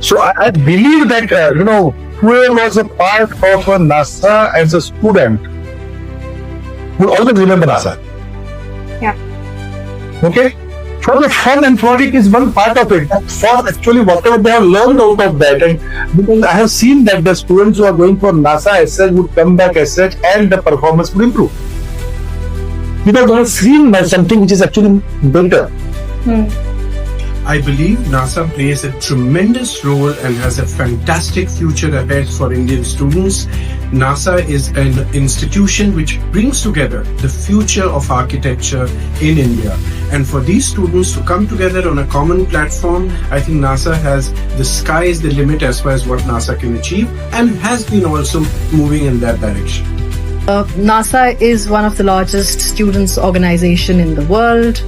So I believe that, whoever was a part of NASA as a student will always remember NASA. Yeah. Okay? For the fun and frolic is one part of it. But for actually whatever they have learned out of that, and because I have seen that the students who are going for NASA as such would come back as such and the performance would improve. Because they have seen something which is actually better. I believe NASA plays a tremendous role and has a fantastic future ahead for Indian students. NASA is an institution which brings together the future of architecture in India. And for these students to come together on a common platform, I think NASA has the sky is the limit as far as what NASA can achieve, and has been also moving in that direction. NASA is one of the largest students' organization in the world,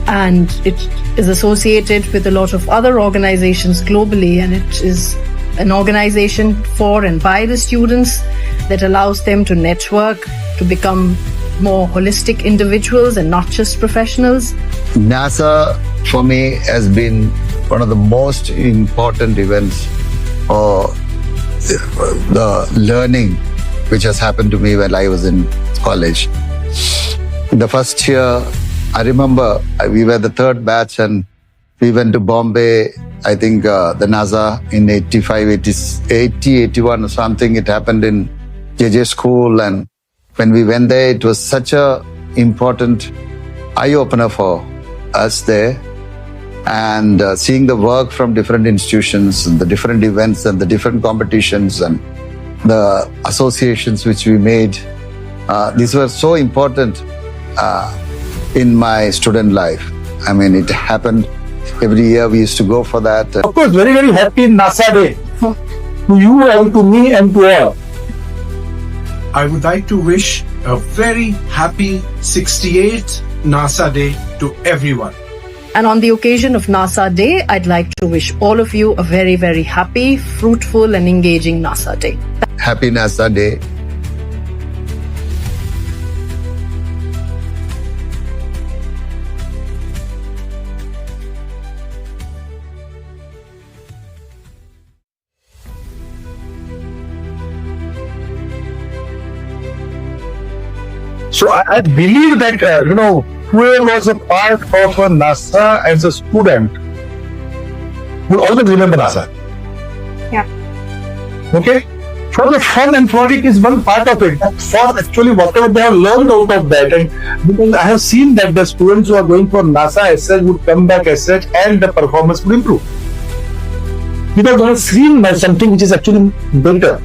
and it is associated with a lot of other organizations globally, and it is an organization for and by the students that allows them to network, to become more holistic individuals and not just professionals. NASA for me has been one of the most important events or the learning which has happened to me when I was in college. In the first year, I remember we were the third batch and we went to Bombay, I think the NASA in 85, 80, 81 or something. It happened in JJ school, and when we went there, it was such a important eye-opener for us there. And seeing the work from different institutions and the different events and the different competitions and the associations which we made, these were so important in my student life. I mean, it happened every year. We used to go for that. Of course, very, very happy NASA Day to you and to me and to all. I would like to wish a very happy 68th NASA Day to everyone. And on the occasion of NASA Day, I'd like to wish all of you a very, very happy, fruitful, and engaging NASA Day. Happy NASA Day. So I believe that, whoever was a part of NASA as a student will always remember NASA. Yeah. Okay? For the fun and frolic is one part of it. But for actually whatever they have learned out of that, and because I have seen that the students who are going for NASA as such would come back as such and the performance would improve. Because they have seen something which is actually better.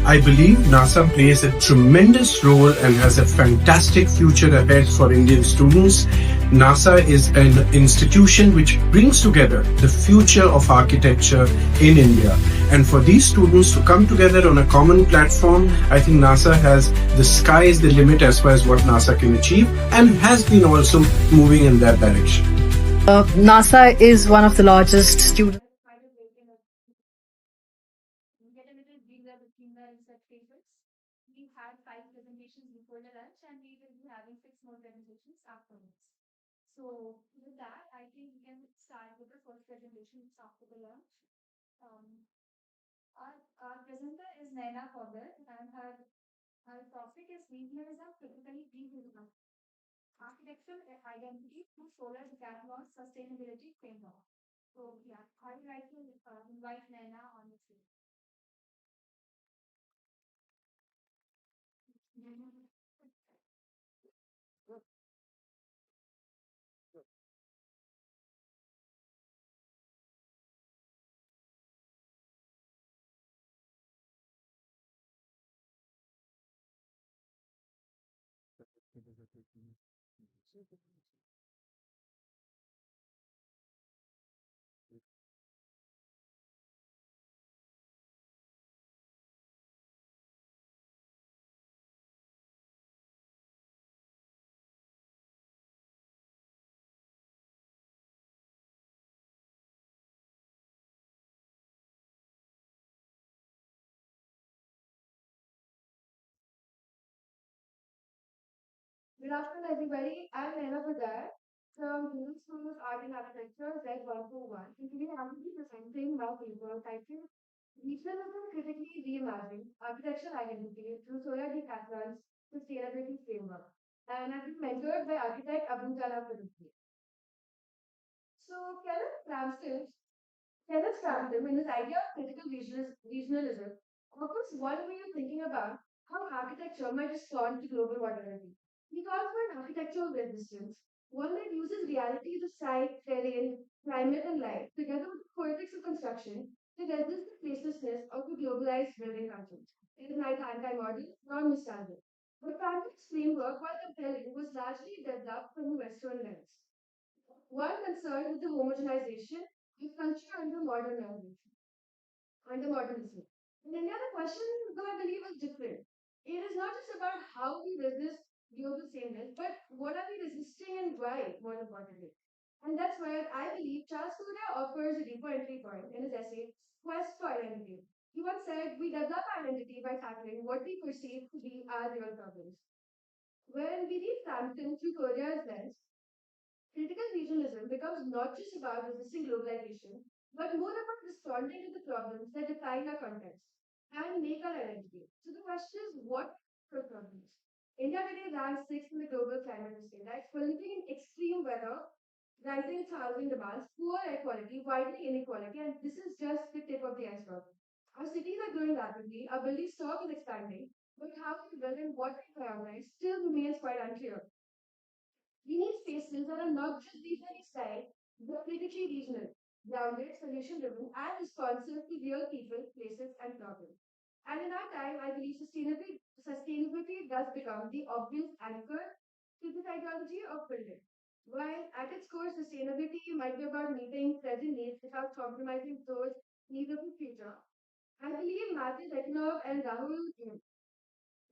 I believe NASA plays a tremendous role and has a fantastic future ahead for Indian students. NASA is an institution which brings together the future of architecture in India. And for these students to come together on a common platform, I think NASA has the sky is the limit as far as what NASA can achieve, and has been also moving in that direction. NASA is one of the largest student. Get a little breather between the research papers. We had 5 presentations before the lunch, and we will be having 6 more presentations afterwards. So with that, I think we can start with the first presentation after the lunch. Our presenter is Naina Kauder, and her topic is Regionalism Critically Revisited: Architectural Identity through Solar Decathlon Sustainability Framework. So yeah, I would like to invite Naina on the stage. Good afternoon, everybody. I'm Naina Badar. From middle school's art and architecture, Z 141, and today I'm going to be presenting my paper titled Regionalism Critically Reimagined Architectural Identity Through Solar Decathlon's Sustainability Framework. And I've been mentored by architect Abdul So Kenneth Frampton, in his idea of critical regionalism, offers one way of thinking about how architecture might respond to global modernity. He calls for an architectural resistance, one that uses realities of site, terrain, climate, and light, together with the poetics of construction, to resist the facelessness of a globalized building culture. It is neither anti-modern nor nostalgic. But Frampton's framework, while compelling, was largely developed from a Western lens. One concerned with the homogenization of culture under modernism. In India, the question, though I believe, is different. It is not just about how we resist global sameness, but what are we resisting and why, more importantly. And that's where I believe Charles Fourier offers a deeper entry point in his essay, Quest for Identity. He once said, we develop identity by tackling what we perceive to be our real problems. When we read Frampton through Fourier's lens, critical regionalism becomes not just about resisting globalization, but more about responding to the problems that define our context and make our identity. So the question is, what are the problems? India today ranks sixth in the global climate index for living in extreme weather, rising its housing demands, poor air quality, widening inequality, and this is just the tip of the iceberg. Our cities are growing rapidly, our building stock is expanding, but how we build and what we prioritize still remains quite unclear. We need spaces that are not just regionally styled, but critically regional, grounded, solution driven, and responsive to real people, places, and problems. And in our time, I believe sustainability does become the obvious anchor to this ideology of building. While at its core, sustainability might be about meeting present needs without compromising those needs of the future. I believe Matthew Letinov and Rahul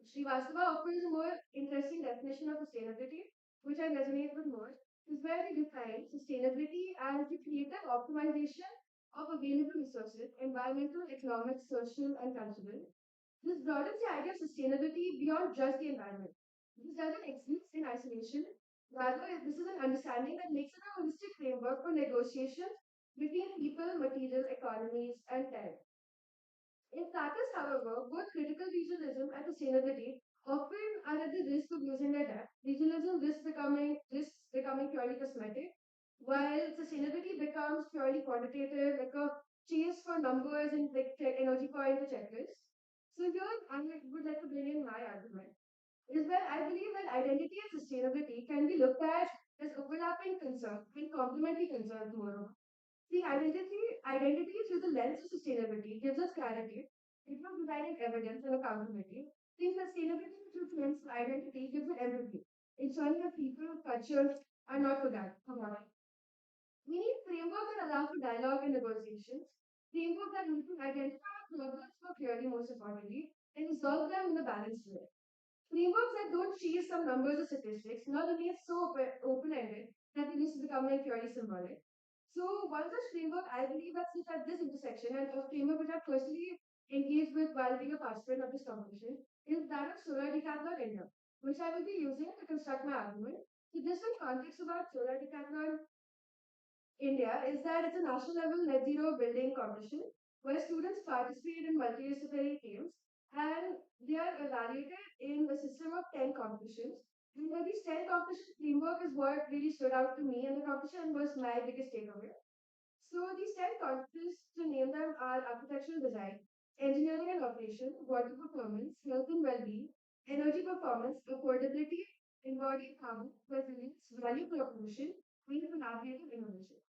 Srivastava offers a more interesting definition of sustainability, which I resonate with more, is where they define sustainability as the creative optimization of available resources, environmental, economic, social, and cultural. This broadens the idea of sustainability beyond just the environment. This doesn't exist in isolation. Rather, this is an understanding that makes it a holistic framework for negotiations between people, materials, economies, and time. In practice, however, both critical regionalism and sustainability often are at the risk of losing their depth. Regionalism risks becoming purely cosmetic, while sustainability becomes purely quantitative, like a chase for numbers and like energy point or checklist. So here I would like to bring in my argument. Is where I believe that identity and sustainability can be looked at as overlapping concerns and complementary concerns more. See, identity through the lens of sustainability gives us clarity. It will provide evidence and accountability. See, sustainability through the lens of identity gives it empathy, ensuring that people, cultures are not forgotten. We need frameworks that allow for dialogue and negotiations, frameworks that help to identify problems more clearly, most importantly, and resolve them in a balanced way. Frameworks that don't chase some numbers or statistics, nor remain so open-ended that they just become like purely symbolic. So one such framework I believe that sits at this intersection and a framework which I personally engaged with while being a participant of this competition is that of Solar Decathlon India, which I will be using to construct my argument. So just some context about Solar Decathlon India is that it's a national level net zero building competition where students participate in multidisciplinary teams and they are evaluated in a system of 10 competitions. And these 10 competition framework is what really stood out to me in the competition and was my biggest takeaway. So these 10 contests, to name them, are architectural design, engineering and operation, water performance, health and well-being, energy performance, affordability, embodied carbon, resilience, value proposition, and collaborative innovation.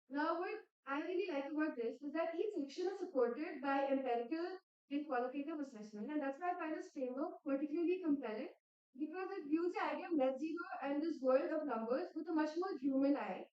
Now, what I really like about this is that each section is supported by empirical and qualitative assessment, and that's why I find this framework particularly compelling because it views the idea of net zero and this world of numbers with a much more human eye,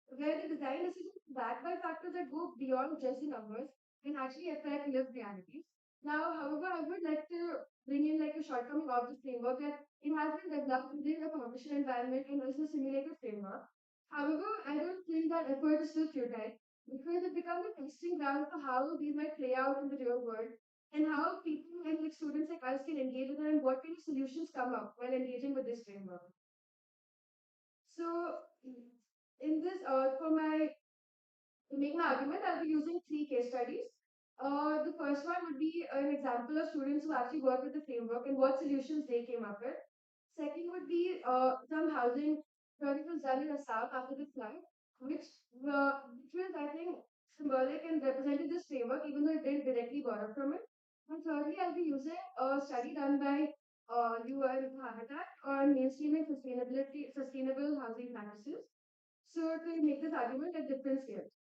where the design decisions are backed by factors that go beyond just the numbers and actually affect lived realities. Now, however, I would like to bring in like a shortcoming of the framework that it has been developed within a commercial environment and is a simulated framework. However, I don't think that effort is still futile because it becomes a testing ground for how these might play out in the real world and how people and like students like us can engage with it and what kind of solutions come up while engaging with this framework. So, in this, for my to make my argument, I'll be using three case studies. The first one would be an example of students who actually worked with the framework and what solutions they came up with. Second would be some housing project was done in Assam after the flood, which was, I think, symbolic and represented this framework, even though it didn't directly borrow from it. And thirdly, I'll be using a study done by UN Habitat on mainstreaming sustainable housing practices. So to make this argument at different scales.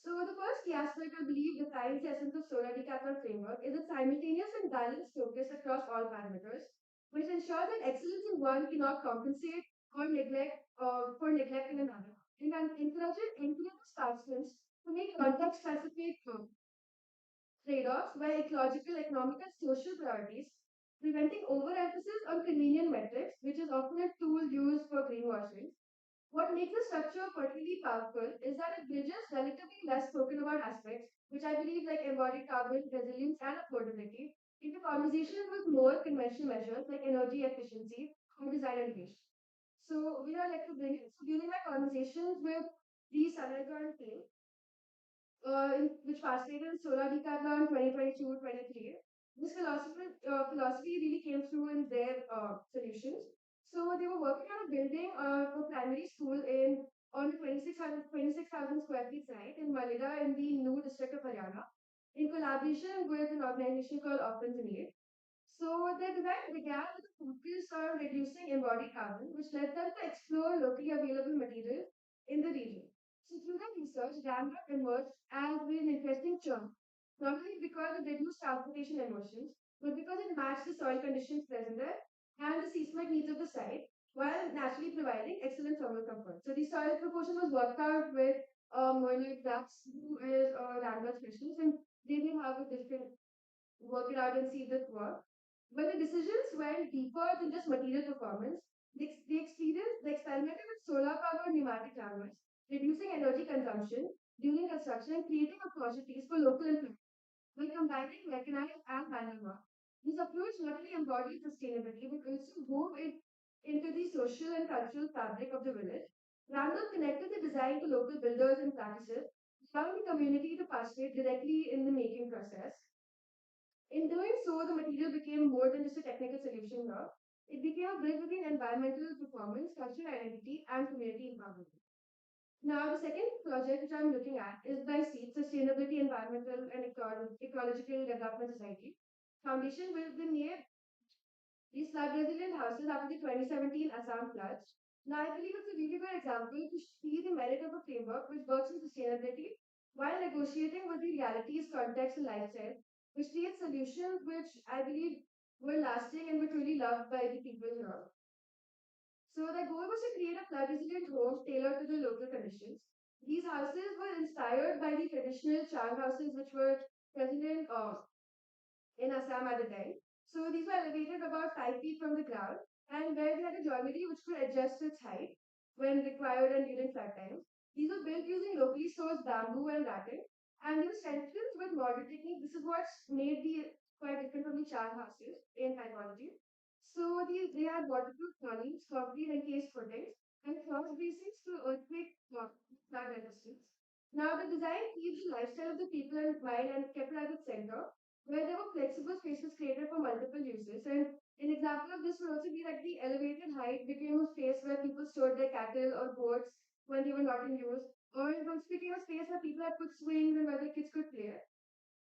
So the first key aspect I believe defines the essence of solar decathlon framework is its simultaneous and balanced focus across all parameters, which ensures that excellence in one cannot compensate or neglect for neglect in another. And encourages participants to make context-specific trade-offs where ecological, economic, and social priorities, preventing overemphasis on convenient metrics, which is often a tool used for greenwashing. What makes the structure particularly powerful is that it bridges relatively less spoken about aspects, which I believe like embodied carbon, resilience, and affordability, into conversations with more conventional measures like energy efficiency or design innovation. So we are like to bring it. So during my conversations with the Sunlight team, which participated in Solar Decathlon 2022-23. This philosophy really came through in their solutions. So they were working on a building for primary school in on the 26,000 square feet site in Malida in the New district of Haryana in collaboration with an organization called Orphans in Need. So their design began with a focus on reducing embodied carbon, which led them to explore locally available materials in the region. So through their research, Ramrock emerged as an interesting term, not only because it reduced transportation emissions, but because it matched the soil conditions present there and the seismic needs of the site, while naturally providing excellent thermal comfort. So the soil proportion was worked out with Moinert Krafts, who is a Ramrock specialist, and they did have a different work it out and see this work. But the decisions went deeper than just material performance. They experimented with solar powered pneumatic hammers, reducing energy consumption during construction and creating opportunities for local employment by combining mechanized and manual work. This approach not only embodied sustainability but also wove it into the social and cultural fabric of the village. Randall connected the design to local builders and practices, allowing the community to participate directly in the making process. In doing so, the material became more than just a technical solution now. It became a bridge between environmental performance, cultural identity, and community empowerment. Now, the second project which I'm looking at is by SEED, Sustainability, Environmental, and Ecological Development Society. Foundation will be near these flood resilient houses after the 2017 Assam floods. Now, I believe it's a really good example to see the merit of a framework which works in sustainability while negotiating with the realities, context, and lifestyle, which creates solutions which I believe were lasting and were truly loved by the people here. So, the goal was to create a flood resilient home tailored to the local conditions. These houses were inspired by the traditional char houses which were present in Assam at the time. So these were elevated about 5 feet from the ground and where they had a joinery which could adjust its height when required and during flood times. These were built using locally sourced bamboo and rattan and they were strengthened with modern technique. This is what's made the quite different from the char houses in typology. So they had waterproof columns, concrete encased footings, and cross bracings to earthquake flood resistance. Now the design keeps the lifestyle of the people in mind and kept it at its center where there were flexible spaces created for multiple uses. And an example of this would also be like the elevated height became a space where people stored their cattle or boats when they were not in use, or it also became a space where people had put swings and where the kids could play.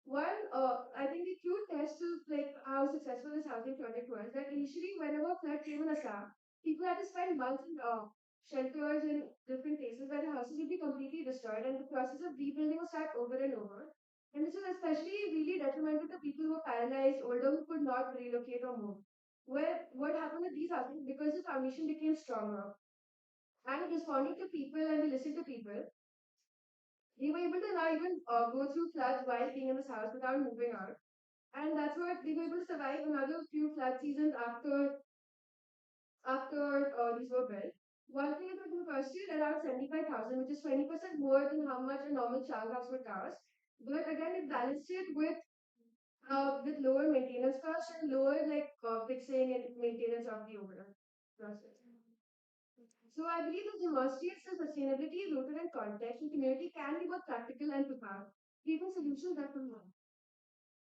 One, I think the true test of like how successful this housing project was that initially, whenever flood came in Assam, people had to spend months in shelters in different places where the houses would be completely destroyed, and the process of rebuilding would start over and over. And this was especially really detrimental to people who were paralyzed, older, who could not relocate or move. Where what happened with these houses because the foundation became stronger and it responded to people and they listened to people, they were able to now even go through floods while being in this house without moving out. And that's what they were able to survive another few flood seasons after these were built. One thing that would costed around 75,000, which is 20% more than how much a normal child house would cost. But again, it balanced it with lower maintenance costs and lower like fixing and maintenance of the overall process. So I believe the demonstrates that sustainability rooted in context and community can be both practical and profound, creating solutions that will work.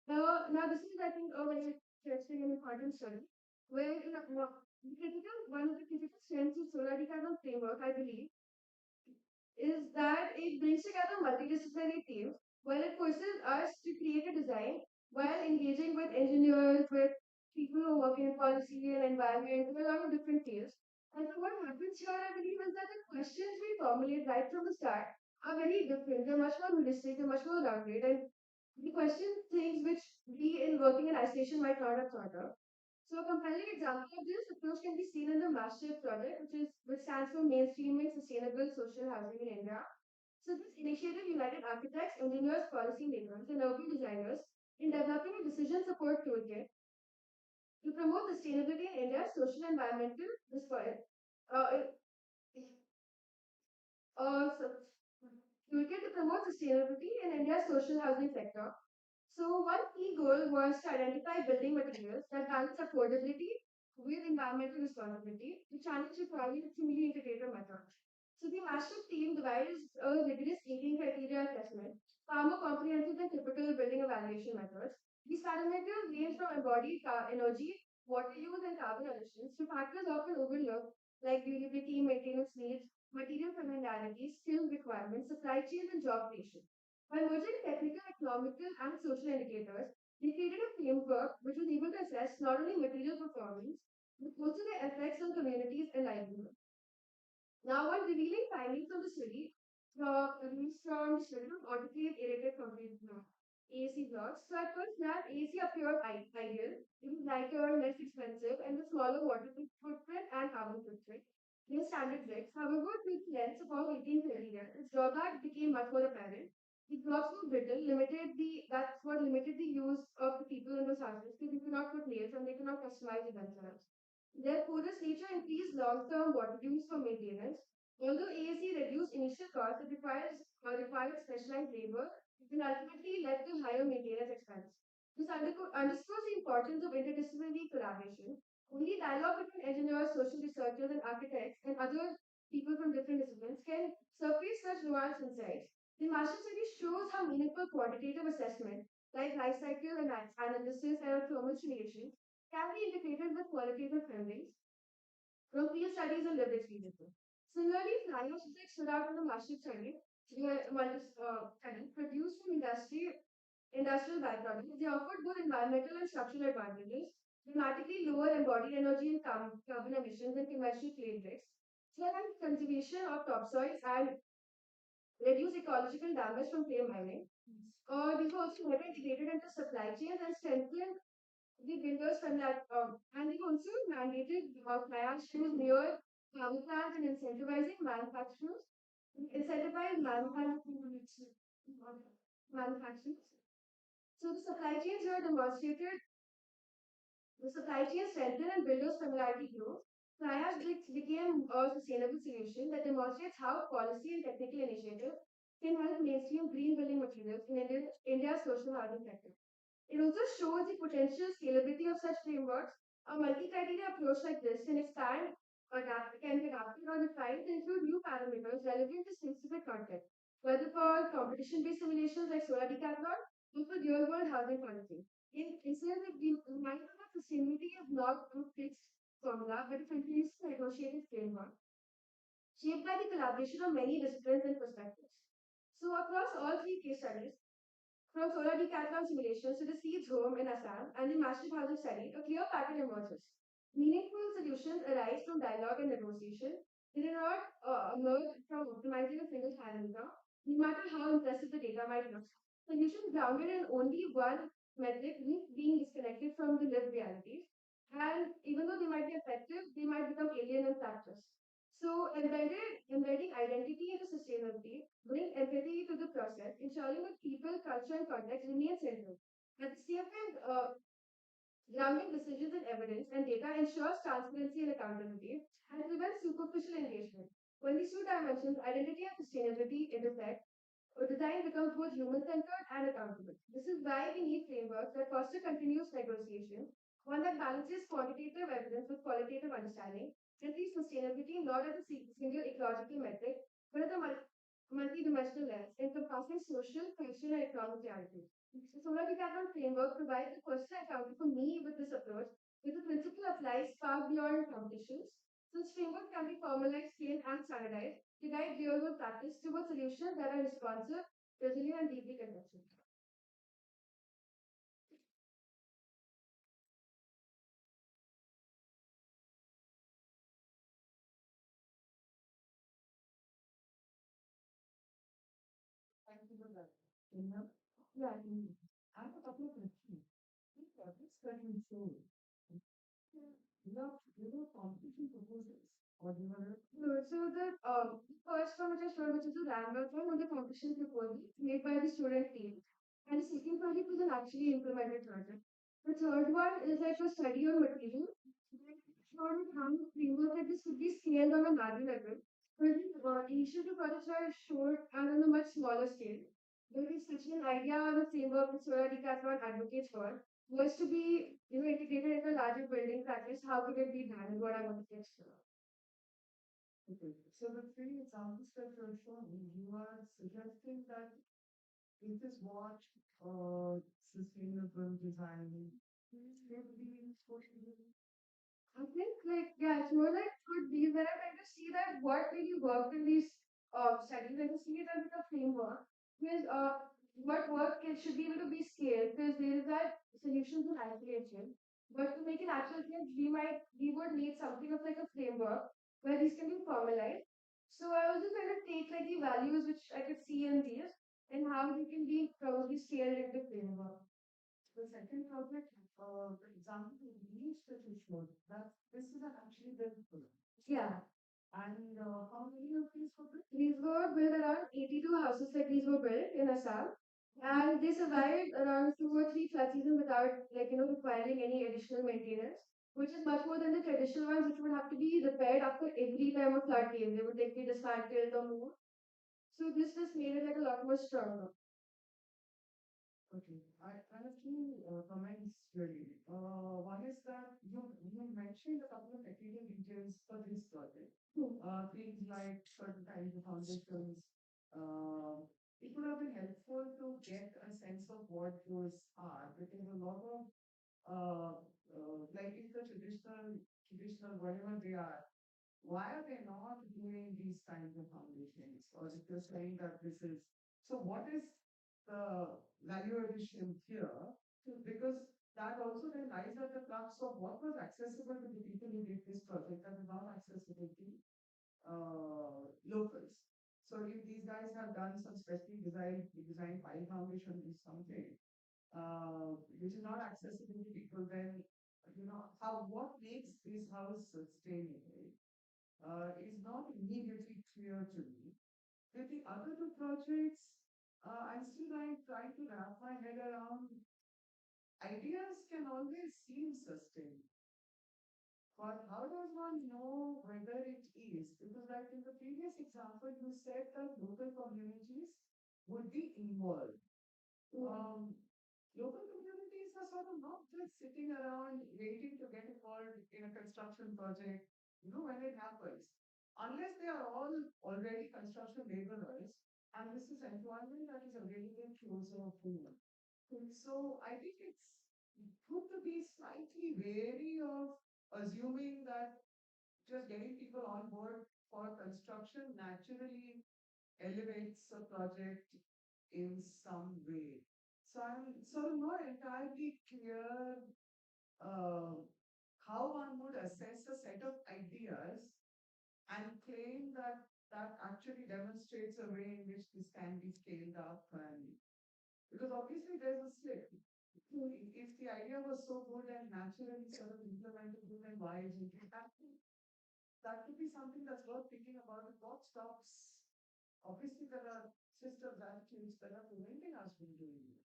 Now this is, I think, a very interesting and important study, where one of the critical strengths of solar decarbon framework, I believe, is that it brings together multidisciplinary teams while it forces us to create a design while engaging with engineers, with people who work in policy and environment, with a lot of different fields. And so what happens here, I believe, is that the questions we formulate right from the start are very different. They're much more holistic, they're much more rounded, and we question things which we in working in isolation might not have thought of. So a compelling example of this approach can be seen in the MASHIP project, which stands for Mainstreaming Sustainable Social Housing in India. So this initiative united architects, engineers, policymakers, and urban designers in developing a decision support toolkit to promote sustainability in India's social and environmental uh, so, toolkit to promote sustainability in India's social housing sector. So one key goal was to identify building materials that balance affordability with environmental responsibility, the challenge requiring a truly integrated method. So the master team devised a rigorous 18 criteria assessment, far more comprehensive than typical building evaluation methods. These parameters range from embodied energy, water use, and carbon emissions to factors often overlooked like durability, maintenance needs, material familiarity, skills requirements, supply chain, and job creation. By merging technical, economical, and social indicators, they created a framework which was able to assess not only material performance, but also the effects on communities and livelihoods. Now, one revealing findings from the study released from the study of autoclave aerated concrete block, AAC blocks. So at first glance, AAC appeared ideal. It was lighter, less expensive, and with smaller water footprint and carbon footprint. They're standard bricks. However, with lengths of about 18 centimeters, its drawback became much more apparent. The blocks were brittle, that's what limited the use of the people in those houses because they could not put nails and they could not customize it themselves. Their porous nature increased long-term water use for maintenance. Although AAC reduced initial costs, it required specialized labor and ultimately led to higher maintenance expense. This underscores the importance of interdisciplinary collaboration. Only dialogue between engineers, social researchers, and architects and other people from different disciplines can surface such nuanced insights. The master study shows how meaningful quantitative assessment, like life cycle analysis and thermal simulation, can be integrated with qualitative findings from field studies and lived experiences. Similarly, flying objects stood out in the massive study, study produced from industrial byproducts. They offered both environmental and structural advantages, dramatically lower embodied energy and carbon emissions than conventional clay bricks. So, and conservation of topsoils and reduce ecological damage from clay mining. These were also better integrated into supply chains and strengthened the builders from that, and they also mandated fly-ash shoes near power plants and incentivize manufacturers. So the supply chains were demonstrated, the supply chain strengthened and builders' familiarity grew. Fly ash bricks became a sustainable solution that demonstrates how policy and technical initiatives can help mainstream green building materials in India's social housing sector. It also shows the potential scalability of such frameworks. A multi-criteria approach like this can be adapted or refined to include new parameters relevant to specific content, whether for competition-based simulations like solar decathlon or for real-world housing policy. In essence, it reminds us that sustainability is not a fixed formula, but a continuously negotiated framework shaped by the collaboration of many disciplines and perspectives. So, across all three case studies, from solar decathlon simulations to the seeds home in Assam and the massive housing study, a clear pattern emerges. Meaningful solutions arise from dialogue and negotiation. They do not emerge from optimizing a single parameter, no matter how impressive the data might look. Solutions grounded in only one metric risk being disconnected from the lived realities. And even though they might be effective, they might become alien in practice. So embedding identity into sustainability brings empathy to the process, ensuring that people, culture, and context remain central. At the same time, grounding decisions in evidence and data ensures transparency and accountability and prevents superficial engagement. When these two dimensions, identity and sustainability, intersect, design becomes both human-centered and accountable. This is why we need frameworks that foster continuous negotiation, one that balances quantitative evidence with qualitative understanding, can see sustainability not as a single ecological metric, but as a multi-dimensional lens encompassing social, cultural, and economic realities. The Solar Decathlon framework provides a personal account for me with this approach, with the principle applies far beyond competitions. So this framework can be formalized, scaled, and standardized to guide real-world practice towards solutions that are responsive, resilient, and deeply contextual. Thank you for that. Yeah, I have a couple of questions. This study shows competition proposals or they were no, so the first one which I showed, which is the Rambert one, was the competition proposal made by the student team. And the second project was an actually implemented project. The third one is like a study on material. Showed how the framework that this could be scaled on a larger level. But initial two projects are showed and on a much smaller scale. There is such an idea on a framework which Solar Decathlon advocates for was to be integrated in a larger building practice. How could it be done? Is what I want to explore. Okay. So the three examples that you're showing, you are suggesting that it is what sustainable design should be supposed to be. I think like yeah, it's more like could be when I'm trying to see that what really worked in these studies, and to see it as a framework. Because what work should be able to be scaled because there is that solutions in isolation. But to make an actual change, we would need something of like a framework where these can be formalized. So I was just trying to take like the values which I could see in these and how they can be probably scaled into framework. The second project, the example we that you showed, that this is actually built for. Yeah. And how many of these were built? These were built around 82 houses like these were built in Assam. And they survived around 2 or 3 flood seasons without requiring any additional maintenance, which is much more than the traditional ones, which would have to be repaired after every time a flood came. They would be dismantled or moved. So this just made it like a lot more stronger. Okay, I have two comments really. One is that you mentioned a couple of technical details for this project. Things like certain kinds of foundations. Uh, it would have been helpful to get a sense of what those are because a lot of like if the traditional whatever they are, why are they not doing these kinds of foundations? Or if you're saying that this is so, what is the value addition here? Because that also then lies at the crux of what was accessible to the people who did this project and not accessible to locals. So if these guys have done some specially design file foundation is something which is not accessible to people, then how what makes this house sustainable is not immediately clear to me. With the other two projects, I'm still trying to wrap my head around ideas can always seem sustainable. But how does one know whether it is? Because, like in the previous example, you said that local communities would be involved. Um, Local communities are sort of not just sitting around waiting to get involved in a construction project, when it happens. Unless they are all already construction laborers, and this is employment that is available closer to them. So I think it's good to be slightly wary of assuming that just getting people on board for construction naturally elevates a project in some way. So I'm sort of not entirely clear uh, how one would assess a set of ideas and claim that that actually demonstrates a way in which this can be scaled up and because obviously there's a slip. If the idea was so good and naturally sort of implementable, then why isn't it happening? That could be something that's worth thinking about. And what stops? Obviously, there are systems attitudes that are preventing us from doing it,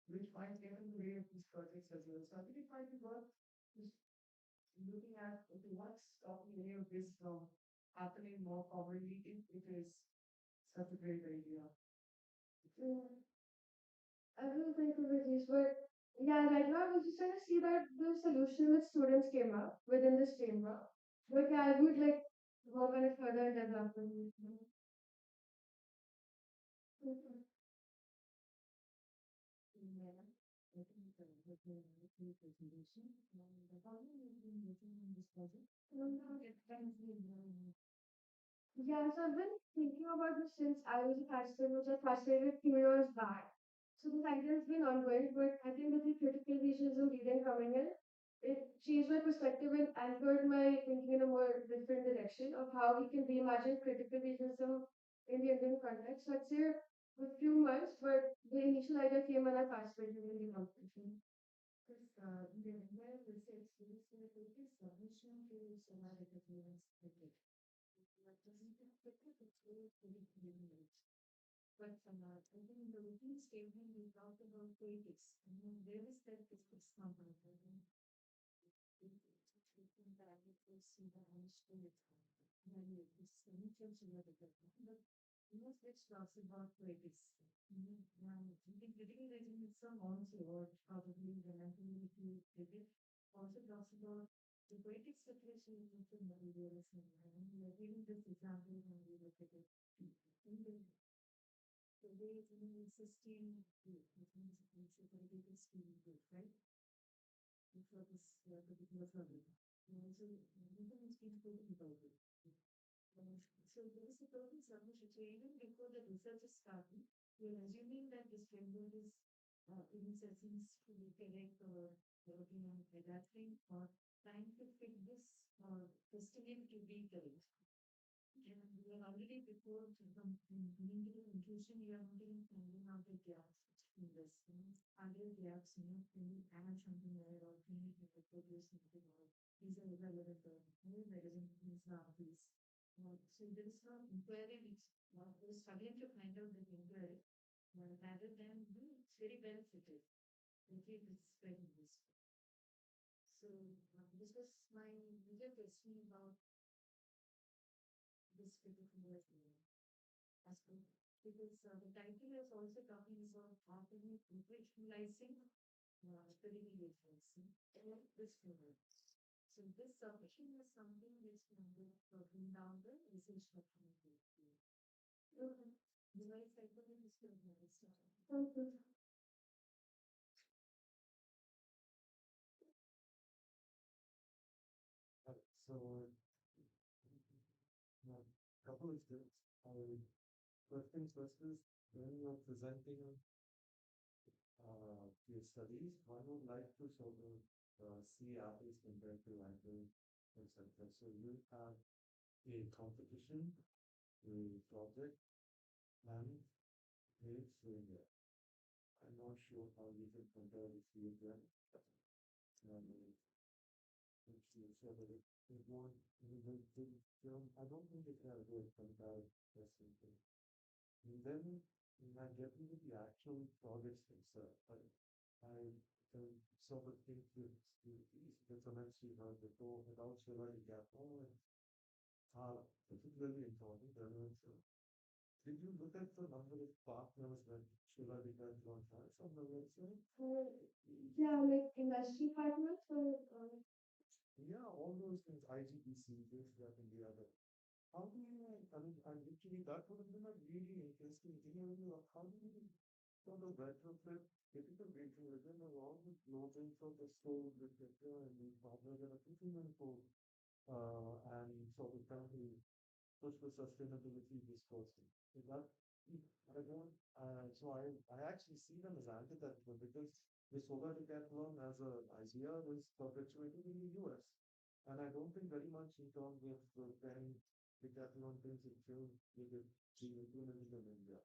which might get in the way of these projects as well. So I think it might be worth just looking at okay, what's stopping any of this from happening more commonly if it is such a great idea. Mm, I don't think of it is, but yeah, right now I was just trying to see that the solution which students came up within this framework But yeah, I would like work on it further development. Mhm. Yeah, so I've been thinking about this since I was a fascinated, which I fascinated 2 years back. So this idea has been ongoing, but I think with the critical visions of reading coming in, it changed my perspective and anchored my thinking in a more different direction of how we can reimagine critical realism in the Indian context. So I'd say a few months, but the initial idea came when I participated in the competition. So, couple of things. First things first is when you're presenting your studies, one would like to sort of see apples compared to apples, etc. So you have a competition, a project, and a failure. I'm not sure how you can compare the three of them. So that it won't, I don't think it can do it compare this thing. And then I get into the actual projects themselves. I can sort of think with the comments you heard before about Shiva Gapon are particularly important. Did you look at the number of partners that Shiva Decathlon has on the website? Yeah, like industry partners or Yeah, all those things, IGPC, this, that, and the other. How do you, I mean, and actually that would have been a really interesting thing. How do you sort of retrofit typical regionalism along with global sort of soul literature and the partners that are thinking for and sort of trying to push the sustainability discourse. So that I don't, I actually see them as antithetical because the solar decathlon as an idea was perpetuated in the US. And I don't think very much in terms of the 10 decathlon things it should be implemented in India.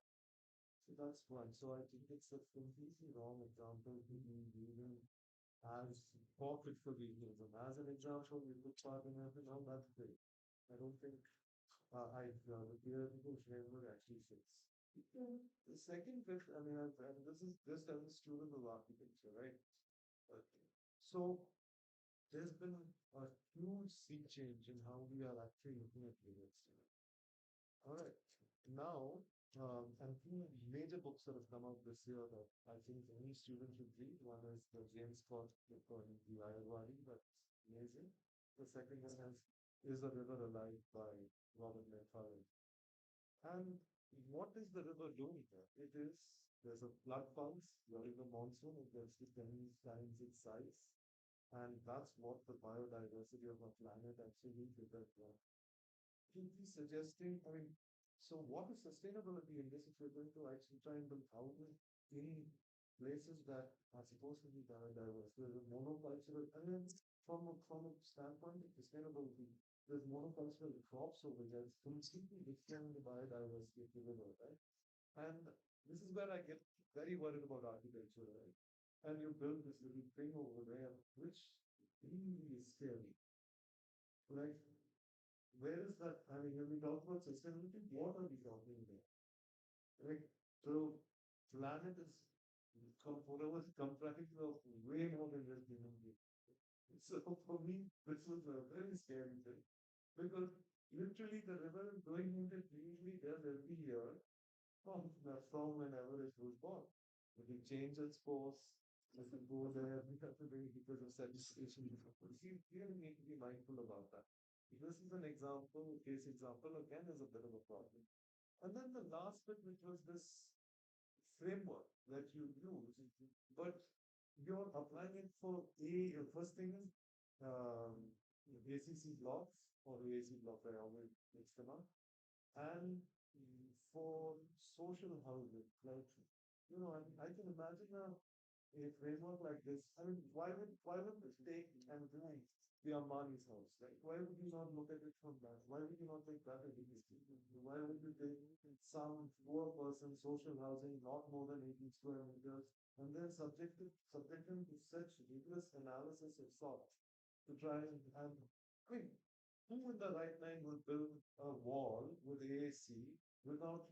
So that's one. So I think it's a completely wrong example to be using as corporate for regionalism. As an example, we look at and all that's great. I don't think the theoretical framework actually fits. The second bit, I mean, and this as a student of architecture, right? Okay. So there's been a huge sea change in how we are actually looking at units. All right. Now, and two major books that have come out this year that I think any student should read. One is the James Scott book on the Ayurvedi, that's amazing. The second one is Is a River Alive by Robert McFarlane. And what is the river doing here? There's a flood pulse during the monsoon, it gets to 10 times its size. And that's what the biodiversity of our planet actually depends on. He'd be suggesting, I mean, so what is sustainability in this if we're going to actually try and build houses in places that are supposed to be biodiverse? There's a monocultural, and then from a standpoint of sustainability, there's monocultural crops over there. It's completely different the biodiversity of the river, right? And this is where I get very worried about architecture, right? And you build this little thing over there, which really is scary. Like, where is that? I mean, when we talk about sustainability, what are we talking about? Like, so planet is forever comprised of way more than just human beings. So for me, this was a very scary thing because literally the river is going into it usually does every year from whenever it was born. If it changes course, if it go there, we have to do it because of sedimentation. You really need to be mindful about that. This is an example, case example, again, is a bit of a problem. And then the last bit, which was this framework that you use, but you're applying it for first thing is ACC blocks or AAC block, I always mix them up. And for social housing, like, I can imagine a framework like this. I mean, why would it take and do the Ambani's house? Like, why would you not look at it from that? Why would you not take that as a history? Why would you take some poor person social housing, not more than 18 square meters, and then subject them to such rigorous analysis of sorts to try and I mean, who in the right mind would build a wall with AAC without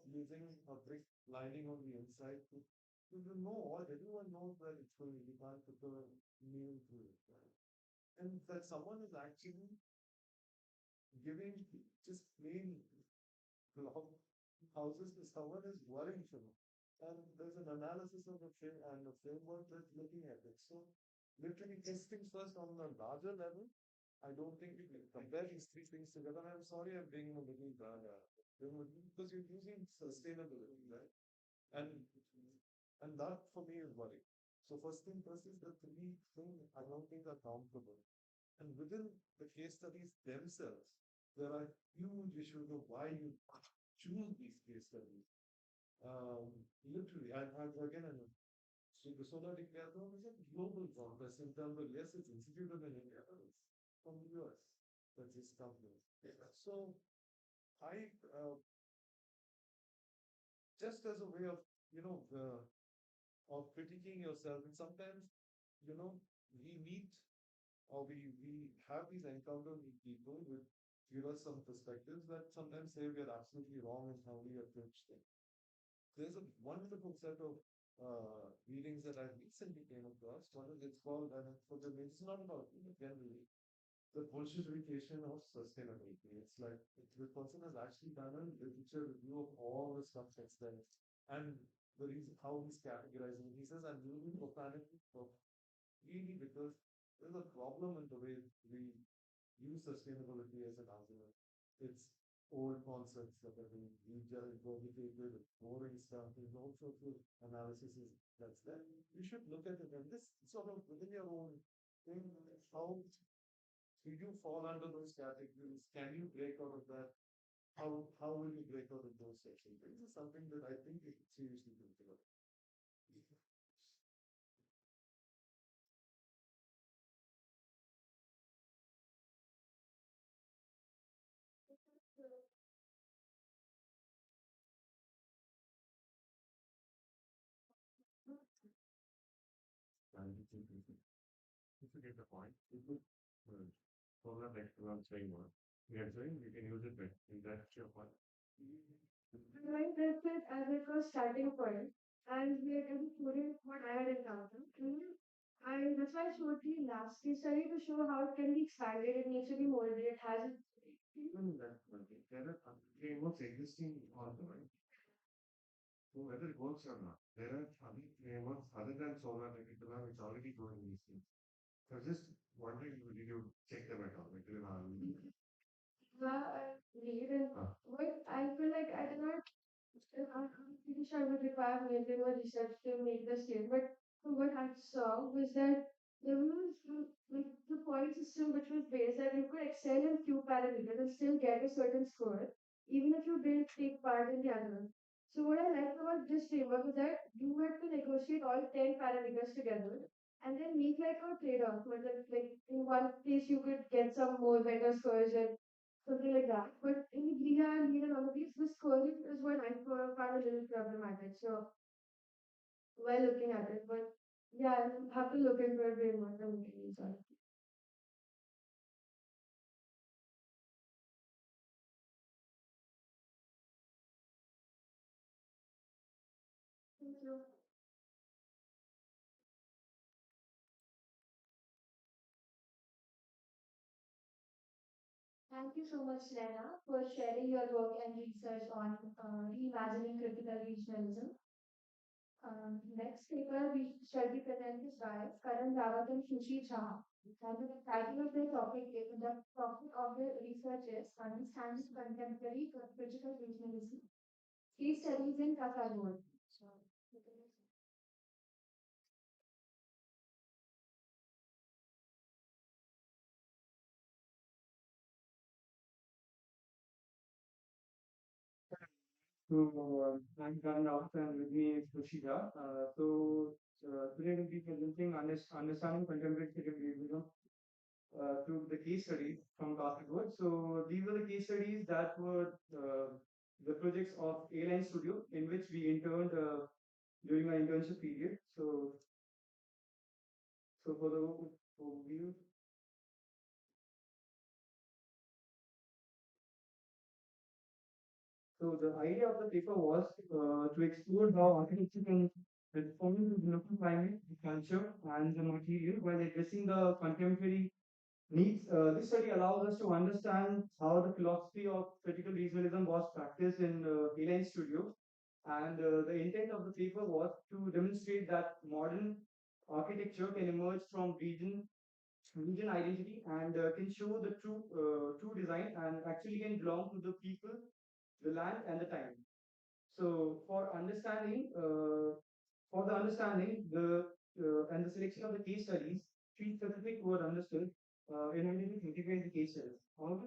using a brick lining on the inside to you know, everyone knows that it's going to be hard to put a nail to it, right? And that someone is actually giving just plain block houses to someone is worrying for them. And there's an analysis of the frame and the framework that's looking at it. So literally testing first on the larger level. I don't think we can compare these three things together. I'm sorry I'm being a little because you're using sustainability, right? And and that for me is worrying. So first thing first is the three things I don't think are comparable. And within the case studies themselves, there are huge issues of why you choose these case studies. Literally, again, so the solar decathlon is a global contest in terms of yes, it's instituted in India, but it's from the US. That's its company. So I just as a way of of critiquing yourself, and sometimes you know we meet or we have these encounters with people with give us some perspectives that sometimes say we are absolutely wrong in how we approach things. There's a wonderful set of readings that I recently came across. One is it's called, and for the it's not about generally the Bolshevikification of sustainability. It's like the person has actually done a literature review of all the stuff that's there and the reason how he's categorizing. He says, I'm moving for planet for really because there's a problem in the way we use sustainability as an argument. It's old concepts that have been regurgitated, boring stuff, there's all sorts of analysis that's there. You should look at it and this sort of within your own thing, how do you fall under those categories? Can you break out of that? How will you break out of those sections? This is something that I think you should seriously think about. And if you get the point, it would solar electron framework. We are saying we can use it better. Is that your point? I pressed it as it was starting point, and we are exploring what I had encountered. And that's why I showed the last case study to show how it can be expanded. It needs to be molded. It has Even that, there are frameworks existing on the right. So whether it works or not, there are other frameworks other than solar electron which already doing these things. So just wondering, did you check them at all? Like, Yeah, I read and but I feel like I did not. I'm pretty sure I would require maybe more research to make the same. But from what I saw was that there was like the point system which was based that you could excel in few parameters and still get a certain score, even if you didn't take part in the other one. So what I liked about this framework was that you had to negotiate all 10 parameters together and then make like a trade-off. Like in one place you could get some more better scores and something like that. But in Gria and Lead and all of these, the scoring is what I found a little problematic. So while looking at it, but yeah, I have to look into it way more than looking into it. Thank you. Thank you so much, Lena, for sharing your work and research on reimagining critical regionalism. Next paper we shall be presented by Karan Rawat and Sushi Jha. And the title of the topic is the topic of the research is Understanding Contemporary Critical Regionalism. Case studies in Kasaragod. So, I'm Karan Raut and with me is Rushida. Today we'll be presenting understanding contemporary criticism through the case studies from Crossroads. So these were the case studies that were the projects of Airline Studio in which we interned during our internship period. So for the overview, so the idea of the paper was to explore how architecture can respond to the local climate, the culture, and the material while addressing the contemporary needs. This study allows us to understand how the philosophy of critical regionalism was practiced in Airline Studio. And the intent of the paper was to demonstrate that modern architecture can emerge from region identity and can show the true design and actually can belong to the people, the land, and the time. So for the understanding, the and the selection of the case studies, three specific were understood in order to integrate the case studies. However,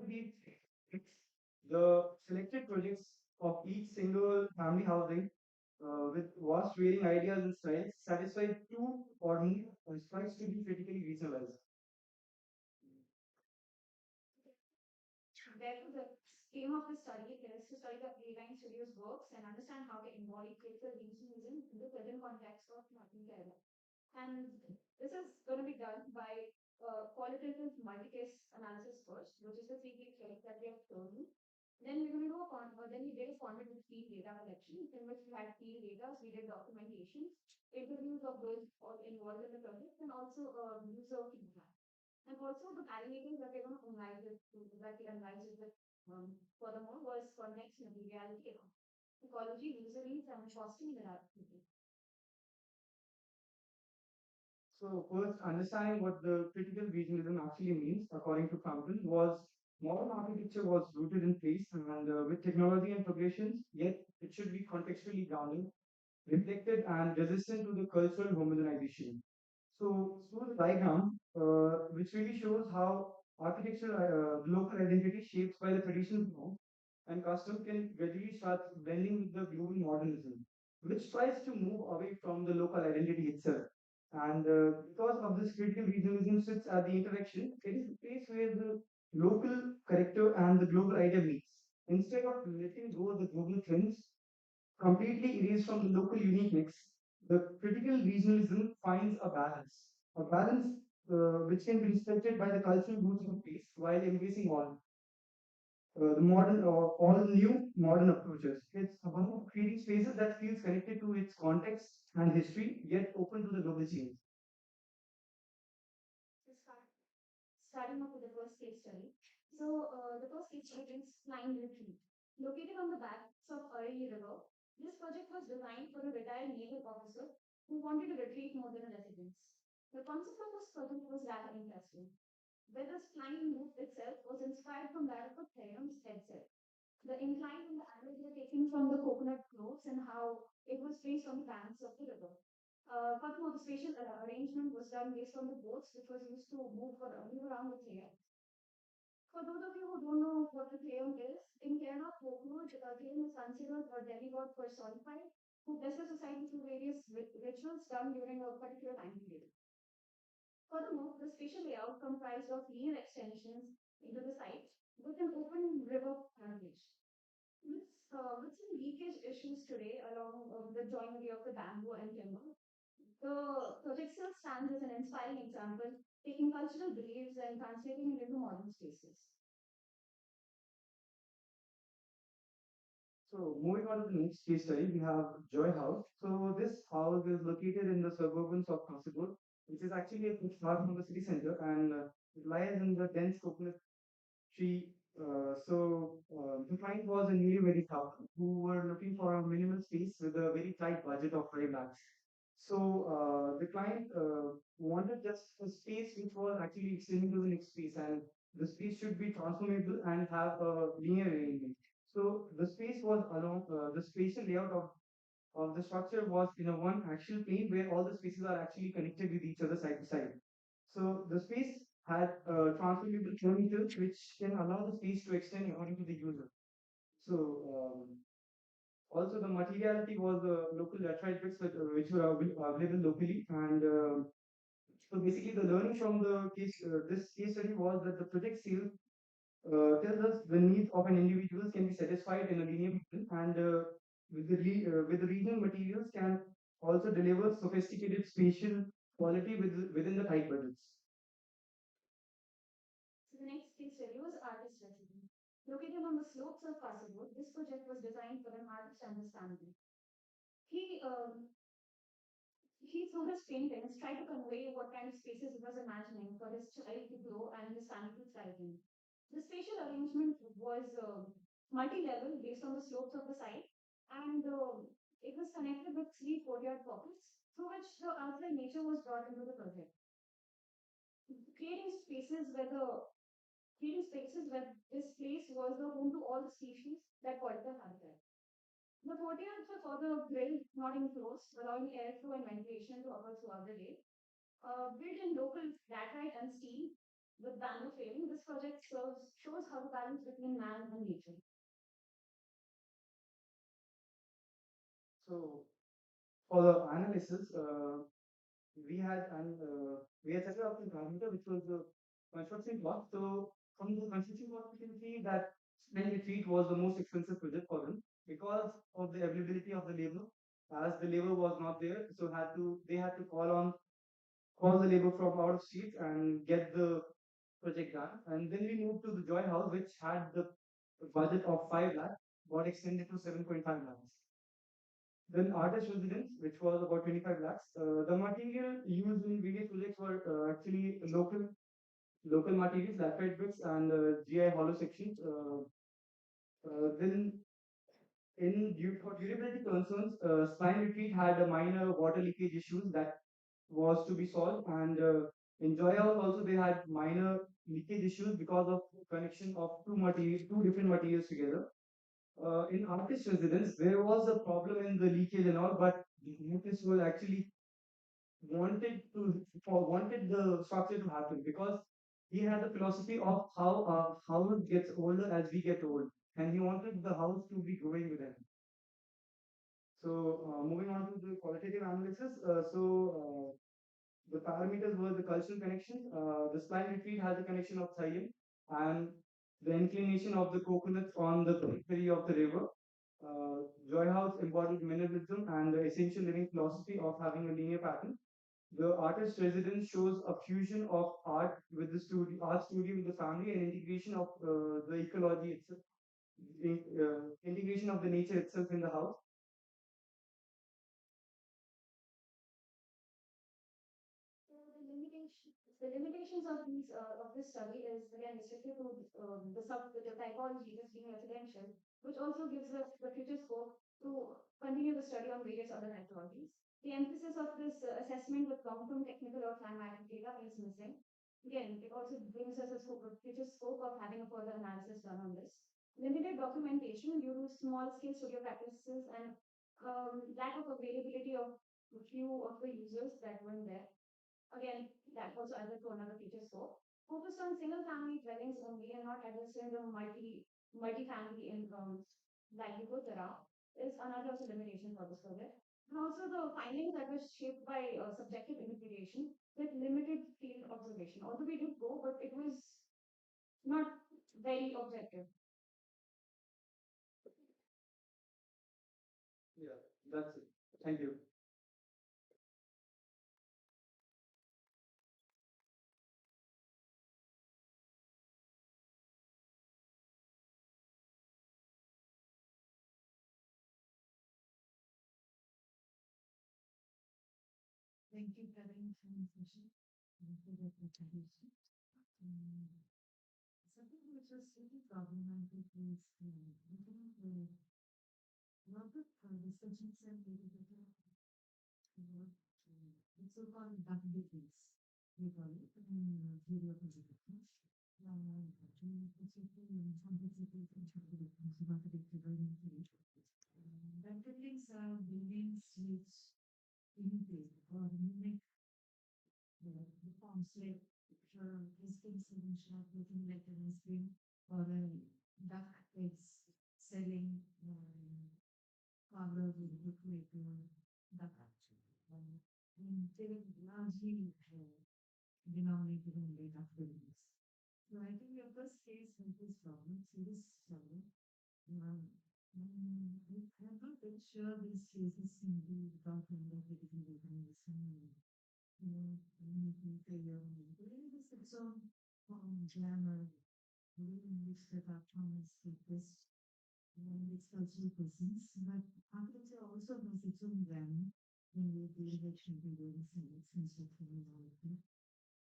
the selected projects of each single family housing with vast varying ideas and styles satisfy two or more styles to be critically regionalized. therefore, the aim of the study is to study the A-line studios works and understand how they embody critical regionalism in the present context of Northern Kerala. And this is going to be done by qualitative multi-case analysis first, which is the three-case case that we have shown you. Then we're going to do then we did a format with field data collection, in which we had field data, so we did documentation, interviews of those involved in the project, and also user feedback. And also the parameters that we're going to analyze it, that we analyzed it furthermore was context, materiality, ecology, user needs, and costing in the So first, understanding what the critical regionalism actually means, according to Campbell, was modern architecture was rooted in place and with technology and progressions, yet it should be contextually grounded, reflected, and resistant to the cultural homogenization. So through the diagram, which really shows how architectural local identity shaped by the traditional form and custom can gradually start blending with the global modernism, which tries to move away from the local identity itself. And because of this critical regionalism sits at the intersection, it is the place where the local character and the global idea meets. Instead of letting go of the global trends, completely erased from the local uniqueness, the critical regionalism finds a balance which can be respected by the cultural roots of a place while embracing the modern or all new modern approaches. It's about creating spaces that feels connected to its context and history, yet open to the global change. Starting off with the first case study. So the first case study is Flying Retreat. Located on the banks of Arai River, this project was designed for a retired naval officer who wanted to retreat more than a residence. The concept of this project was rather interesting. where the spline move itself was inspired from that of a theorem's headset. The incline and the angle were taken from the coconut groves and how it was placed on the banks of the river. Furthermore, the spatial arrangement was done based on the boats which was used to move around the Thea. For those of you who don't know what the Thayam is, in Kerala folklore, the Thayam is considered a demigod personified who blesses society through various rituals done during a particular time period. Furthermore, the spatial layout comprised of linear extensions into the site with an open river frontage. With some leakage issues today along the joinery of the bamboo and timber, the project still stands as an inspiring example, taking cultural beliefs and translating it into modern spaces. So moving on to the next case study, we have Joy House. So this house is located in the suburbs of Kasipur, which is actually a bit far from the city center, and it lies in the dense coconut tree. The client was a newly couple who were looking for a minimal space with a very tight budget of 5 lakhs. The client wanted just a space which was actually extending to the next space, and the space should be transformable and have a linear arrangement. So the space was along the spatial layout of the structure was in a one axial plane where all the spaces are actually connected with each other side to side. So the space had transformable kilometers which can allow the space to extend according to the user. So also the materiality was the local laterite bricks which were available locally, and so basically the learning from the this case study was that the project seal tells us the needs of an individual can be satisfied in a linear pattern, and with the regional materials can also deliver sophisticated spatial quality within the tight budgets. So the next case study was artist residence. Located on the slopes of Kasaragod, this project was designed for an artist and his family. He he through his paintings tried to convey what kind of spaces he was imagining for his child to grow and his family to thrive in. The spatial arrangement was multi-level based on the slopes of the site, and it was connected with three courtyard pockets through which the outside nature was brought into the project. Creating spaces where the creating spaces where this place was the home to all the species that called the habitat. The courtyards were further grilled, not enclosed, allowing airflow and ventilation to occur throughout the day. Built in local laterite and steel with bamboo framing, this project shows how the balance between man and nature. So for the analysis, we had set up the parameter which was the construction cost. So from the construction cost, we can see that Spring Retreat was the most expensive project for them because of the availability of the labor. As the labor was not there, so they had to call the labor from out of streets and get the project done. And then we moved to the Joy House, which had the budget of 5 lakhs, got extended to 7.5 lakhs. Then artist residence, which was about 25 lakhs. The material used in various projects were actually local materials, laterite bricks, and GI hollow sections. Then, for durability concerns, Spine Retreat had a minor water leakage issues that was to be solved, and in Joy House also they had minor leakage issues because of connection of two different materials together. In artist residence, there was a problem in the leakage and all, but the artist was actually wanted the structure to happen because he had the philosophy of how our house gets older as we get old, and he wanted the house to be growing with him. So moving on to the qualitative analysis, the parameters were the cultural connection. The spline retreat has a connection of Siam and the inclination of the coconuts on the periphery of the river. Joy House embodied minimalism and the essential living philosophy of having a linear pattern. The artist residence shows a fusion of art studio with the family, and integration of the ecology itself, integration of the nature itself in the house. So the limitations of this study is again restricted to the typology, this being residential, which also gives us the future scope to continue the study on various other typologies. The emphasis of this assessment with long-term technical or climatic data is missing. Again, it also brings us a future scope of having a further analysis done on this. Limited documentation due to small scale studio practices and lack of availability of a few of the users that weren't there. Again, that also added to another feature scope. Focused on single family dwellings only and not addressing the multi-family in livelihood around is another also limitation for this project. And also the findings that were shaped by subjective interpretation with limited field observation. Although we did go, but it was not very objective. Yeah, that's it. Thank you. Thank you for having me session and for the presentation. Something which was really problematic is looking at the lot of researchers and data it's so-called database. We call it in theory of information. Database are buildings which imitate or mimic the forms like listing solution of looking like an ice cream or a duck eggs selling cargo with look like duck actually. They were largely denominated in data buildings. So I think your first case with this problem, serious problem. I'm not very sure these cases can be without kind of critical data understanding. Failure. There is its own glamour, the way in which the platform is focused, and its cultural presence. But architecture also has its own glamour in the direction to go in sense of phenomenology.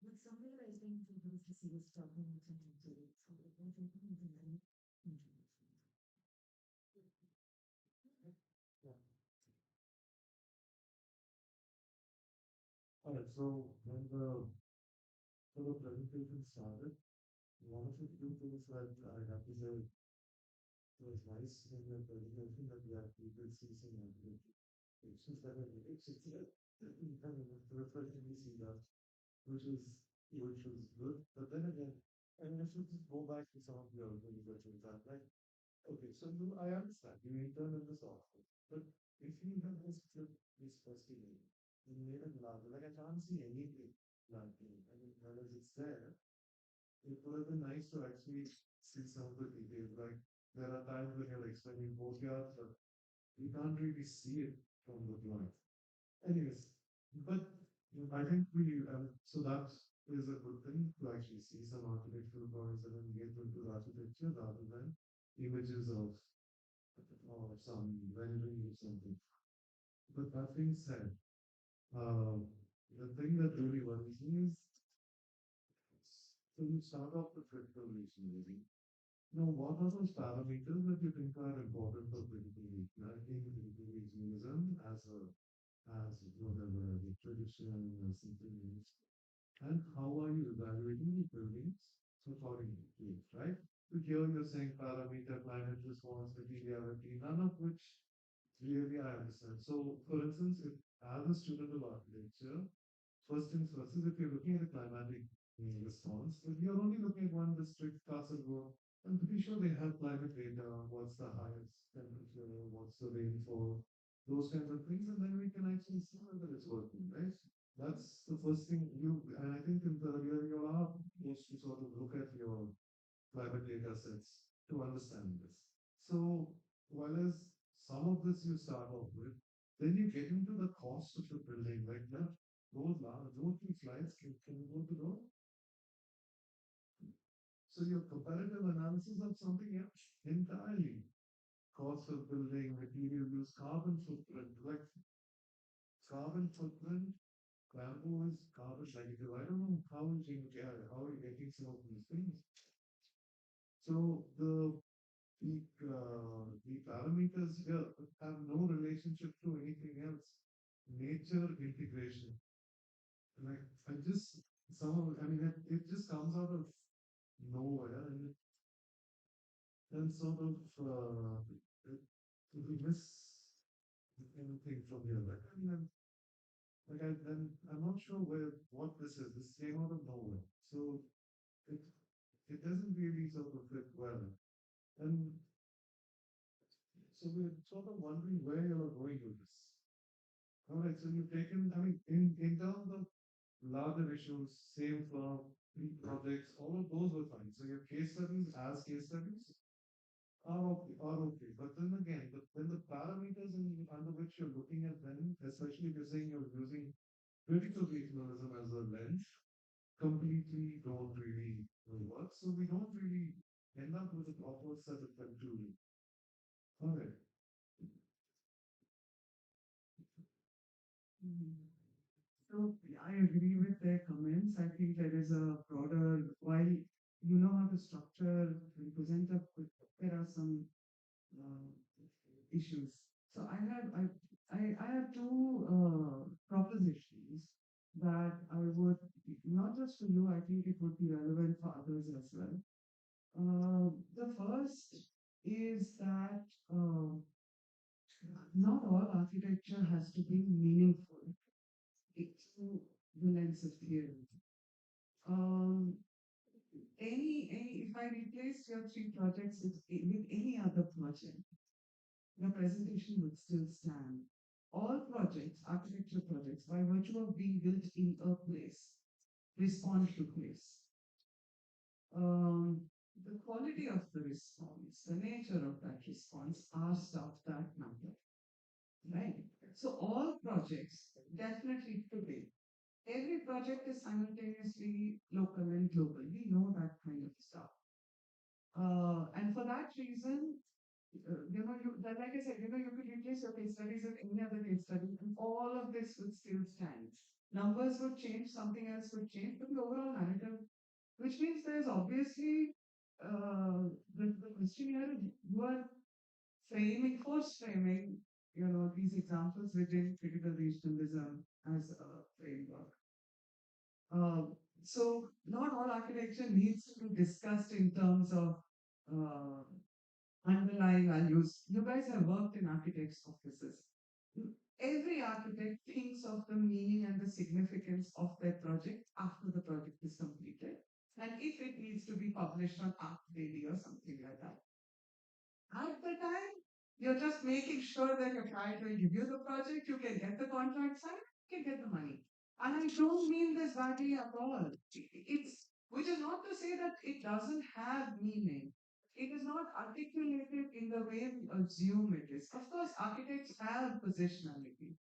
But somewhere I think there is a serious problem which I need to read. So I think it's a very interesting. Alright, so when the presentation started, one of the few things that I have to say was nice in the presentation that we had people see some applications that are related you can refreshingly see that, which was good. But then again, I mean, I should just go back to some of the other questions that like, okay, so I understand you intern in the software, but if you have this clip this festival, you made it larger, like I can't see anything larger. I mean, whereas it's there, it would have been nice to actually see some of the details. Like there are times when you're explaining courtyards, but you can't really see it from the drawing. Anyways, but I think so that is a good thing to actually see some architectural drawings and then get into the architecture rather than images of some rendering or something. But that being said, the thing that really worries me is so you start off with critical reasoning. Now, what are those parameters that you think are important for critical reasoning? I think critical reasonism as whatever the tradition or something is, and how are you evaluating the buildings accordingly to it, right? So here you're saying parameter, climate response, materiality, none of which really I understand. So, for instance, if as a student of architecture, first things first is if you're looking at the climatic response, if you're only looking at one district, Castle Road, I'm pretty sure they have climate data, what's the highest temperature, what's the rainfall, those kinds of things, and then we can actually see whether it's working, right? That's the first thing and I think in the earlier you are supposed to sort of look at your climate data sets to understand this. So, while as some of this you start off with, then you get into the cost of the building, like that. Those two slides, can you go to those? So your comparative analysis of something else entirely. Cost of building, material use, carbon footprint, like carbon footprint, Bamboo is carbon negative. I don't know how are you getting some of these things. So the parameters here have no relationship to anything else. Nature integration. Like I just some, I mean, it just comes out of nowhere and then sort of, it, we miss anything from here. Like, I mean, I'm not sure what this is. This came out of nowhere. So it, it doesn't really sort of fit well. And so we're sort of wondering where you're going with this. All right, so you've taken, I mean, in terms of larger issues, same firm, three projects, all of those were fine. So your case studies as case studies are okay. But then again, when the parameters under which you're looking at them, especially if you're saying you're using critical regionalism as a lens, completely don't really work. So we don't really end up with a proper set of conclusion. All right. So I agree with their comments. I think there is a broader, while you know how to structure and present up, there are some uh, issues. So I have two propositions that I would, not just for you, I think it would be relevant for others as well. The first is that not all architecture has to be meaningful through the lens of theory. Um, if I replace your three projects with any other project, your presentation would still stand. All projects, architecture projects, by virtue of being built in a place, respond to place. Um, the quality of the response, the nature of that response are stuff that matter. Right? So all projects, definitely today, every project is simultaneously local and global. We know that kind of stuff. And for that reason, like I said, you could replace your case studies with any other case study, and all of this would still stand. Numbers would change, something else would change, but the overall narrative, which means there's obviously the question here is you are force framing, these examples within critical regionalism as a framework. So not all architecture needs to be discussed in terms of uh, underlying values. You guys have worked in architects' offices. Every architect thinks of the meaning and the significance of their project after the project is completed. And if it needs to be published on Art Daily or something like that. At the time, you're just making sure that your client will give you the project, you can get the contract signed, you can get the money. And I don't mean this badly at all. Which is not to say that it doesn't have meaning. It is not articulated in the way we assume it is. Of course, architects have positionality.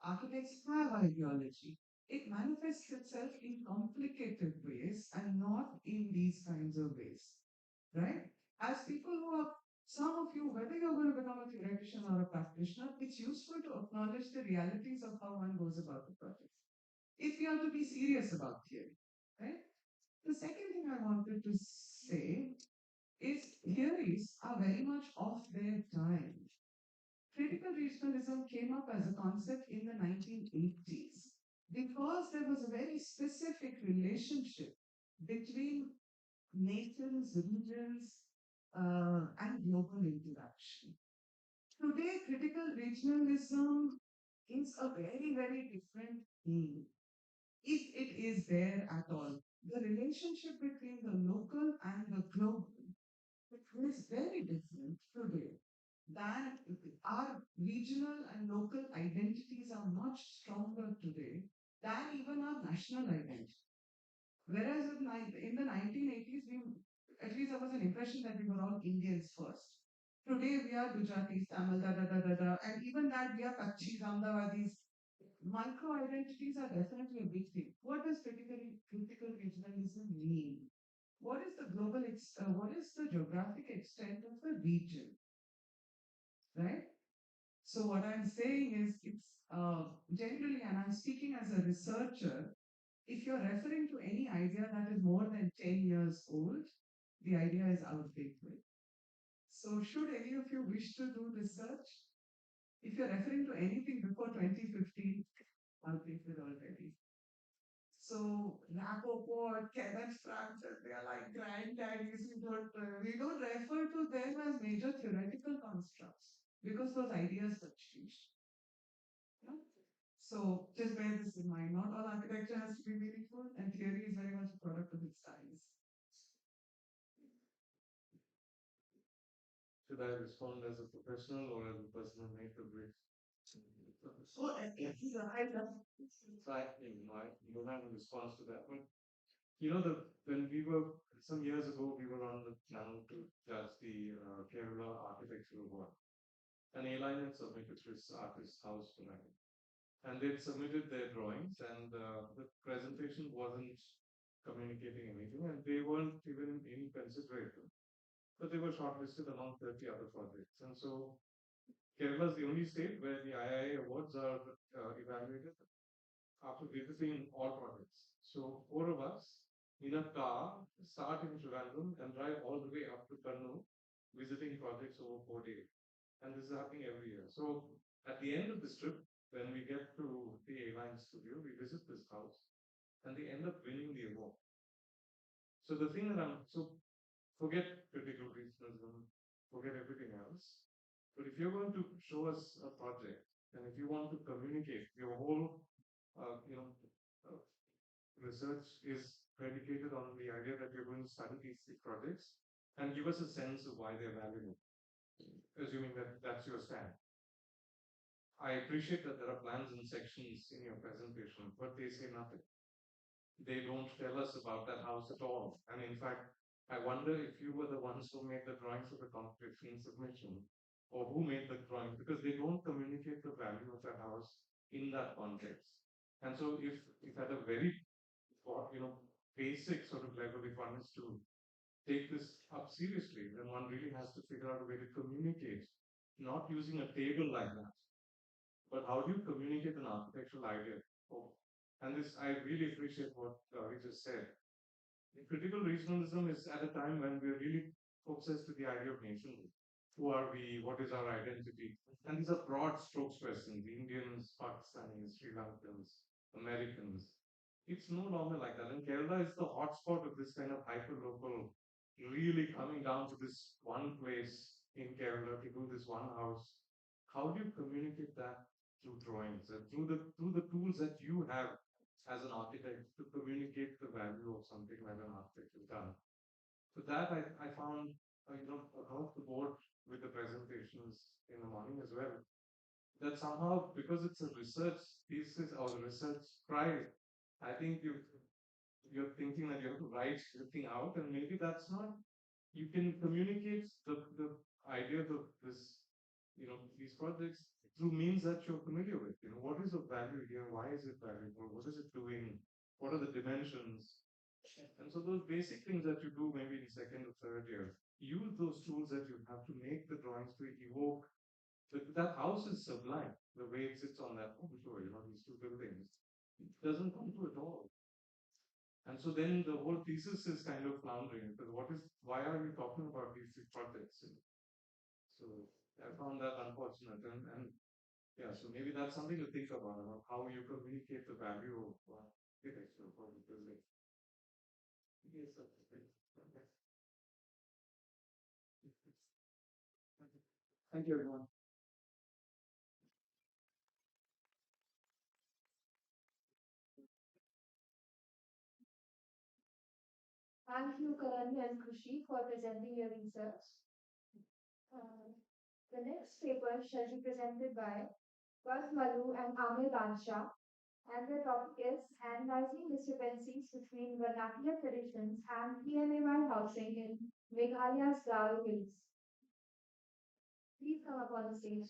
Architects have ideology. It manifests itself in complicated ways and not in these kinds of ways. Right? As people who are, some of you, whether you're going to become a theoretician or a practitioner, it's useful to acknowledge the realities of how one goes about the project. If you are to be serious about theory. Right? The second thing I wanted to say is theories are very much of their time. Critical regionalism came up as a concept in the 1980s because there was a very specific relationship between nations, regions, and global interaction. Today, critical regionalism is a very, very different thing, if it is there at all. The relationship between the local and the global is very different today than our regional and local identities are much stronger today than even our national identity. Whereas in the 1980s, at least there was an impression that we were all Indians first. Today we are Gujaratis, Tamil, and even that we are Kachis, Ahmedabadis. Micro identities are definitely a big thing. What does critical regionalism mean? What is the what is the geographic extent of the region? Right? So what I'm saying is it's generally, and I'm speaking as a researcher, if you're referring to any idea that is more than 10 years old, the idea is outdated. So should any of you wish to do research, if you're referring to anything before 2015, outdated already. So Rapoport, Kenneth Francis, they are like granddaddies. We don't refer to them as major theoretical constructs because those ideas have changed. Yeah? So just bear this in mind. Not all architecture has to be meaningful, and theory is very much a product of its times. Should I respond as a professional or as a person who made the brief? So, I love So I don't have a response to that. But when we were some years ago, we were on the channel to judge the Kerala Architectural Award. An airline had submitted this artist's house to me. And they'd submitted their drawings, and the presentation wasn't communicating anything, and they weren't even in any consideration. But they were shortlisted among 30 other projects. And so Kerala is the only state where the IIA awards are evaluated after visiting all projects. So 4 of us in a car start in Trivandrum and drive all the way up to Kannur, visiting projects over 4 days. And this is happening every year. So at the end of this trip, when we get to the airline studio, we visit this house and they end up winning the award. So the thing that forget critical reasonism, forget everything else. But if you're going to show us a project, and if you want to communicate, your whole, uh, you know, uh, research is predicated on the idea that you're going to study these projects and give us a sense of why they're valuable, assuming that that's your stand. I appreciate that there are plans and sections in your presentation, but they say nothing. They don't tell us about that house at all. And in fact, I wonder if you were the ones who made the drawings for the competition submission, or who made the drawing, because they don't communicate the value of that house in that context. And so, if at a very basic sort of level, if one is to take this up seriously, then one really has to figure out a way to communicate, not using a table like that, but how do you communicate an architectural idea? Oh, and this, I really appreciate what we just said. Critical regionalism is at a time when we're really obsessed with the idea of nationhood. Who are we? What is our identity? And these are broad strokes questions. Indians, Pakistanis, Sri Lankans, Americans. It's no longer like that. And Kerala is the hotspot of this kind of hyper-local, really coming down to this one place in Kerala to do this one house. How do you communicate that through drawings and through the tools that you have as an architect to communicate the value of something like an architect has done? So that I found, across the board with the presentations in the morning as well, that somehow, because it's a research thesis or a research prize, I think you're thinking that you have to write everything out, and maybe that's not. You can communicate the ideas of these projects through means that you're familiar with. What is the value here? Why is it valuable? What is it doing? What are the dimensions? And so those basic things that you do maybe in second or third year, use those tools that you have to make the drawings to evoke. That house is sublime, the way it sits on that home floor, these two buildings. It doesn't come to it all. And so then the whole thesis is kind of floundering because why are we talking about these three projects? So I found that unfortunate. And yeah, so maybe that's something to think about how you communicate the value of architecture for the building. Yes, okay. Thank you, everyone. Thank you, Karan and Krushi, for presenting your research. Uh, the next paper shall be presented by Vas Malu and Amir Bansha, and the topic is Analyzing Discrepancies between Vernacular Traditions and PMAY Housing in Meghalaya's Garo Hills. Please come up on the stage.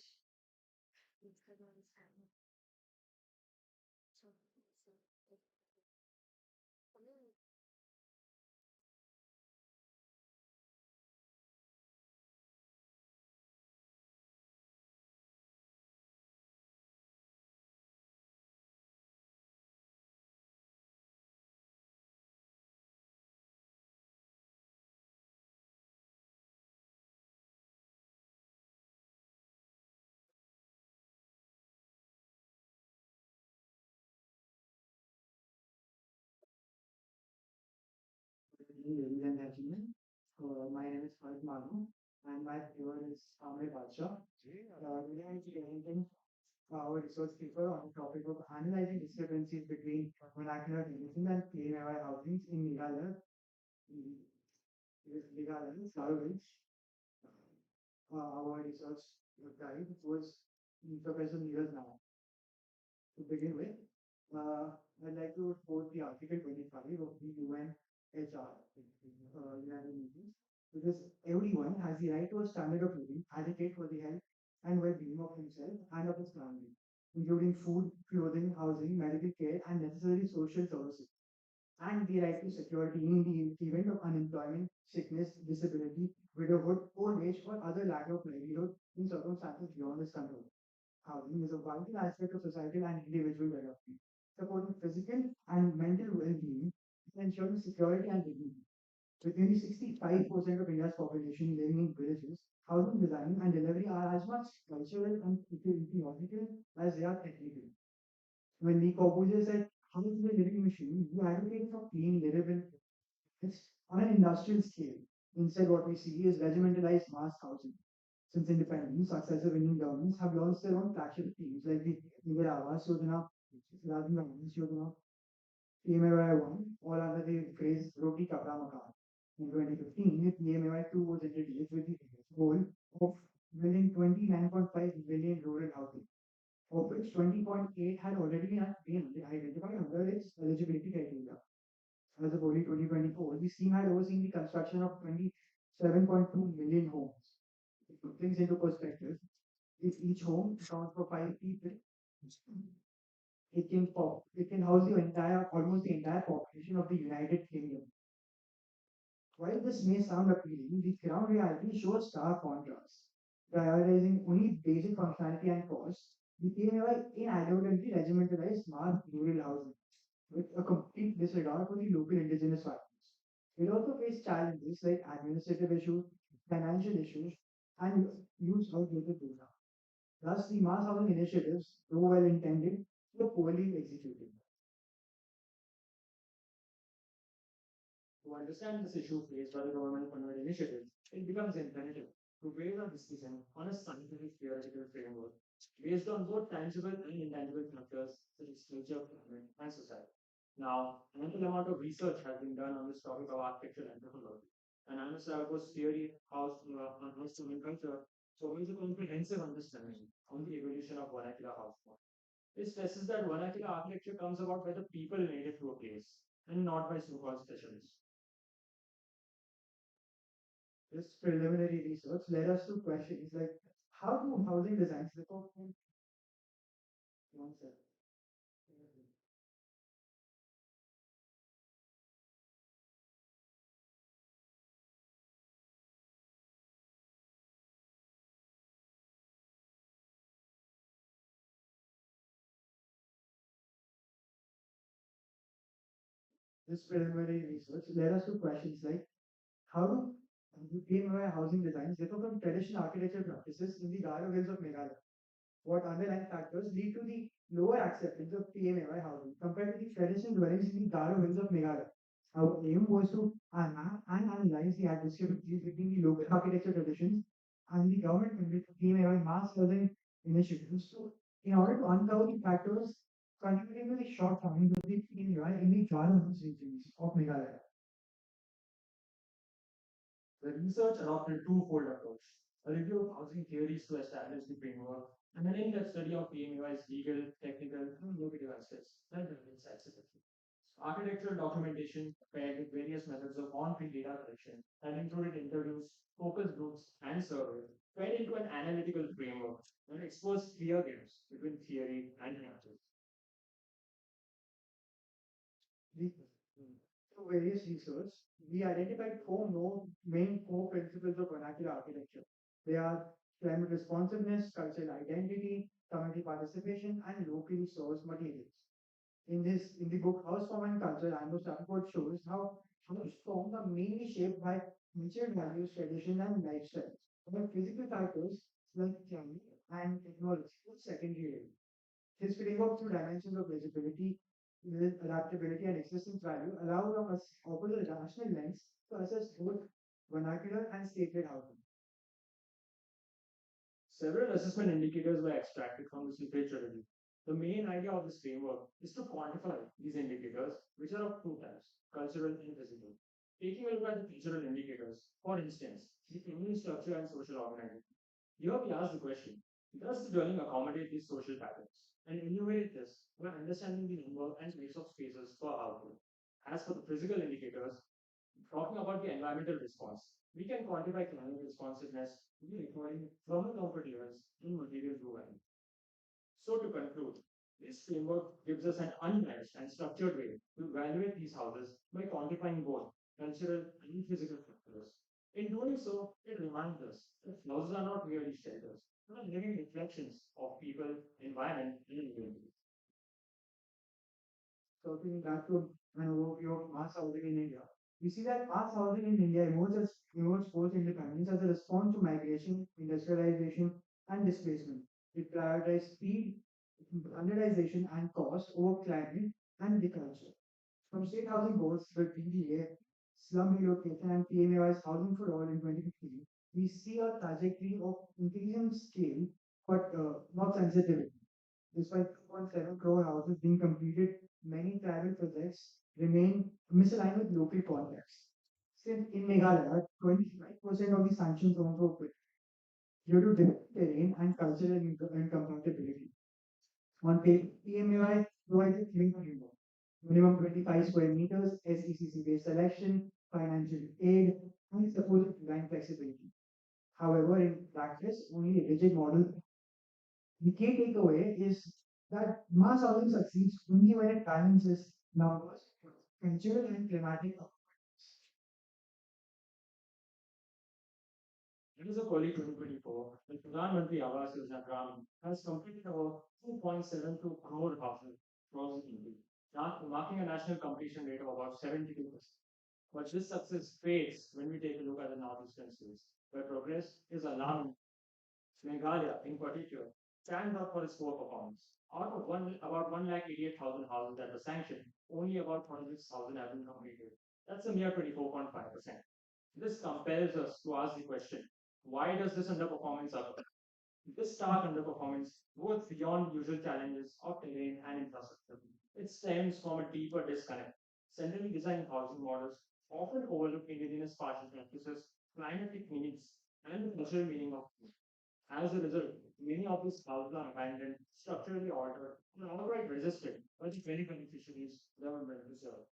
Ladies and gentlemen, my name is Farid Manu, and my viewer is Amir Badshaw. Today I'm presenting our research paper on the topic of analyzing discrepancies between vernacular religion and PMI housings in Meghalaya, Sarawak. Our research guide was Professor Neeraj Nayak. To begin with, I'd like to quote the Article 25 of the UNHR, United Nations, because everyone has the right to a standard of living adequate for the health and well-being of himself and of his family, including food, clothing, housing, medical care, and necessary social services, and the right to security in the event of unemployment, sickness, disability, widowhood, old age, or other lack of livelihood in circumstances beyond his control. Housing is a vital aspect of societal and individual development, supporting physical and mental well-being and ensuring security and dignity. With nearly 65% of India's population living in villages, housing design and delivery are as much cultural and ecological as they are technical. When Lee Corbusier said, "House is a living machine," he advocated for clean, livable it's on an industrial scale. Instead, what we see is regimentalized mass housing. Since independence, successive Indian governments have launched their own flagship schemes like the Indira Awas Yojana, Rajiv Gandhi's Yojana, PMAY-1, all under the phrase Roti Kapda Makan. In 2015, the PMAY-2 was introduced with the goal of building 29.5 million rural housing, of which 20.8 had already been identified under its eligibility criteria. As of early 2024, the scheme had overseen the construction of 27.2 million homes. To put things into perspective, if each home accounts for 5 people, it can house almost the entire population of the United Kingdom. While this may sound appealing, the ground reality shows stark contrast. Prioritizing only basic functionality and cost, the PMAY inadvertently regimentalized mass rural housing with a complete disregard for the local indigenous factors. It also faced challenges like administrative issues, financial issues, and use outdated data. Thus, the mass housing initiatives, though well intended, were poorly executed. To understand this issue faced by the government funded initiative, it becomes imperative to base our decision on a scientific theoretical framework based on both tangible and intangible factors such as culture, climate, and society. Now, an ample amount of research has been done on this topic of architecture and anthropology. And Anusava's theory on house human culture provides a comprehensive understanding on the evolution of vernacular house form. It stresses that vernacular architecture comes about by the people native to a place and not by so-called specialists. This preliminary research led us to questions like how do housing designs differ from one set? This preliminary research led us to questions like how do PMI housing designs differ from traditional architecture practices in the Garo Hills of Meghalaya? What underlying factors lead to the lower acceptance of PMAY housing compared to the traditional dwellings in the Garo Hills of Meghalaya? Our aim was to map and analyze the discrepancies between the local architecture traditions and the government funded PMAY mass housing initiatives. So, in order to uncover the factors contributing to the shortcomings of the PMAY in the Garo Hills regions of Meghalaya. The research adopted a twofold approach: a review of housing theories to establish the framework, and an in-depth study of PMUI's legal, technical, and normative aspects that remains accessible. Architectural documentation paired with various methods of on-field data collection that included interviews, focus groups, and surveys fed into an analytical framework that exposed clear gaps between theory and practice. Through various research, we identified main core principles of vernacular architecture. They are climate responsiveness, cultural identity, community participation, and locally sourced materials. In the book House Form and Culture, Andrew Stanford shows how house forms are mainly shaped by cultural values, tradition, and lifestyles. While physical factors like climate and technology are secondary. His framework through dimensions of visibility, with adaptability and existence value, allows us offers a rational lens to assess both vernacular and stated housing. Several assessment indicators were extracted from this literature review. The main idea of this framework is to quantify these indicators, which are of two types, cultural and physical. Taking a look at the cultural indicators, for instance, the community structure and social organization. Here we ask the question, does the dwelling accommodate these social patterns? And enumerate this by understanding the number and place of spaces per household. As for the physical indicators, talking about the environmental response, we can quantify climate responsiveness by recording thermal comfort levels in material provided. So to conclude, this framework gives us an unbiased and structured way to evaluate these houses by quantifying both cultural and physical factors. In doing so, it reminds us that houses are not merely shelters, but are living reflections of people, environment, and humanity. Circling back to an overview of mass housing in India, we see that mass housing in India emerged post-independence as a response to migration, industrialization, and displacement. It prioritized speed, standardization, and cost over climate and the culture. From state housing boards to PDA, slum relocation, and PMAY's Housing for All in 2015, we see a trajectory of increasing scale but not sensitivity. Despite 2.7 crore houses being completed, many tribal projects remain misaligned with local contexts. Since in Meghalaya, 25% of the sanctioned zones were quit due to different terrain and cultural incompatibility. On paper, PMAI provides a clean framework. Minimum 25 square meters, SECC based selection, financial aid, and supposed design flexibility. However, in practice, only a rigid model. The key takeaway is that mass housing succeeds only when it balances numbers, cultural and climatic. As of early 2024, the Pradhan Mantri Awas Yojana Gram has completed about 2.72 crore houses across the country, marking a national completion rate of about 72%. But this success fades when we take a look at the northeastern states, where progress is alarming. Meghalaya, in particular, stands out for its poor performance. Out of about 1,88,000 houses that were sanctioned, only about 26,000 have been completed. That's a mere 24.5%. This compels us to ask the question, why does this underperformance occur? This stark underperformance goes beyond usual challenges of terrain and infrastructure. It stems from a deeper disconnect. Centrally designed housing models often overlook indigenous spatial practices, climatic needs, and the cultural meaning of food. As a result, many of these houses are abandoned, structurally altered, or outright resisted by the very beneficiaries they were meant to serve.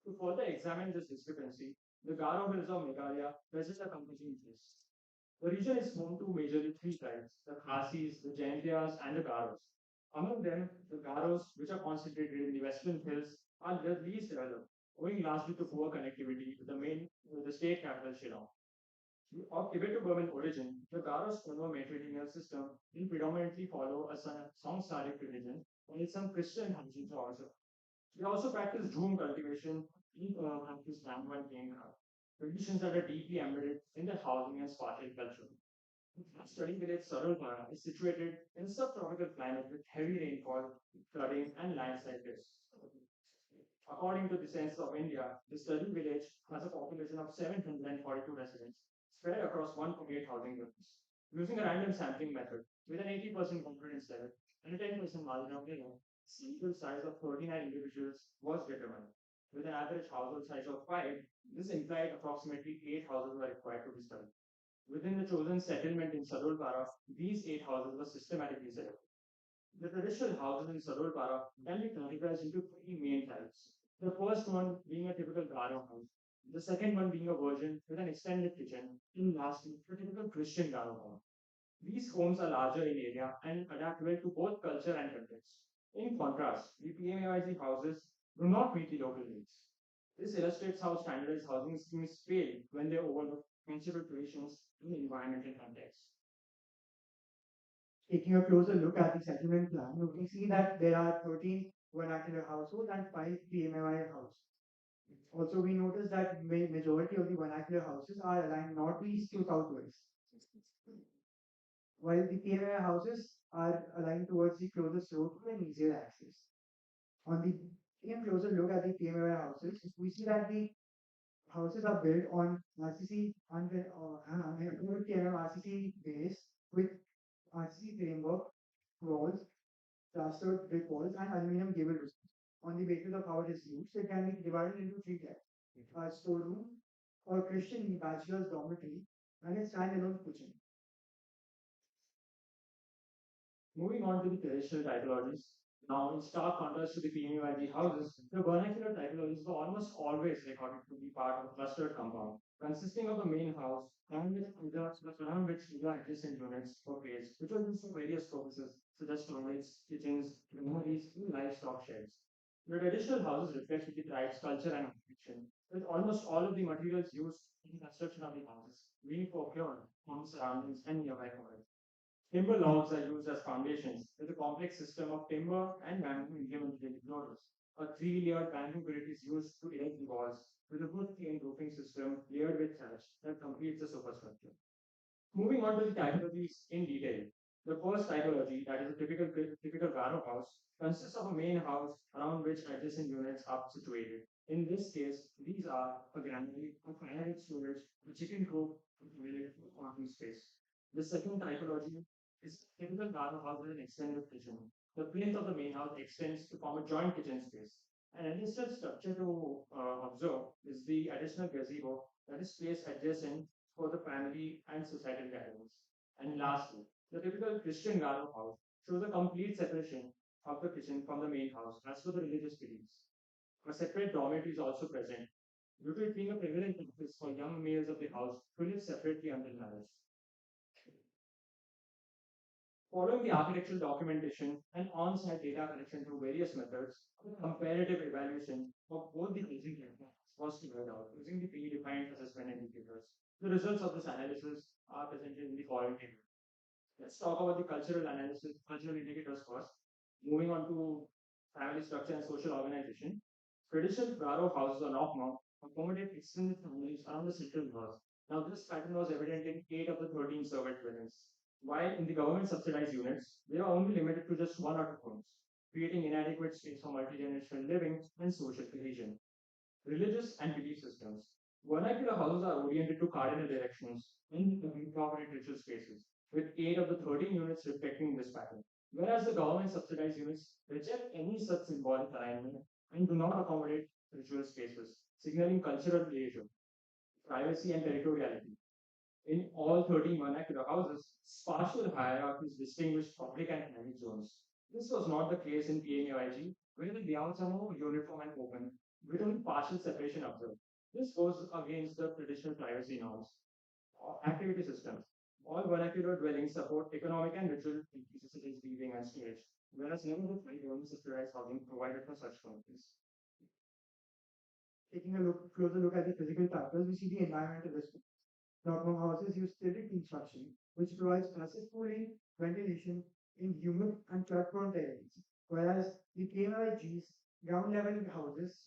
To further examine this discrepancy, the Garo Hills of Meghalaya present a confusing case. The region is home to majorly three tribes, the Khasis, the Jaintias, and the Garos. Among them, the Garos, which are concentrated in the western hills, are the least developed, owing largely to poor connectivity with the state capital Shillong. Of Tibeto-Burman origin, the Garos follow a matrilineal system and predominantly follow a Song-Saric religion, while some Christian Hanjins are also. They also practice Jhum cultivation in practice bamboo and cane craft, traditions that are deeply embedded in their housing and spatial culture. The study village Sarolpara is situated in a subtropical climate with heavy rainfall, flooding, and landslide risks. According to the Census of India, the study village has a population of 742 residents spread across 1.8 housing units. Using a random sampling method with an 80% confidence level and a 10% margin of error, sample size of 39 individuals was determined. With an average household size of 5, this implied approximately 8 houses were required to be studied. Within the chosen settlement in Sadolpara, these 8 houses were systematically selected. The traditional houses in Sadolpara can be categorized into three main types. The first one being a typical Garo house, the second one being a version with an extended kitchen, and lastly, a typical Christian Garo home. These homes are larger in area and adapt well to both culture and context. In contrast, the PMAIG houses do not meet the local needs. This illustrates how standardized housing schemes fail when they overlook cultural traditions and environmental context. Taking a closer look at the settlement plan, you can see that there are 13 vernacular households and 5 PMAY houses. Also, we notice that majority of the vernacular houses are aligned northeast to southwest, while the PMAY houses are aligned towards the closest road to an easier access. On the taking a closer look at the PMAY houses, we see that the houses are built on RCC and PMM RCC base with RCC framework, walls, plastered brick walls, and aluminum gable roofs. On the basis of how it is used, it can be divided into three types: a storeroom, a Christian bachelor's dormitory, and a standalone kitchen. Moving on to the traditional typologies. Now, in stark contrast to the PMUIG houses, the vernacular typologies were almost always recorded to be part of a clustered compound, consisting of a main house and with around which the adjacent units were placed, which were used for various purposes, such as toilets, kitchens, granaries, and livestock sheds. The traditional houses reflect the tribe's culture and occupation, with almost all of the materials used in the construction of the houses being procured from surroundings and nearby forests. Timber logs are used as foundations with a complex system of timber and bamboo implemented in the floors. A three-layered bamboo grid is used to erect the walls with a wood-framed roofing system layered with thatch that completes the superstructure. Moving on to the typologies in detail. The first typology, that is a typical Garo house, consists of a main house around which adjacent units are situated. In this case, these are a granary, a firewood storage, a chicken coop, a toilet, or parking space. The second typology is typical Garo house with an extended kitchen. The plinth of the main house extends to form a joint kitchen space. An additional structure to observe is the additional gazebo that is placed adjacent for the family and societal gatherings. And lastly, the typical Christian Garo house shows a complete separation of the kitchen from the main house as per the religious beliefs. A separate dormitory is also present, due to it being a prevalent practice for young males of the house to live separately until marriage. Following the architectural documentation and on-site data collection through various methods, a comparative evaluation of both the housing platforms was carried out using the predefined assessment indicators. The results of this analysis are presented in the following table. Let's talk about the cultural analysis, cultural indicators first. Moving on to family structure and social organization. Traditional Garo houses on Okma accommodate extended families around the central walls. Now, this pattern was evident in 8 of the 13 surveyed dwellings. While in the government subsidized units, they are only limited to just one or two homes, creating inadequate space for multi-generational living and social cohesion. Religious and belief systems. Vernacular houses are oriented to cardinal directions and incorporate ritual spaces, with 8 of the 13 units reflecting this pattern. Whereas the government subsidized units reject any such symbolic alignment and do not accommodate ritual spaces, signaling cultural leisure, privacy, and territoriality. In all 13 vernacular houses, spatial hierarchies distinguished public and private zones. This was not the case in PMAIG, where the layouts are more uniform and open, with only partial separation observed. This goes against the traditional privacy norms. Activity systems. All vernacular dwellings support economic and ritual activities such as weaving and storage, whereas none of the 5 subsidized housing provided for such purposes. Taking a closer look at the physical factors, we see the environmental response. Normal houses use tilted construction, which provides passive cooling, ventilation in humid and flood-prone terrains, whereas the PMIG's ground-level houses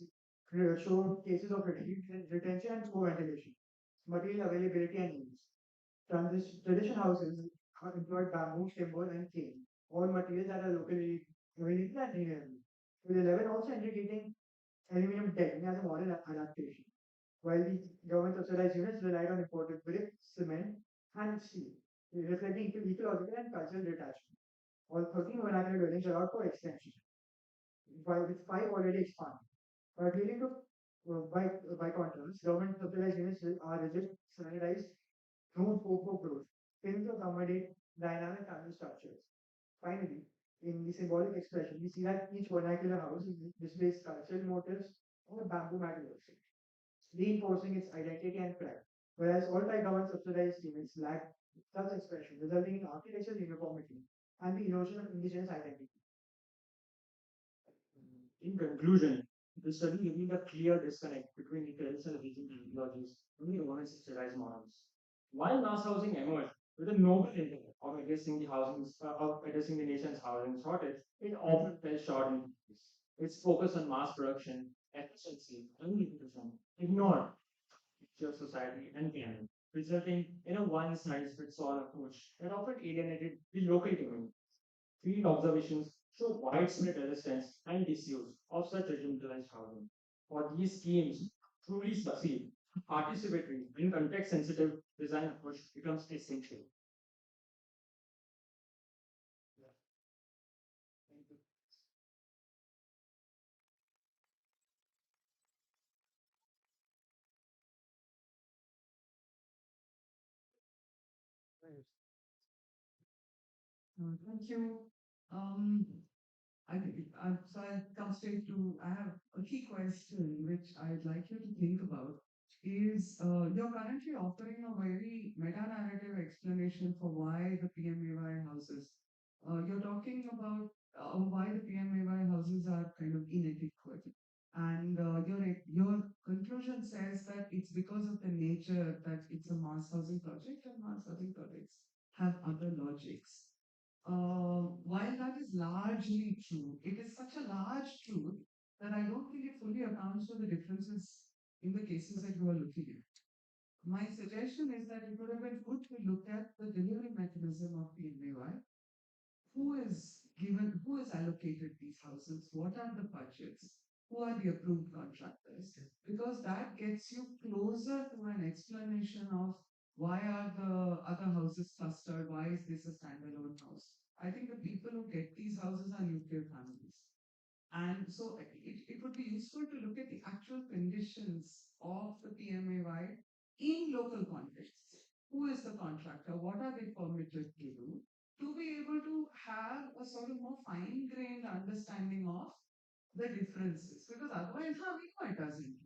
show cases of retention and poor ventilation, material availability and use. Traditional houses employ bamboo, timber, and cane, all materials that are locally available and renewable, with 11 also indicating aluminum decking as a modern adaptation, while the government subsidized units relied on imported brick, cement, and steel, reflecting ecological and cultural detachment. All 13 vernacular dwellings allowed for extension, while with 5 already expanded. But leading to, by contrast, government subsidized units are rigid, standardized, no scope for growth, failing to accommodate dynamic family structures. Finally, in the symbolic expression, we see that each vernacular house displays cultural motifs or bamboo materials, reinforcing its identity and pride, whereas all government subsidized units lack such expression, resulting in architectural uniformity and the erosion of indigenous identity. In conclusion, the study revealed a clear disconnect between the traditional regional ideologies and the government subsidized models. While mass housing emerged with a noble intent of addressing the nation's housing shortage, it often fell short in practice. Its focus on mass production, efficiency, and nutrition ignored picture of society and climate, resulting in a one-size-fits-all approach that often alienated the local community. Field observations show widespread resistance and disuse of such regionalized housing. For these schemes truly succeed, participatory and context-sensitive design approach becomes essential. Yeah. Thank you. Thank you. Um, so I come straight to, I have a key question which I'd like you to think about is you're currently offering a very meta-narrative explanation for why the PMAY houses, you're talking about why the PMAY houses are kind of inadequate. And your conclusion says that it's because of the nature that it's a mass housing project and mass housing projects have other logics. While that is largely true, it is such a large truth that I don't think it fully accounts for the differences in the cases that you are looking at. My suggestion is that it would have been good to look at the delivery mechanism of PMAY. Who is allocated these houses? What are the budgets? Who are the approved contractors? Because that gets you closer to an explanation of why are the other houses clustered? Why is this a standalone house? I think the people who get these houses are nuclear families. And so it would be useful to look at the actual conditions of the PMAY in local context. Who is the contractor? What are they permitted to do? To be able to have a sort of more fine-grained understanding of the differences. Because otherwise, we know it doesn't.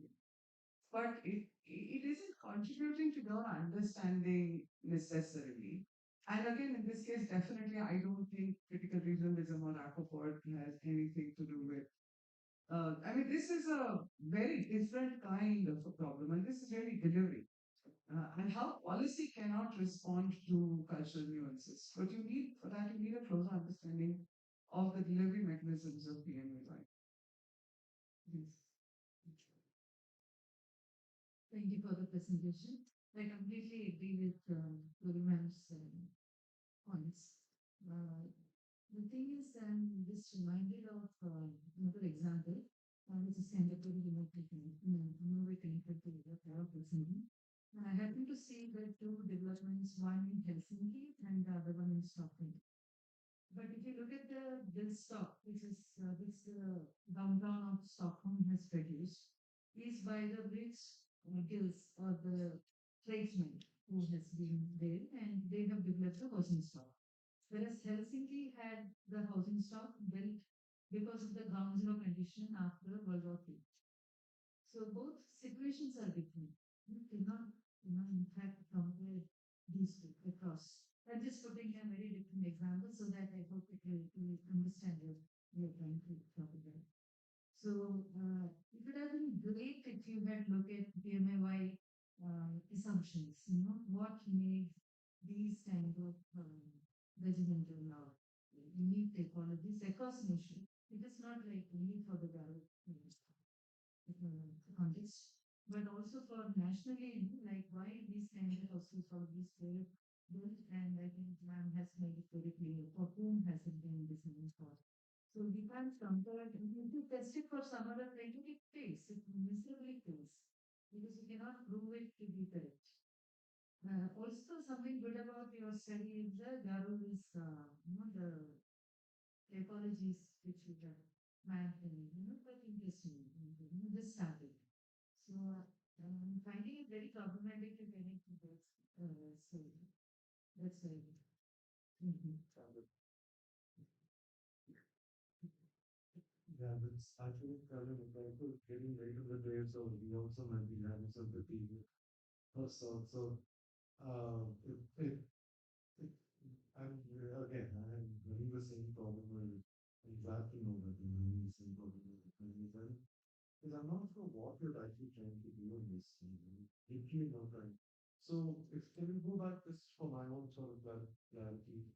But it isn't contributing to your understanding necessarily. And again, in this case, definitely, I don't think critical regionalism or rapport has anything to do with. I mean, this is a very different kind of a problem, and this is really delivery. And how policy cannot respond to cultural nuances. But you need, for that, you need a closer understanding of the delivery mechanisms of PMAY. Yes. Thank you for the presentation. I completely agree with Gurum's points. The thing is, I'm just reminded of another example, which is kind of very movie connected to the Arab listening. And I happened to see the two developments, one in Helsinki and the other one in Stockholm. But if you look at the bill stock, which the downtown of Stockholm has produced, is by the rich guilds or the tradesmen who has been there, and they have developed the housing stock. Whereas Helsinki had the housing stock built because of the ground zero condition after World War II. So both situations are different. You cannot, in fact, compare these two across. I'm just putting a very different example so that I hope it will understand what you're trying to talk about. So it would have been great if you had looked at PMAY assumptions, what made these kind of regimental unique typologies across nation. It is not like only for the context, but also for nationally, like why these kind of houses or these were built, and I think ma'am has made it very clear for whom has it been designed for. So we can't compare it. If you test it for some other thing, it fails. It miserably fails because you cannot prove it to be correct. Also, something good about your study is the Garu is, the typologies which you have mapped in, quite interesting. This started. So I'm finding it very problematic to get into this. So that's very good. Yeah, that's actually kind of incredible getting right to the day, so we also might be having some fatigue. So, if I'm again, I'm running the same problem where I'm glad to know that I'm running the same problem with because I'm not sure what you're actually trying to do in this thing. Literally not right. So, if can we go back just for my own sort of clarity?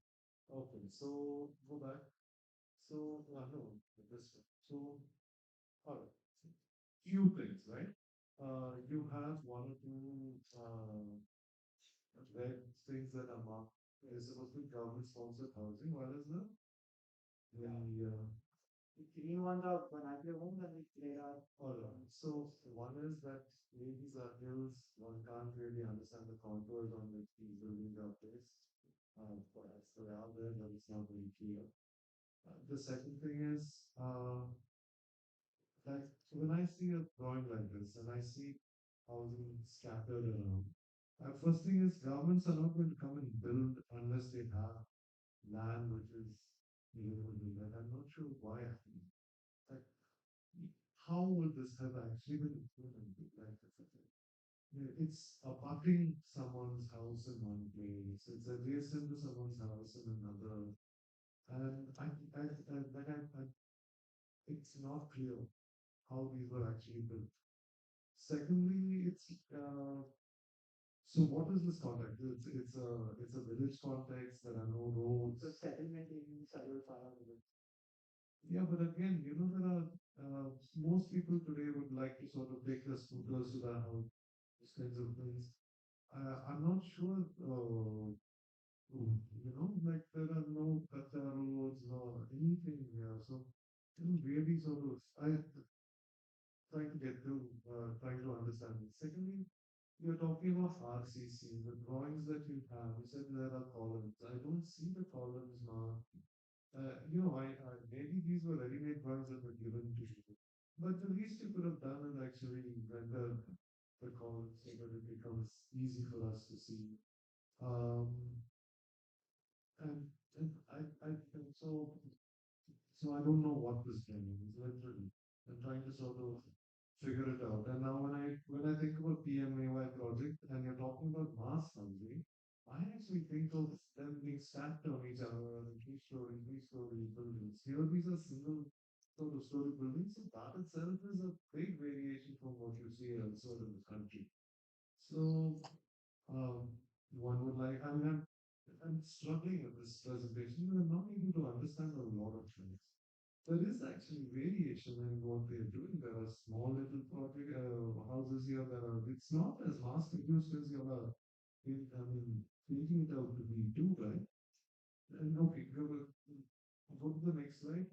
Okay, so go back. So, no, this one. So, all right. Few things, right? You have one or two red things that are marked is supposed to be government sponsored housing, while is the The green ones are vernacular homes and there are all around. So one is that these are hills, one can't really understand the contours on which these buildings are placed. Perhaps they are there, but it's not very clear. The second thing is that when I see a drawing like this and I see housing scattered around, first thing is governments are not going to come and build unless they have land which is able to do that. I'm not sure why actually. Like, how would this have actually been implemented? Like, it's abutting someone's house in one place, it's adjacent to someone's house in another, and it's not clear how these were actually built. Secondly, it's so what is this context? It's a village context. There are no roads. The settlement in several fire. Yeah, but again, there are most people today would like to sort of take their scooters to their house, these kinds of things. I'm not sure, like there are no Kata roads or anything here. So, really sort of, trying to understand it. Secondly, you're talking of RCC, the drawings that you have, you said there are columns. I don't see the columns now. Maybe these were ready-made drawings that were given to you. But the least you could have done is actually render the columns so that it becomes easy for us to see. Um, and so I don't know what this game is literally. I'm trying to sort of figure it out. And now when I think about PMAY project and you're talking about mass housing, I actually think of them being stacked on each other and three-story buildings. Here these are single sort of story buildings, so that itself is a big variation from what you see elsewhere in the country. So um, one would like, I'm struggling with this presentation and I'm not able to understand a lot of things. There is actually variation in what they're doing. There are small little project houses here that are, it's not as mass produced as you are, making it out to be too, right? And okay, go to the next slide.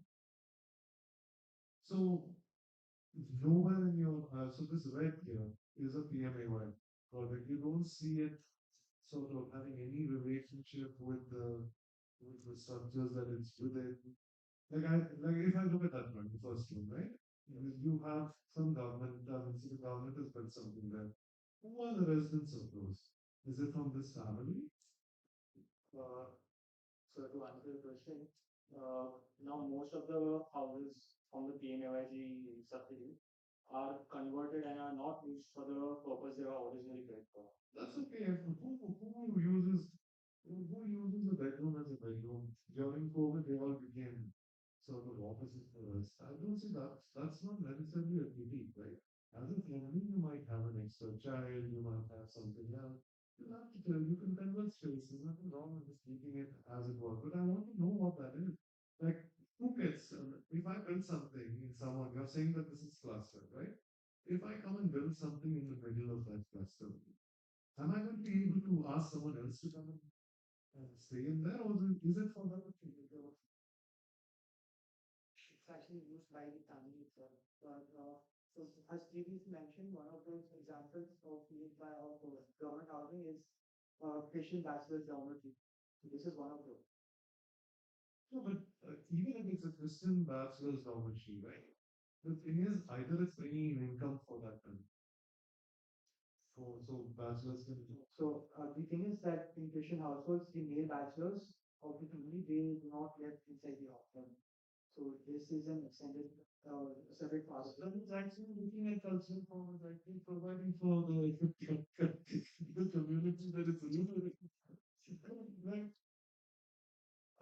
So nowhere in your, so this red here is a PMAY project. You don't see it sort of having any relationship with the structures that it's within. Like if I look at that one, the first one, right? You have some government, so the government has built something there. Who are the residents of those? Is it from this family? Uh, so to answer the question, now most of the houses from the PMAYG subsidy are converted and are not used for the purpose they were originally built for. That's okay. Who uses a bedroom as a bedroom? During COVID, they all became sort of opposite for us. I don't see that's not necessarily a critique, right? As a family, you might have an extra child, you might have something else. You can convert space. There's nothing wrong with just keeping it as it was. But I want to know what that is. Like, who gets, if I build something in someone, you're saying that this is clustered, right? If I come and build something in the middle of that cluster, am I going to be able to ask someone else to come and stay in there, or is it for them to take it out? It's actually used by the family itself. But so as previous mentioned, one of those examples of used by our government housing is Christian bachelor's dormitory. So this is one of those. No, but even if it's a Christian bachelor's dormitory, right? The thing is, either it's bringing in income for that family. So bachelors can do. So the thing is that in Christian households, the male bachelors of the family they do not live inside the home. So this is an extended separate parcel. That is actually looking at cultural forms, actually providing for the community that is living. Like,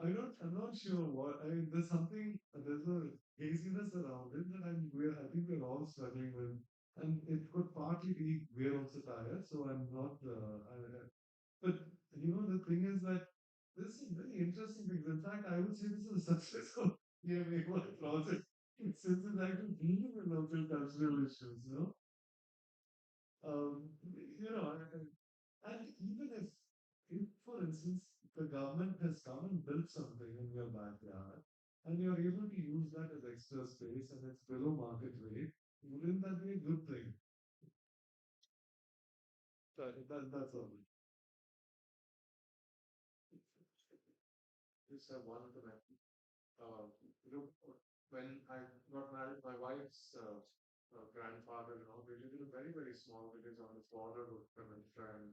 I'm not sure what, there's a haziness around it that I think we're all struggling with. And it could partly be we're also tired, so I'm not, but the thing is that this is very interesting because in fact, I would say this is a success of PMA project since it's actually dealing with local cultural issues, Um, you know, and even if, for instance, the government has come and built something in your backyard, and you're able to use that as extra space and it's below market rate, wouldn't that be a good thing? That's all. Just have one comment. You know, when I got married, my wife's grandfather, they lived in a very, very small village on the border of Peninsula, and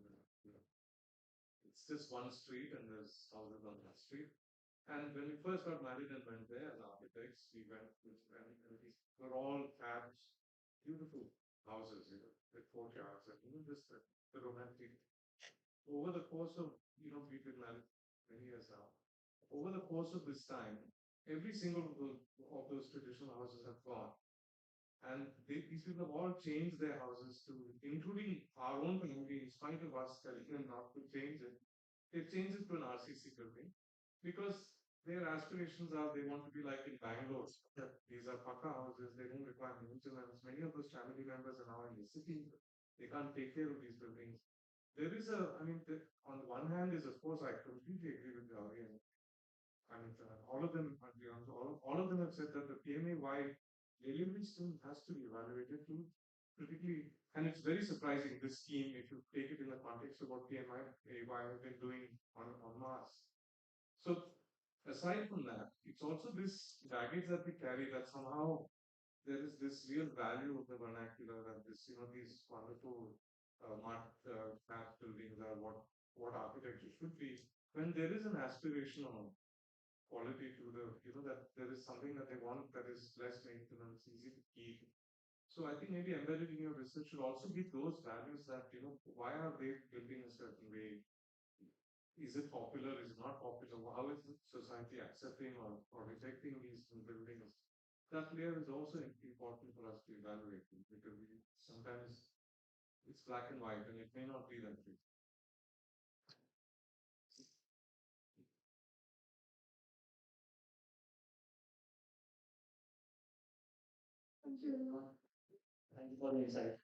it's just one street, and there's houses on that street. And when we first got married and went there as architects, we went and these were all cabs, beautiful houses, with courtyards, and just the romantic. Over the course of, we've been married many years now. Over the course of this time, every single of those traditional houses have gone. And these people have all changed their houses to, including our own family, in spite of us telling them not to change it. They've changed it to an RCC building because their aspirations are they want to be like in Bangalore. These are paka houses, they don't require maintenance. Many of those family members are now in the city. They can't take care of these buildings. There is on the one hand, is of course, I completely agree with Gauri, and all of them, all of them have said that the PMA delivery still has to be evaluated too, critically. And it's very surprising, this scheme, if you take it in the context of what PMI have been doing on Mars. So, aside from that, it's also this baggage that we carry that somehow there is this real value of the vernacular and this, these wonderful map buildings are what architecture should be. When there is an aspirational quality to that there is something that they want that is less maintenance, easy to keep. So I think maybe embedded in your research should also be those values that, why are they building a certain way? Is it popular? Is it not popular? How is society accepting or rejecting these buildings? That layer is also important for us to evaluate because sometimes it's black and white and it may not be that way. Thank you. Thank you for the insight.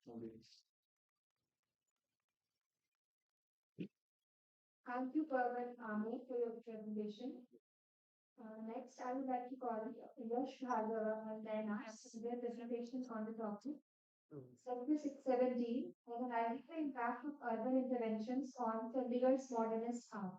Thank you, Parvat Ahmed, for your presentation. Next, I would like to call Yash Bhargava and Diana for their presentations on the topic. 7617, analyzing the impact of urban interventions on Chandigarh's modernist art.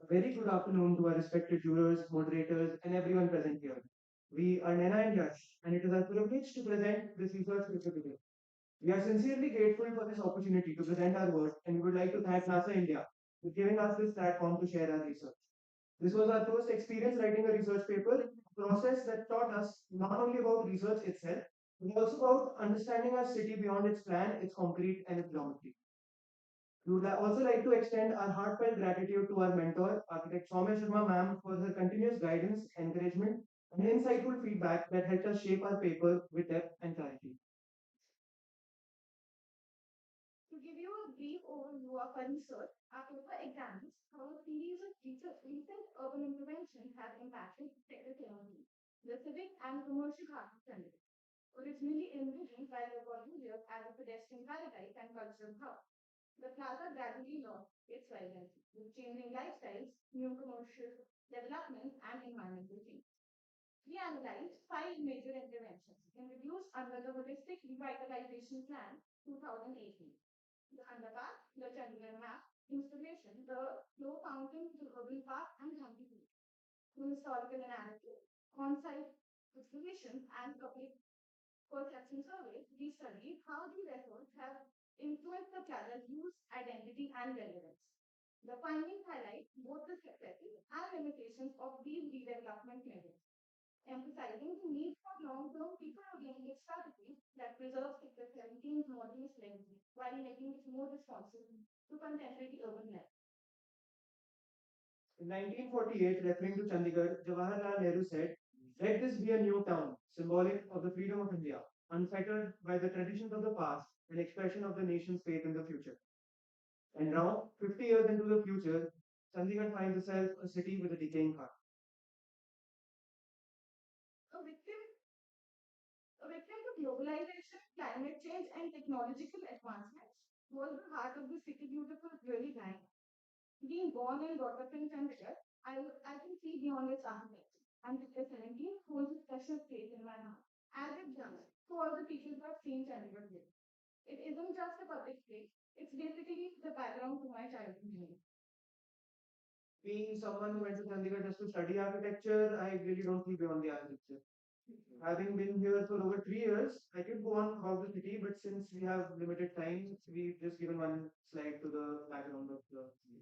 A very good afternoon to our respected jurors, moderators, and everyone present here. We are Nena and Yash, and it is our privilege to present this research paper today. We are sincerely grateful for this opportunity to present our work, and we would like to thank NASA India for giving us this platform to share our research. This was our first experience writing a research paper, a process that taught us not only about research itself, but also about understanding our city beyond its plan, its concrete, and its geometry. We would also like to extend our heartfelt gratitude to our mentor, architect Soumya Sharma ma'am, for her continuous guidance, encouragement, and insightful feedback that helped us shape our paper with depth and clarity. To give you a brief overview of our research, our paper examines how a series of recent urban interventions have impacted technically the civic and commercial heart of Chennai. Originally envisioned by the Bollywood as a pedestrian paradise and cultural hub, the plaza gradually lost its vibrancy with changing lifestyles, new commercial developments, and environmental change. We analyzed five major interventions introduced under the Holistic Revitalization Plan 2018. The underpass, the Chandigarh map, installation, the flow fountain to urban park and Gandhi Beach. Through historical analysis, on-site excavations, and public perception surveys, we studied how these efforts have influenced the plaza's use, identity, and relevance. The findings highlight both the successes and limitations of these redevelopment measures, emphasizing the need for long-term people-oriented a strategy that preserves Sector 17's modernist legacy while making it more responsive to contemporary urban life. In 1948, referring to Chandigarh, Jawaharlal Nehru said, "Let this be a new town, symbolic of the freedom of India, unfettered by the traditions of the past, an expression of the nation's faith in the future." And now, 50 years into the future, Chandigarh finds itself a city with a decaying heart. A victim, a victim to globalization, climate change, and technological advancements was the heart of the city beautiful really dying. Being born and brought up in Chandigarh, I can see beyond its architecture. And Sector 17 holds a special place in my heart, as it does to all the people who have seen Chandigarh live. It isn't just a public place, it's basically the background to my childhood dream. Being someone who went to Chandigarh just to study architecture, I really don't see beyond the architecture. Having been here for over 3 years, I could go on about the city, but since we have limited time, we've just given one slide to the background of the city.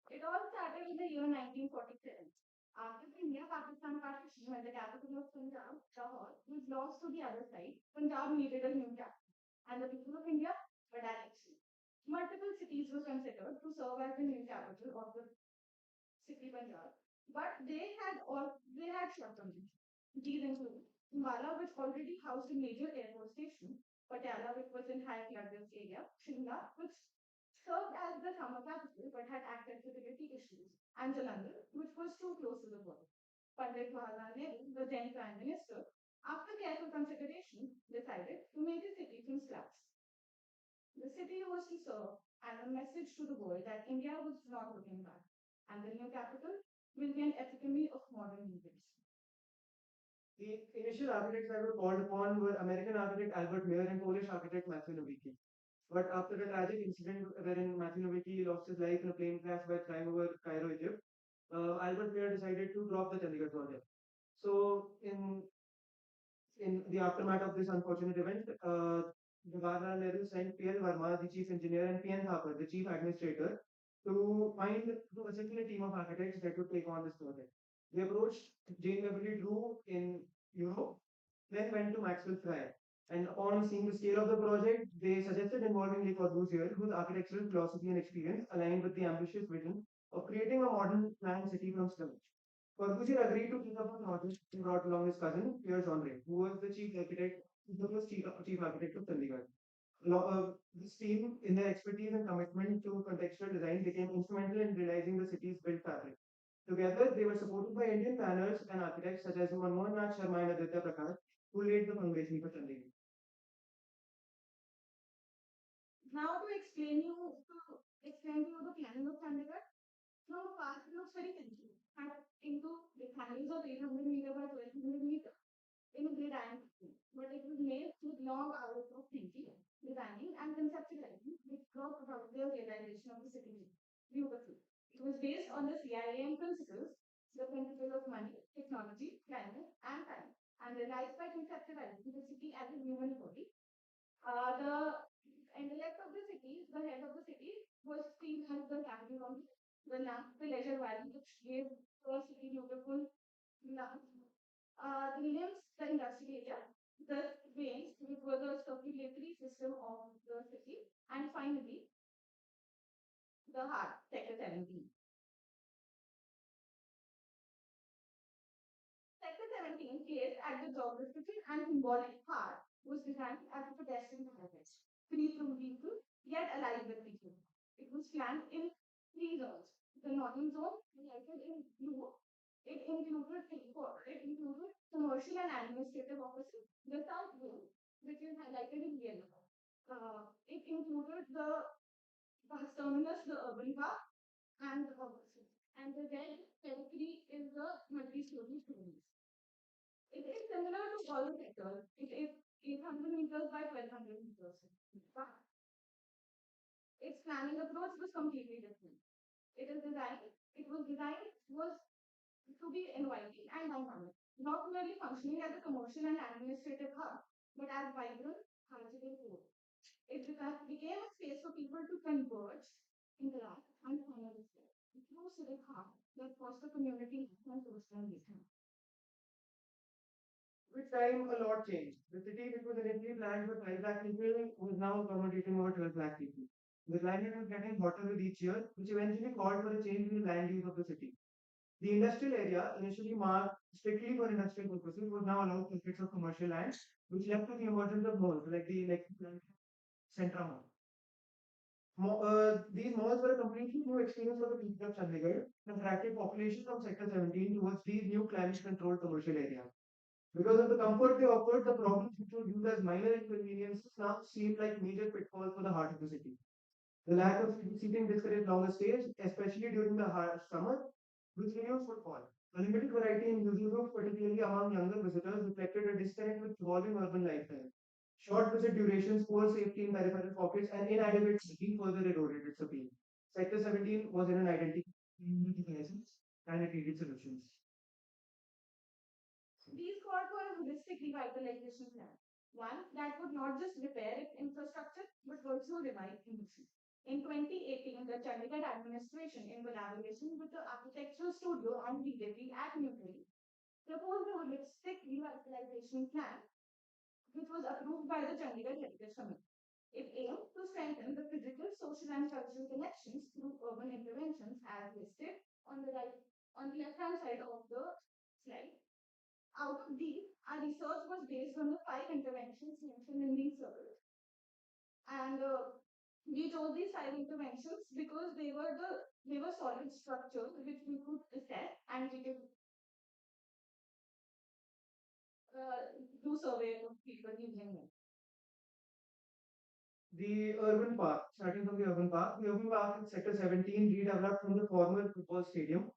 It all started in the year 1947. After the India-Pakistan partition, when the capital of Punjab, Lahore, was lost to the other side, Punjab needed a new capital. And the people of India were direction. Multiple cities were considered to serve as the new capital of the city Punjab, but they had shortcomings. These include Ambala, which already housed a major air force station, Patiala, which was in high flood risk area, Shimla, which served as the summer capital but had accessibility issues, and Jalandhar, which was too close to the border. Pandit Jawaharlal Nehru, the then Prime Minister, after careful consideration, decided to make a city from scratch. The city was to serve as a message to the world that India was not looking back, and the new capital will be an epitome of modern leadership. The initial architects that were called upon were American architect Albert Mayer and Polish architect Matthew Nowicki. But after a tragic incident wherein Matthew Nowicki lost his life in a plane crash while flying over Cairo, Egypt, Albert Mayer decided to drop the Chandigarh project. So, in the aftermath of this unfortunate event, Jawaharlal Nehru sent P.L. Verma, the chief engineer, and P.N. Thapar, the chief administrator, to assemble a team of architects that would take on this project. They approached Jane Beverly Drew in Europe, then went to Maxwell Fry. And upon seeing the scale of the project, they suggested involving Le Corbusier, whose architectural philosophy and experience aligned with the ambitious vision of creating a modern planned city from scratch. Corbusier agreed to take up the project and brought along his cousin, Pierre Genre, who was the chief architect of Chandigarh. This team, in their expertise and commitment to contextual design, became instrumental in realizing the city's built fabric. Together, they were supported by Indian planners and architects such as Manmohan Nath Sharma and Aditya Prakash, who laid the foundation for Chandigarh. Now to explain to you the planning of Chandigarh, from a past it looks very simple. Cut into rectangles of 800 meter by 1200 meter in a grid iron system. But it was made with long hours of thinking, designing, and conceptualizing, which brought about the realization of the city beautifully. It was based on the CIAM principles, the principle of money, technology, climate, and time, and realized by conceptualizing the city as a human body. The intellect of the city, the head of the city, was seen as the capital of the lamp, the leisure valley, which gave the city beautiful lamp. The limbs, the industrial area, the veins, which were the circulatory system of the city, and finally, the heart, sector 17. Sector 17, placed at the geographical and symbolic heart, was designed as a pedestrian paradise, free from vehicle, yet alive with people. It was planned in three zones. The northern zone, highlighted in blue, it included commercial and administrative offices. The south zone, which is highlighted in yellow, it included the bus terminus, the urban park, and the offices. And the red periphery is the multi-story buildings. It is similar to all the sectors. It is 800 meters by 1200 meters. But its planning approach was completely different. It was to be inviting and dynamic, not merely functioning as a commercial and administrative hub, but as vibrant cultural core. It became a space for people to converge, interact, and find a true civic heart that foster community and personal engagement. With time, a lot changed. The city, which was initially planned for 5 lakh people, was now accommodating over 12 lakh people. The climate was getting hotter with each year, which eventually called for a change in the land use of the city. The industrial area, initially marked strictly for industrial purposes, was now allowed pockets of commercial land, which led to the emergence of malls like the Centra Mall. These malls were a completely new experience for the people of Chandigarh and attracted population from Sector 17 towards these new climate-controlled commercial areas. Because of the comfort they offered, the problems which were viewed as minor inconveniences now seemed like major pitfalls for the heart of the city. The lack of seating discouraged longer stays, especially during the harsh summer, which reduced footfall. A limited variety in user groups, particularly among younger visitors, reflected a disconnect with evolving urban lifestyle. Short visit durations, poor safety in peripheral pockets, and inadequate seating further eroded its appeal. Sector 17 was in an identity crisis, and it needed solutions. These called for a holistic revitalization plan, one that would not just repair its infrastructure but also revive industry. In 2018, the Chandigarh administration, in collaboration with the architectural studio and BJP at New Delhi, proposed a holistic revitalization plan which was approved by the Chandigarh Heritage Committee. It aimed to strengthen the physical, social, and cultural connections through urban interventions as listed on the right on the left-hand side of the slide. Out of these, our research was based on the 5 interventions mentioned in these circles. And we chose these 5 interventions because they were solid structures which we could assess and we could do survey of people using them. The urban park, starting from the urban park in Sector 17, redeveloped from the former football stadium,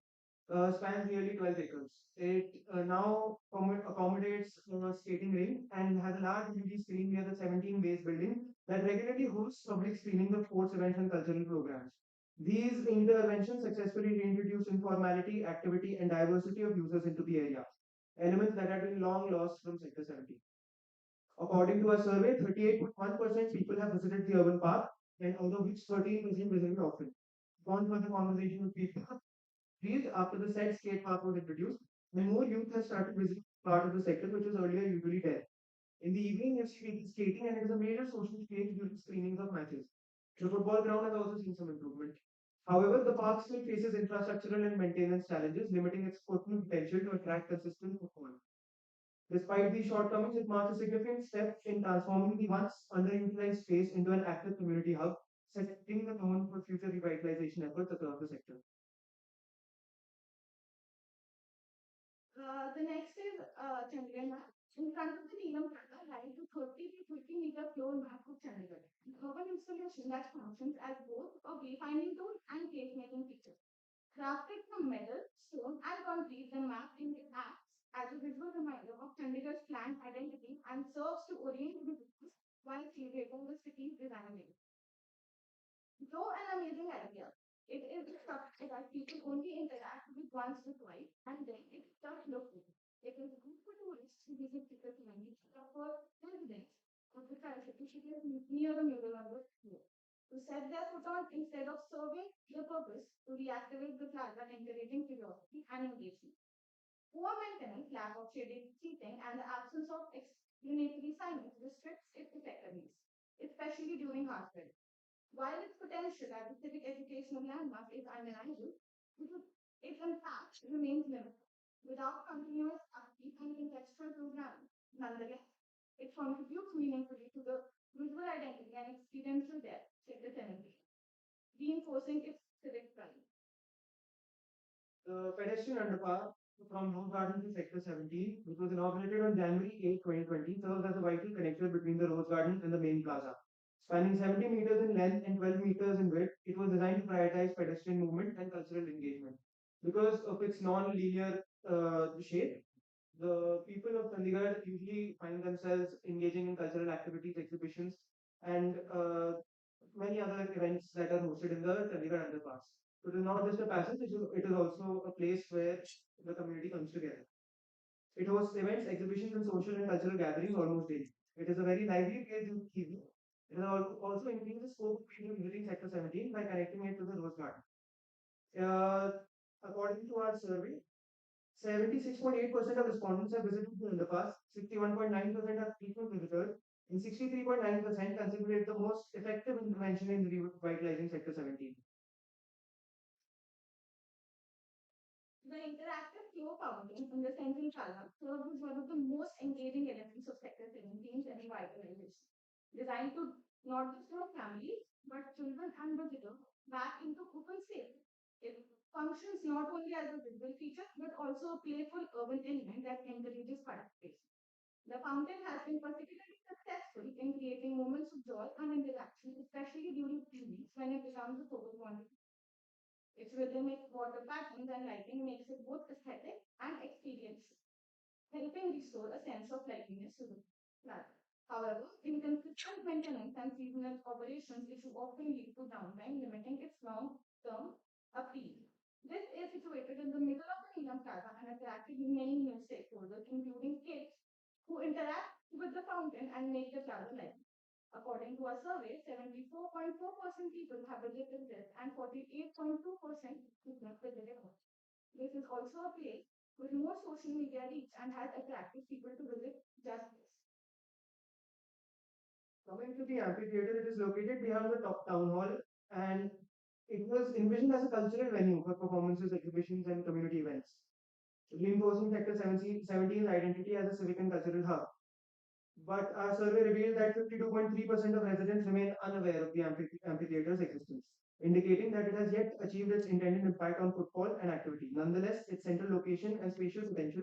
spans nearly 12 acres. It now accommodates a skating rink and has a large LED screen near the 17 base building that regularly hosts public screening of sports events and cultural programs. These interventions successfully reintroduced informality, activity, and diversity of users into the area, elements that had been long lost from Sector 17. According to a survey, 38.1% people have visited the urban park, and out of which 13% visited often. Gone for the conversation with people increased after the said skate park was introduced, and more youth has started visiting part of the sector which was earlier usually dead. In the evening, you see people skating, and it is a major social stage during screenings of matches. The football ground has also seen some improvement. However, the park still faces infrastructural and maintenance challenges, limiting its total potential to attract consistent footfall. Despite these shortcomings, it marks a significant step in transforming the once underutilized space into an active community hub, setting the tone for future revitalization efforts across the sector. The next is Chandigarh map. In front of the Neelam Tata lies the 30 to 50-meter floor map of Chandigarh, an urban installation that functions as both a wayfinding tool and placemaking feature. Crafted from metal, stone, and concrete, the map acts as a visual reminder of Chandigarh's planned identity and serves to orient visitors while celebrating the city's design. Though an amazing idea, it is something that people only interact with once or twice and then it starts looking. It is good for tourists who visit Ticket Money or for residents of the tri-city cities near the mural on the floor. To set their foot on instead of serving the purpose to reactivate the plaza, encouraging curiosity and engagement. Poor maintenance, lack of shaded seating, and the absence of explanatory signage restricts its effectiveness, especially during hard weather. While its potential as a civic educational landmark is undeniable, its impact remains limited. Without continuous upkeep and contextual programming, nonetheless, it contributes meaningfully to the visual identity and experiential depth of the tenancy, reinforcing its civic pride. The pedestrian underpass from Rose Garden to Sector 17, which was inaugurated on January 8, 2020, serves as a vital connector between the Rose Garden and the main plaza. Spanning 70 meters in length and 12 meters in width, it was designed to prioritize pedestrian movement and cultural engagement. Because of its non-linear shape, the people of Chandigarh usually find themselves engaging in cultural activities, exhibitions, and many other events that are hosted in the Chandigarh underpass. So it is not just a passage, it is also a place where the community comes together. It hosts events, exhibitions, and social and cultural gatherings almost daily. It is a very lively place in evening. It also increases scope of people visiting Sector 17 by connecting it to the Rose Garden. Uh, According to our survey, 76.8% of respondents have visited the underpass, 61.9% are frequent visitors, and 63.9% consider it the most effective intervention in revitalizing Sector 17. The interactive flow fountain in the central column serves as one of the most engaging elements of Sector 17's revitalization, designed to not just draw families, but children and visitors back into open space. It functions not only as a visual feature, but also a playful urban element that encourages participation. The fountain has been particularly successful in creating moments of joy and interaction, especially during evenings when it becomes a focal point. Its rhythmic water patterns and lighting makes it both aesthetic and experiential, helping restore a sense of liveliness to the planet. However, inconsistent maintenance and seasonal operations issue often lead to downtime, limiting its long-term appeal. This is situated in the middle of the Neelam Plaza and attracting many new stakeholders, including kids, who interact with the fountain and make the plaza lively. According to a survey, 74.4% people have visited this and 48.2% did not visit it. This is also a place with more social media reach and has attracted people to visit just this. Coming to the amphitheater, it is located behind the top town hall and it was envisioned as a cultural venue for performances, exhibitions, and community events, reinforcing Sector 17's identity as a civic and cultural hub. But our survey revealed that 52.3% of residents remain unaware of the amphitheater's existence, indicating that it has yet achieved its intended impact on footfall and activity. Nonetheless, its central location and spacious potential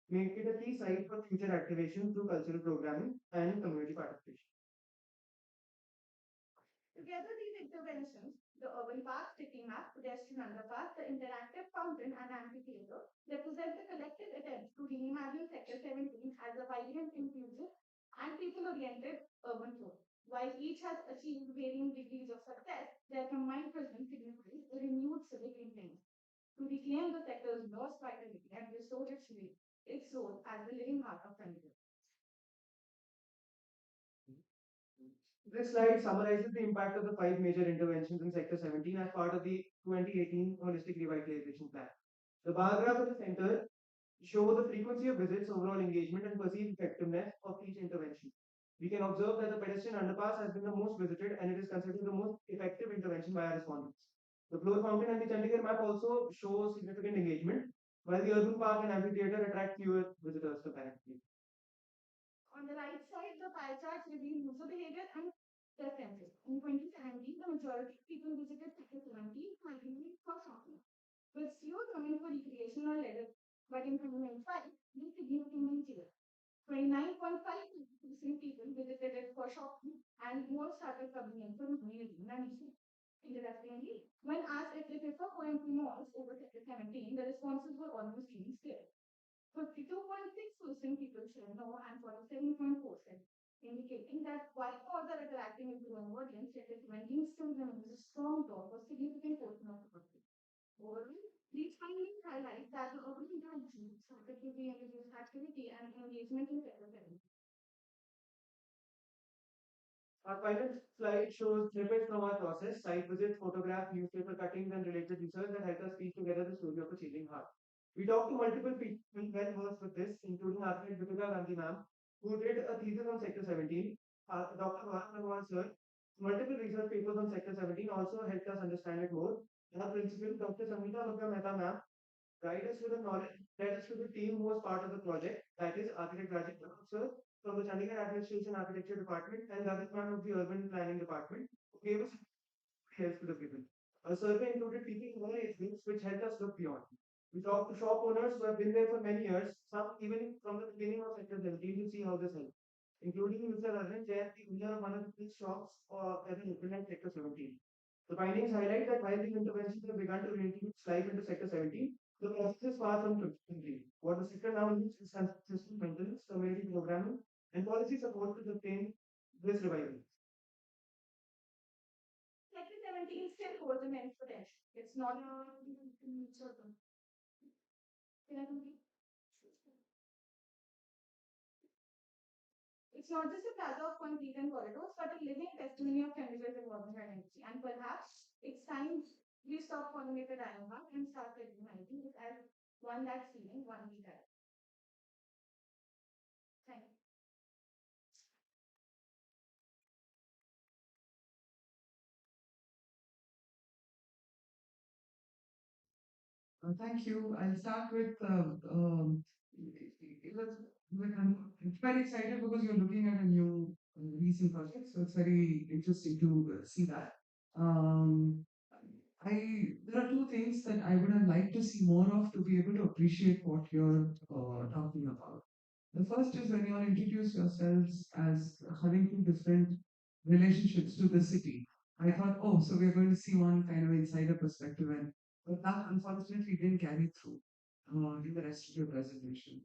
make it a key site for future activation through cultural programming and community participation. Together, these interventions, the urban park, city map, pedestrian underpass, the interactive fountain, and amphitheater, represent the collective attempt to reimagine Sector 17 as a vibrant, inclusive, and people-oriented urban core. While each has achieved varying degrees of success, their combined presence signifies a renewed civic intent to reclaim the sector's lost vitality and restore its role as the living heart of Canada. This slide summarizes the impact of the five major interventions in Sector 17 as part of the 2018 Holistic Revitalization Plan. The bar graph at the center show the frequency of visits, overall engagement, and perceived effectiveness of each intervention. We can observe that the pedestrian underpass has been the most visited and it is considered the most effective intervention by our respondents. The floor fountain and the Chandigarh map also show significant engagement, while the urban park and amphitheater attract fewer visitors comparatively. On the right side, the pie charts reveal user behavior and preferences. In 2017, the majority of people visited Sector 17 primarily for shopping, with fewer coming for recreation or leisure. But in 2025, this significantly changed. 29.5% people visited it for shopping, and more started coming in for community management. Interestingly, when asked if they prefer going to malls over Sector 17, the responses were almost really split. 52.6% people said no and 47.4% indicating that while further interacting with growing audience, yet it maintains still remains a strong draw for significant portion of the market. Overall, these findings highlight that the urban interaction started to be introduced activity and engagement in better setting. Our final slide shows snippets from our process, site visits, photographs, newspaper cuttings, and related research that help us piece together the story of a changing heart. We talked to multiple people well versed with this, including architect Vivekananda ma'am, who did a thesis on Sector 17, Dr. Vivekananda sir. Multiple research papers on Sector 17 also helped us understand it more. Our principal, Dr. Samita Mehta ma'am, guide us to the knowledge, led us to the team who was part of the project, that is architect Rajiv sir from the Chandigarh Administration Architecture Department and David man of the Urban Planning Department, who gave us help to the people. A survey included people in all age groups, which helped us look beyond. We talked to shop owners who have been there for many years, some even from the beginning of Sector 17 to see how this helped, including Mr. Arvind Jain, the owner of one of the big shops that is open at Sector 17. The findings highlight that while these interventions have begun to reintroduce life into Sector 17, the process is far from complete. What the sector now needs is consistent maintenance, community programming, and policy support to sustain this revival. Sector 17 still holds immense potential. It's not Can I complete? It's not just a plaza of concrete and corridors, but a living testimony of Chandigarh's evolving identity. And perhaps it's time we stop calling it a dialogue and start recognizing it as One that feeling, one me that. Thank you. Thank you. I'll start with I'm very excited because you're looking at a new recent project, so it's very interesting to see that. Um, there are two things that I would have liked to see more of to be able to appreciate what you're talking about. The first is when you all introduce yourselves as having two different relationships to the city. I thought, oh, so we're going to see one kind of insider perspective, and but that unfortunately didn't carry through in the rest of your presentation.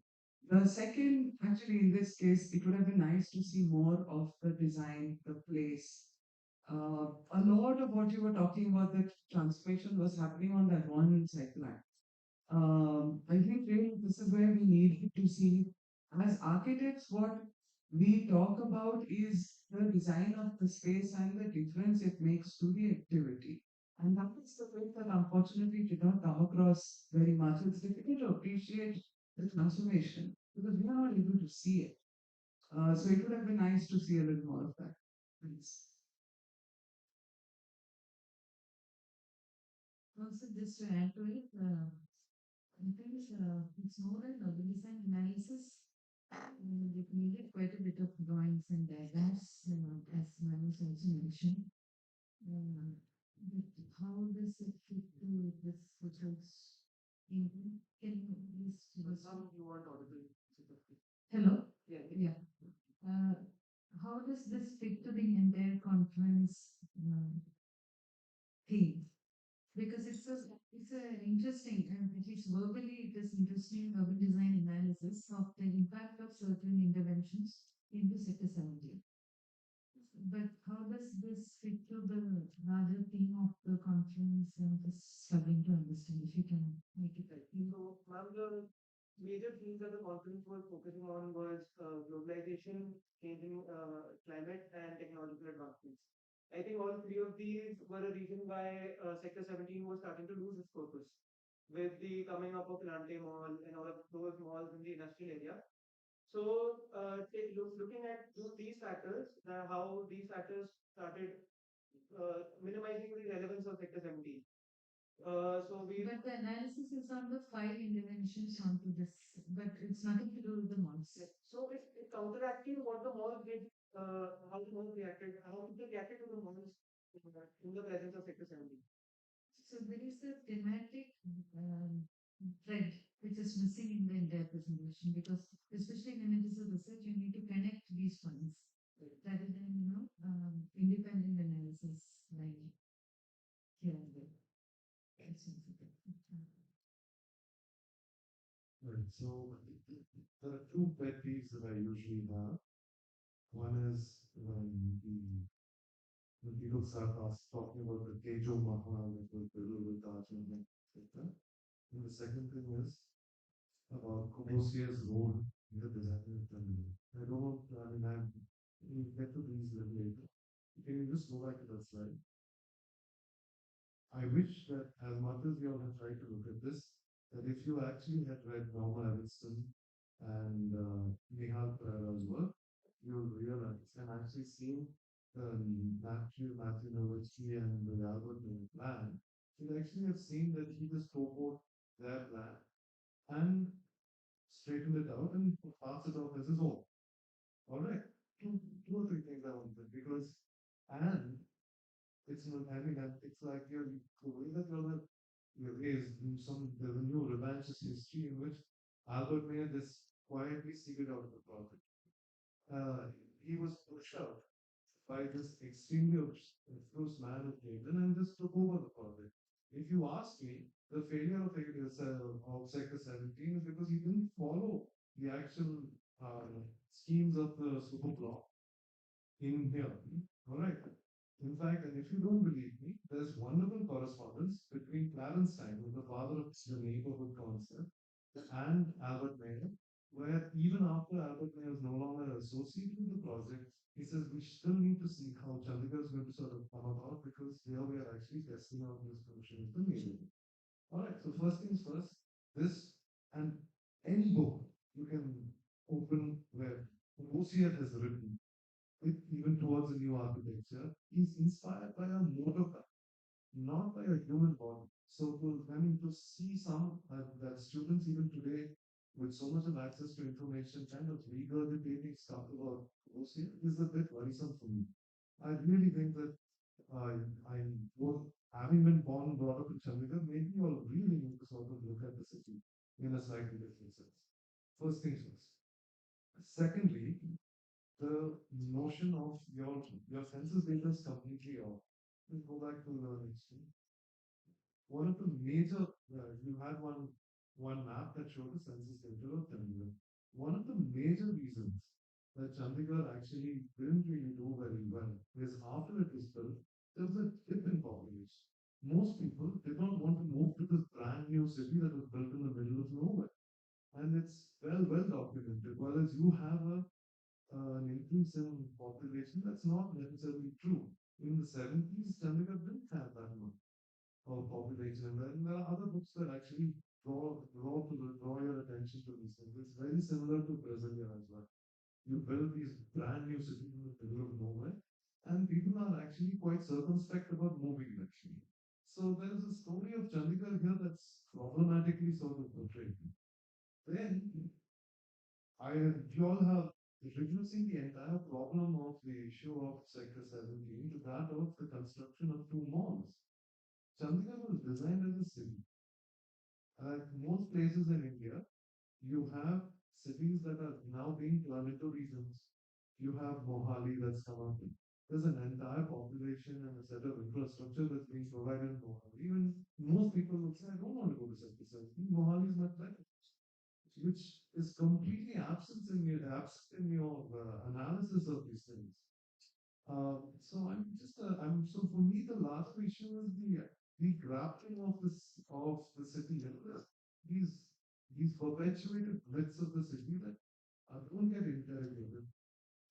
The second, actually, in this case, it would have been nice to see more of the design, the place. A lot of what you were talking about, the transformation was happening on that one cycle act. I think really this is where we need to see as architects what we talk about is the design of the space and the difference it makes to the activity. And that is the bit that unfortunately did not come across very much. It's difficult to appreciate the transformation because we are not able to see it. So it would have been nice to see a little more of that. Thanks. Also, just to add to it, I think it's more an urban design analysis. It needed quite a bit of drawings and diagrams, as Manus also mentioned. Uh, but how does it fit to this photos? Can you please? Some you want audible. Hello? Yeah. Yeah. Uh, how does this fit to the entire conference theme? Because it's a interesting and at least verbally it is interesting urban design analysis of the impact of certain interventions into sector 70. But how does this fit to the larger theme of the conference and just struggling to understand if you can make it right? So, ma'am, the major themes that the conference was focusing on was globalization, changing climate, and technological advancements. I think all three of these were a reason why Sector 17 was starting to lose its purpose with the coming up of Lante Mall and all of those malls in the industrial area. So, looking at these factors, how these factors started minimizing the relevance of Sector 17. So we But the analysis is on the five interventions onto this, but it's nothing to do with the malls. So it's counteracting what the malls did, how the malls reacted, how people reacted to the malls in the presence of Sector 70. So there is a thematic thread which is missing in the entire presentation because especially when it is a research, you need to connect these points rather than independent analysis like here and there. Right. So there are two pet peeves that I usually have. One is when people start talking about the Tejo Mahal that was built with Taj and etc. And the second thing is about Corbusier's role in the design of the I don't know, we'll get to these a little later. Can you just go back to that slide? I wish that as much as you all have tried to look at this, that if you actually had read Norma Evanston and Nihal Pereira's work, you'll realize and actually seen the Matthew Nowitzki and the Albert Miller plan, you'll actually have seen that he just topoed their plan and straightened it out and passed it off as his own. All right. Two or three things I wanted because and it's not having that. It's like the way that you're raised in there's a new revanchist history in which Albert Mayer just quietly seeked out the prophet. He was pushed out by this extremely obtuse man of Clayton and just took over the project. If you ask me, the failure of Sector 17 is because he didn't follow the actual schemes of the super block in here. All right. In fact, and if you don't believe me, there's wonderful correspondence between Clarence Stein, who's the father of the neighborhood concept, and Albert Mayer, where even after Albert Mayer is no longer associated with the project, he says we still need to see how Chandigarh is going to sort of come about because here we are actually testing out this function of the neighborhood. All right, so first things first, this And any book you can open where Rosier has written, with even towards a new architecture, is inspired by a motor car, not by a human body. So to see some that students even today with so much of access to information kind of regurgitating stuff about Rosier is a bit worrisome for me. I really think that I'm both having been born and brought up in Chandigarh, made me all really need to sort of look at the city in a slightly different sense. First things first. Secondly, the notion of your census data is completely off. Let's go back to the next thing. One of the major you had one map that showed the census data of Chandigarh. One of the major reasons that Chandigarh actually didn't really do very well is after it was built, there was a dip in population. Most people did not want to move to this brand new city that was built in the middle of nowhere. And it's well documented. Whereas you have an increase in population, that's not necessarily true. In the 70s, Chandigarh didn't have that much of population. And then there are other books that actually draw your attention to these things. It's very similar to Brasilia as well. You build these brand new cities in the middle of nowhere, and people are actually quite circumspect about moving actually. So there's a story of Chandigarh here that's problematically sort of portrayed. Then you all have reducing the entire problem of the issue of Sector 17 to that of the construction of two malls. Chandigarh was designed as a city. Like most places in India, you have cities that are now being turned into regions. You have Mohali that's come up. There's an entire population and a set of infrastructure that's being provided in Mohali. Even most people would say, I don't want to go to Sector 17. Mohali is much better, which is completely absent in your analysis of these things. So for me the last issue is the grappling of the city. You know, these these perpetuated myths of the city that don't get interrogated.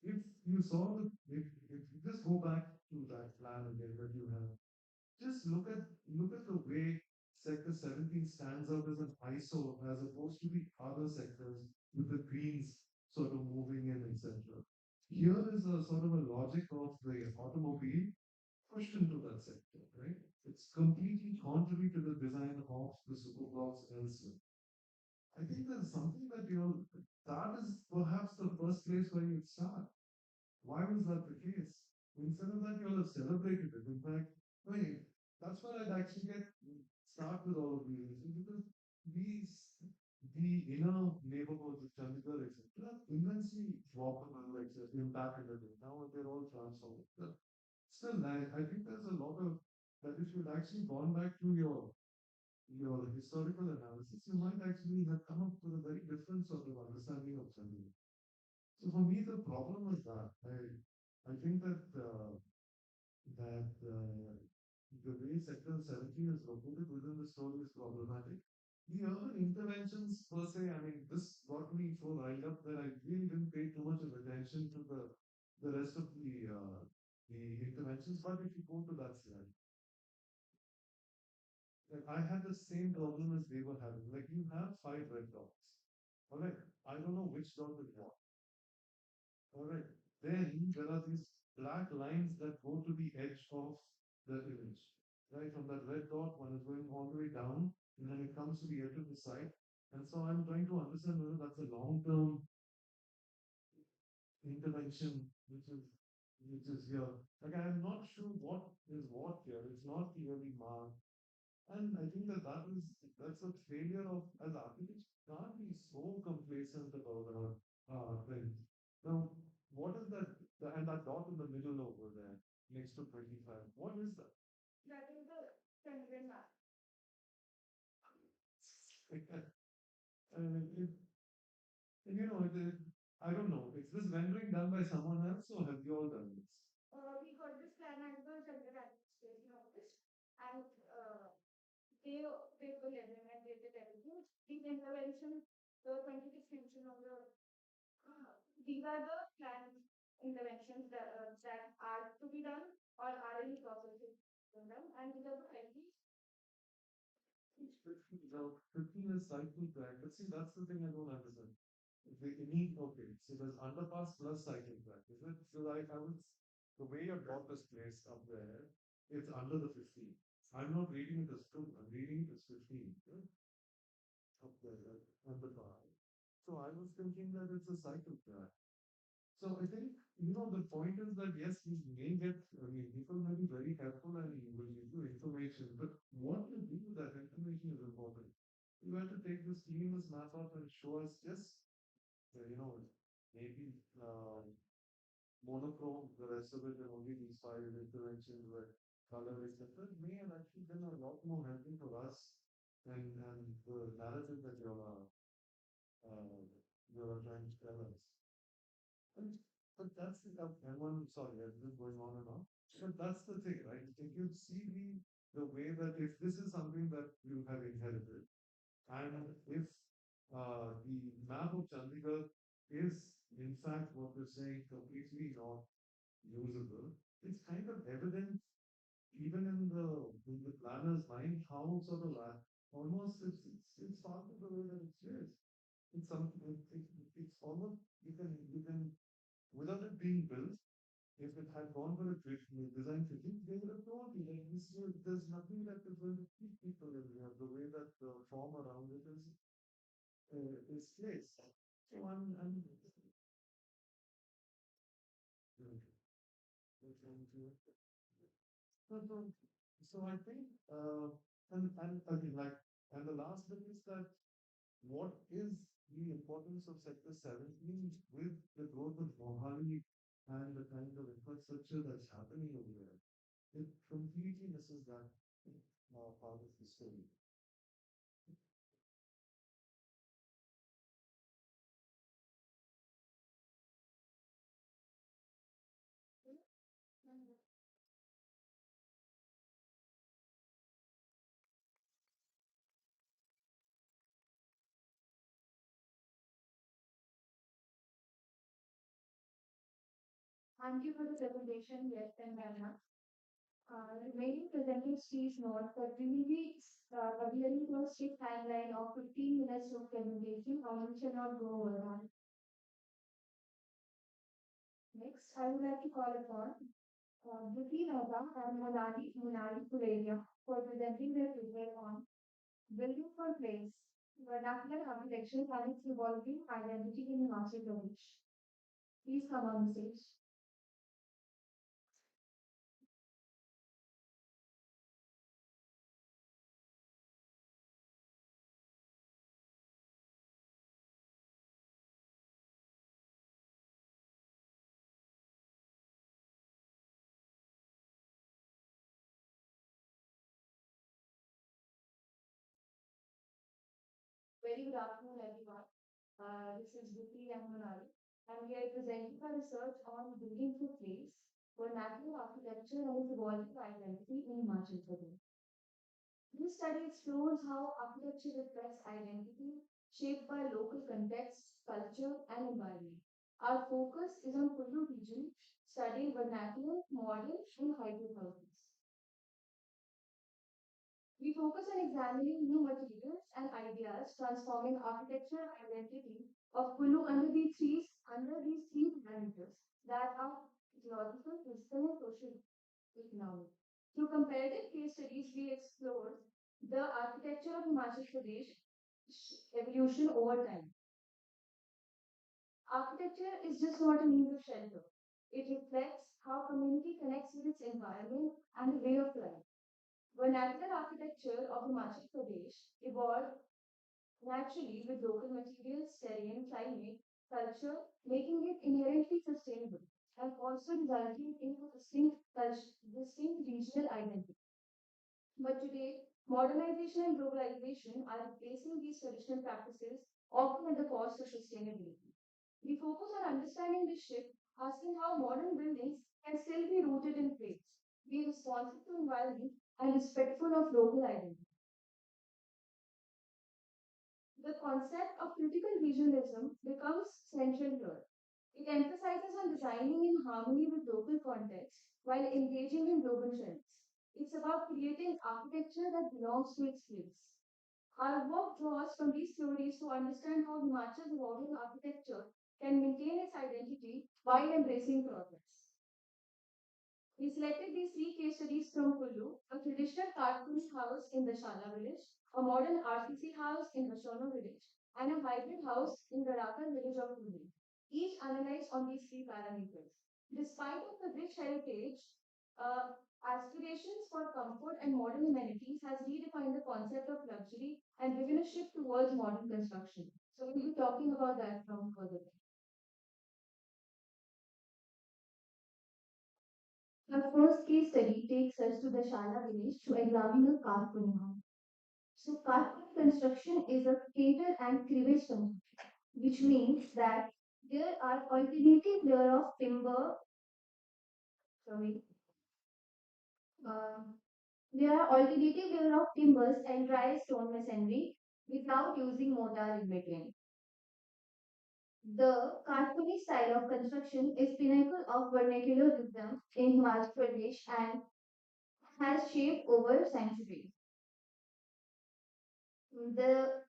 If you saw the if you just go back to that plan again that you have, just look at the way Sector 17 stands out as an ISO as opposed to the other sectors with the greens sort of moving in, etc. Here is a sort of a logic of the automobile pushed into that sector, right? It's completely contrary to the design of the superblocks elsewhere. I think there's something that is perhaps the first place where you'd start. Why was that the case? Instead of that, you all have celebrated it. In fact, wait, that's where I'd actually start with all of these because these the inner neighborhoods of Chandigarh, etc., immensely droppable, like impacted it. Now they're all transformed. But still, I think there's a lot of that if you'd actually gone back to your historical analysis, you might actually have come up with a very different sort of understanding of Chandigarh. So for me, the problem is that I think that the way Sector 17 is located within the story is problematic. The urban interventions per se, I mean, this got me so riled up that I really didn't pay too much of attention to the rest of the interventions. But if you go to that slide, like I had the same problem as they were having. Like you have five red dots. All right, I don't know which dot is what. All right. Then there are these black lines that go to the edge of the image. Right from that red dot, one is going all the way down, and then it comes to the edge of the side. And so I'm trying to understand whether that's a long-term intervention, which is here. Like I'm not sure what is what here. It's not clearly marked. And I think that's a failure of as architects can't be so complacent about our things. Now, what is that? And that dot in the middle over there next to 25. What is that? That is the Chandran map. and it, and you know, I don't know. Is this rendering done by someone else or have you all done this? We got this plan as the Chandran administration office, and they they will implement it everything. These interventions, the 20 distribution of the these are the planned interventions that are to be done or are in process of being done, and these are the 20 15 is cycle track. But see, that's the thing I don't understand. The need, okay, so there's underpass plus cycle track, is it? So like I would, the way your drop is placed up there, it's under the 15. I'm not reading it as 2, I'm reading it as 15. Yeah? Up there, underpass. So I was thinking that it's a cycle track. So I think, the point is that yes, we may get, I mean, people may be very helpful and will give you information, but what you do with that information is important. You have to take this clean this map up and show us just, maybe monochrome, the rest of it, and only these 5 interventions where color, etc. may have actually been a lot more helpful for us and the narrative that you're trying to tell us. And, but that's the everyone. Sorry, I'm just going on and on. But that's the thing, right? If you see the way that if this is something that you have inherited, and if the map of Chandigarh is in fact what we're saying completely not usable, it's kind of evident even in the planner's mind how sort of almost it's part of the way that it's used. It's something it's almost you can without it being built, if it had gone for a design fitting, they would have told you like there's nothing that is going to keep people in here. The way that the form around it is placed. So I'm so I think and again like and the last bit is that what is the importance of Sector 17 with the growth of Mohali and the kind of infrastructure that's happening over there? It completely misses that part of the story. Thank you for the presentation, yes, and Anna. Remaining presenters, please note that we will be adhering to a strict timeline of 15 minutes of presentation, and we shall not go over that. Next, I would like to call upon Vivekananda and Monali Purelia for presenting their paper on Building for Place, Vernacular Architecture and its Evolving Identity in Himachal Pradesh. Please come on the stage. Very good afternoon, everyone. This is Vicky Yamunari, and we are presenting our research on building for place, vernacular architecture and its evolving identity in Himachal Pradesh. This study explores how architecture reflects identity shaped by local context, culture, and environment. Our focus is on Kullu region, studying vernacular, modern, and hybrid houses. We focus on examining new materials and ideas, transforming architectural identity of Kulu under these three parameters that are ecological, physical, and social economic. Through comparative case studies, we explored the architecture of Himachal Pradesh evolution over time. Architecture is just not a means of shelter. It reflects how community connects with its environment and way of life. Vernacular architecture of Himachal Pradesh evolved naturally with local materials, terrain, climate, culture, making it inherently sustainable and also resulting in a distinct regional identity. But today, modernization and globalization are replacing these traditional practices, often at the cost of sustainability. We focus on understanding this shift, asking how modern buildings can still be rooted in place, be responsive to environment, and respectful of local identity. The concept of critical regionalism becomes central here. It emphasizes on designing in harmony with local context while engaging in global trends. It's about creating architecture that belongs to its place. Our work draws from these theories to understand how Himachal's evolving architecture can maintain its identity while embracing progress. We selected these three case studies from Kullu, a traditional cartoon house in the Shala village, a modern RCC house in the Shono village, and a hybrid house in the Rakar village of Kullu, each analyzed on these three parameters. Despite of the rich heritage, uh, aspirations for comfort and modern amenities has redefined the concept of luxury and driven a shift towards modern construction. So we'll be talking about that from further. Our first case study takes us to the Shala village to examine a Karpuni house. So Karpuni construction is a cater and crevice construction, which means that there are alternative layer of timber, sorry, uh, there are alternative layer of timbers and dry stone masonry without using mortar in between. The Karpuni style of construction is pinnacle of vernacular wisdom in Himachal Pradesh and has shaped over centuries. The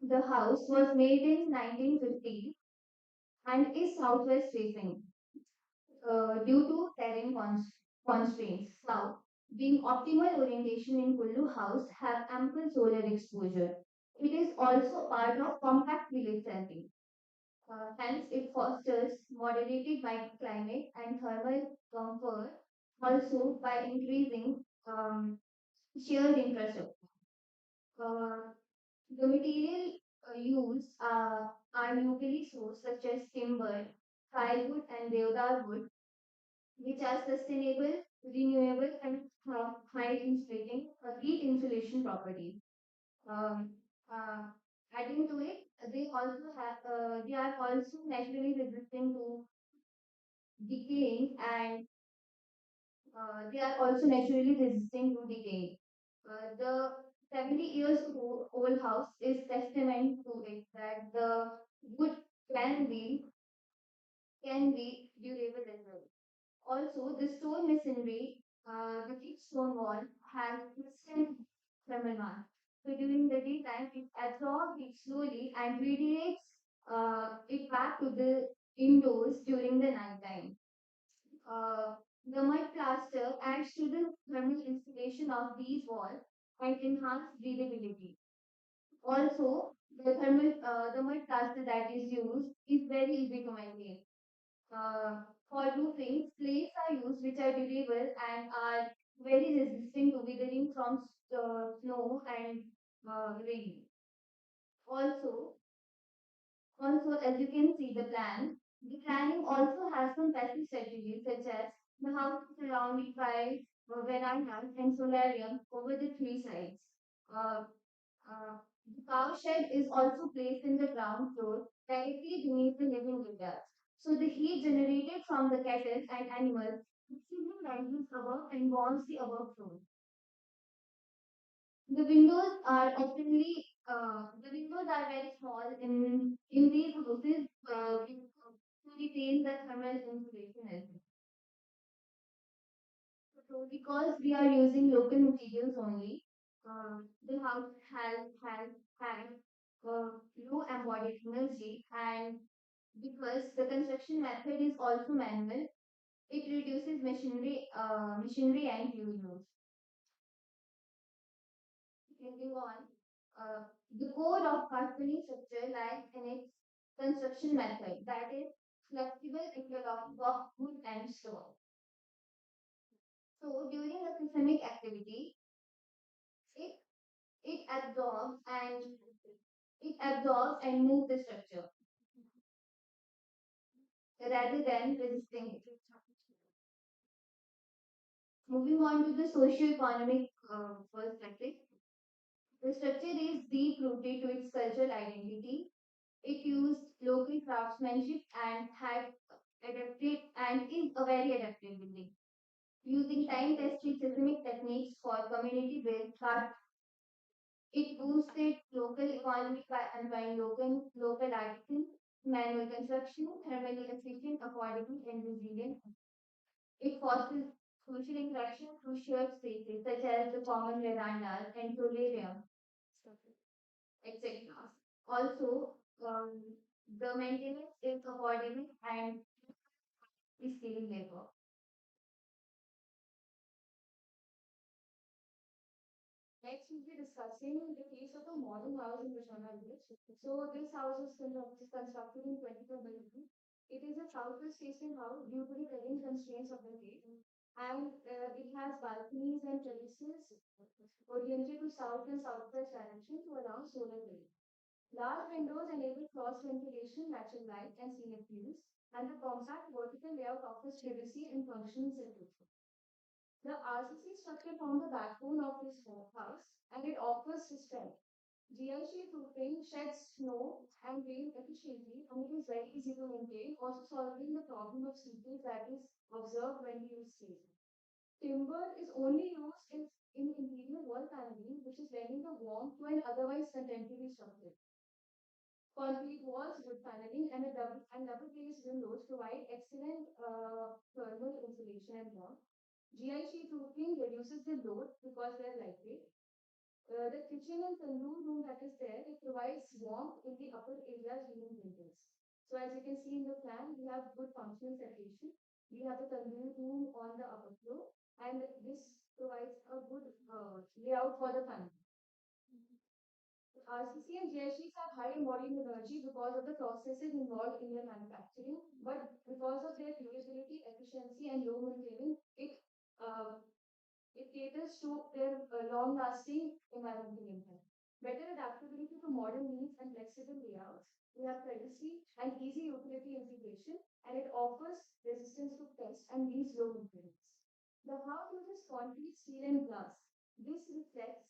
The house was made in 1950 and is southwest facing due to terrain constraints. South, being optimal orientation in Kullu house, have ample solar exposure. It is also part of compact village setting. Hence, it fosters moderated microclimate and thermal comfort also by increasing shared infrastructure. Uh, The material used are locally sourced, such as timber, firewood, and deodar wood, which are sustainable, renewable, and have high insulating heat insulation properties. Um, uh, Adding to it, they are also naturally resistant to decaying, and they are also naturally resistant to decay. The 70 years old house is testament to it that the wood can be can be durable as well. Also, the stone masonry, the thick stone wall has instant thermal mass. So during the daytime, it absorbs it slowly and radiates it back to the indoors during the nighttime. Uh, the mud plaster adds to the thermal insulation of these walls and enhance breathability. Also, the mud plaster that is used is very easy to maintain. For roofing, slates are used which are durable and are very resistant to weathering from snow and rain. Also, as you can see the planning also has some passive strategies such as the house is surrounded by verandas and solarium over the three sides. Uh, the cow shed is also placed in the ground floor directly beneath the living areas. So the heat generated from the cattle and animals simply rises above and warms the above floor. The windows are very small in these houses to retain the thermal insulation as well. So because we are using local materials only, the house has low embodied energy, and because the construction method is also manual, it reduces machinery and fuel use. Moving on, the core of Harmony structure lies in its construction method, that is flexible interlocking of wood and stone. So during a seismic activity, it it absorbs and it absorbs and moves the structure rather than resisting it. Moving on to the socio-economic perspective, the structure is deep rooted to its cultural identity. It used local craftsmanship and had adapted and is a very adaptive building. Using time-tested seismic techniques for community-based art, it boosted local economy by employing local artisans, manual construction, thermally efficient, affordable, and resilient. It fosters social interaction through shared spaces such as the common verandas and solarium etc. Also, the maintenance is affordable and is skilled labor. Next, we'll be discussing the case of a modern house in Vishana village. So, this house is constructed in 22 It is a southwest facing house due to the terrain constraints of the day, and it has balconies and terraces oriented to south and southwest direction to allow solar light. Large windows enable cross ventilation, natural light, and scenic views, and the compact vertical layout offers privacy and functional simplicity. The RCC structure forms the backbone of this house, and it offers strength. GIC roofing sheds snow and rain efficiently, and it is very easy to maintain, also solving the problem of seepage that is observed when we use steel. Timber is only used in interior wall paneling, which is lending the warmth to an otherwise contemporary structure. Concrete walls, wood paneling, and double glazed windows provide excellent thermal insulation and warmth. GI sheet roofing reduces the load because they are lightweight. The kitchen and tandoor room that is there, it provides warmth in the upper areas during winters. So as you can see in the plan, we have good functional separation. We have the tandoor room on the upper floor, and this provides a good layout for the family. RCC and GICs have high embodied energy because of the processes involved in their manufacturing, but because of their durability, efficiency, and low maintenance, it caters to their long-lasting environmental impact. Better adaptability to modern needs and flexible layouts. We have privacy and easy utility integration, and it offers resistance to pests and needs low maintenance. The house uses concrete, steel, and glass. This reflects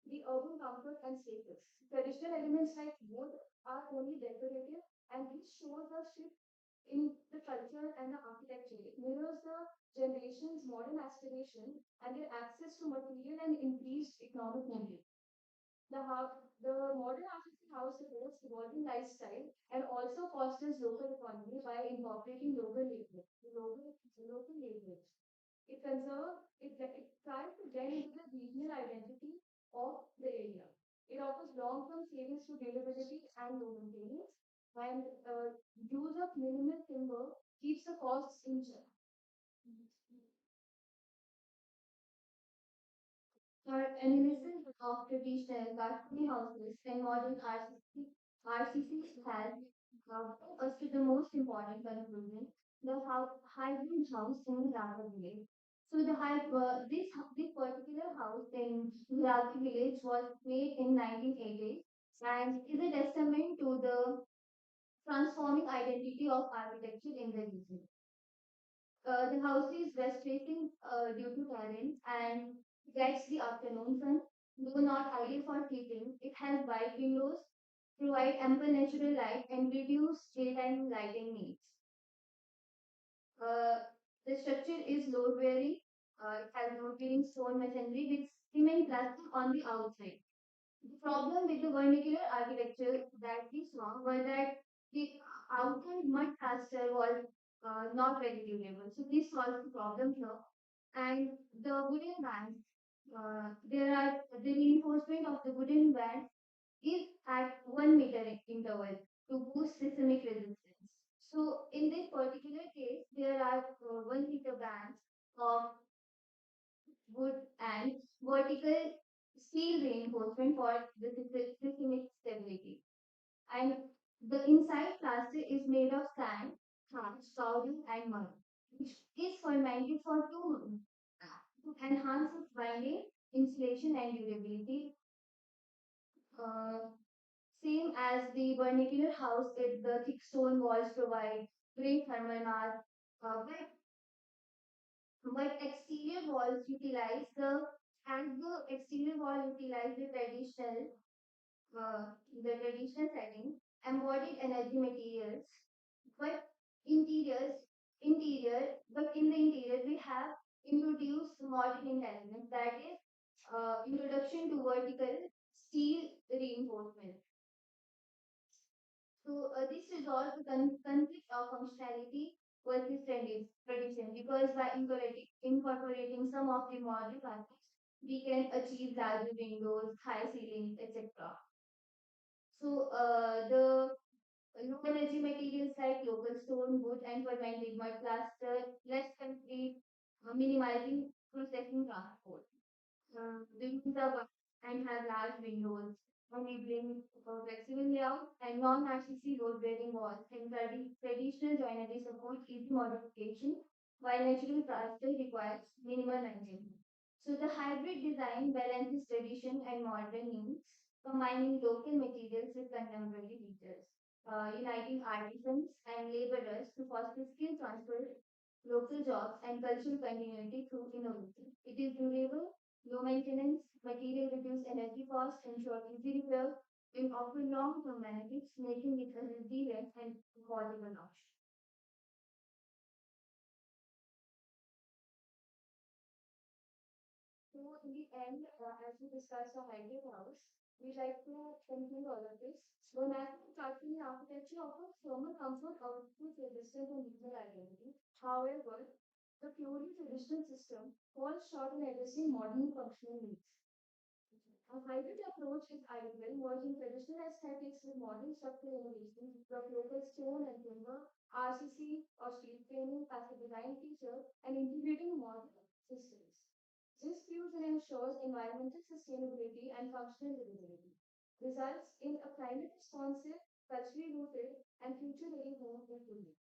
the urban comfort and status. Traditional elements like wood are only decorative, and this shows a shift in the culture and the architecture. It mirrors the generation's modern aspiration and their access to material and increased economic mobility. The modern artisan house supports evolving lifestyle and also fosters local economy by incorporating local labor. It tries to get into the regional identity of the area. It offers long-term savings to durability and low maintenance, and use of minimal timber keeps the costs in check. For analysis of traditional Kashmiri houses and modern RCCs has us to the most important conclusion, the hybrid house in Rama village. So this particular house in Rama village was made in 1980 and is a testament to the transforming identity of architecture in the region. The house is west facing due to terrain and gets the afternoon sun. Though not ideal for heating, it has wide windows, provide ample natural light, and reduce daytime lighting needs. Uh, the structure is load bearing. It has load bearing stone masonry with cement plastic on the outside. The problem with the vernacular architecture that we saw was that the outside mud plaster was not very durable. So this solves the problem here. And the wooden bands, there are the reinforcement of the wooden band is at 1 meter interval to boost seismic resistance. So in this particular case, there are 1 meter bands of wood and vertical steel reinforcement for the seismic stability. And the inside plaster is made of sand, ash, powder, and mud, which is fermented for 2 months to enhance its binding, insulation, and durability. Uh, Same as the vernacular house, the thick stone walls provide great thermal mass, but exterior walls utilize the as the exterior wall utilize the traditional setting, embodied energy materials, but interiors but in the interior we have introduced modern intelligence, that is introduction to vertical steel reinforcement. So this resolves the conflict of functionality versus tradition, because by incorporating some of the modern factors, we can achieve larger windows, high ceilings, etc. So the low energy materials like local stone, wood, and fermented mud plaster, less concrete, minimizing processing transport. Buildings are wide and have large windows, enabling flexible layout and non-RCC load-bearing walls and traditional joinery support easy modification, while natural plaster requires minimal maintenance. So the hybrid design balances tradition and modern needs, combining local materials with contemporary features, uniting artisans and laborers to foster skill transfer, local jobs, and cultural continuity through innovation. It is durable, low maintenance, material reduce energy costs, ensure easy repair, and offer long-term benefits, making it a resilient and affordable option. So in the end, as we discussed the hybrid house, we like to conclude all of this. The natural Platform architecture offers thermal comfort, output resistance, and regional identity. However, the purely traditional system falls short in addressing modern functional needs. A hybrid approach is ideal, merging traditional aesthetics with modern structural innovation from local stone and timber, RCC or steel framing as a design feature, and integrating modern systems. This fusion ensures environmental sustainability and functional durability, results in a climate responsive, culturally rooted, and future ready home in Pune.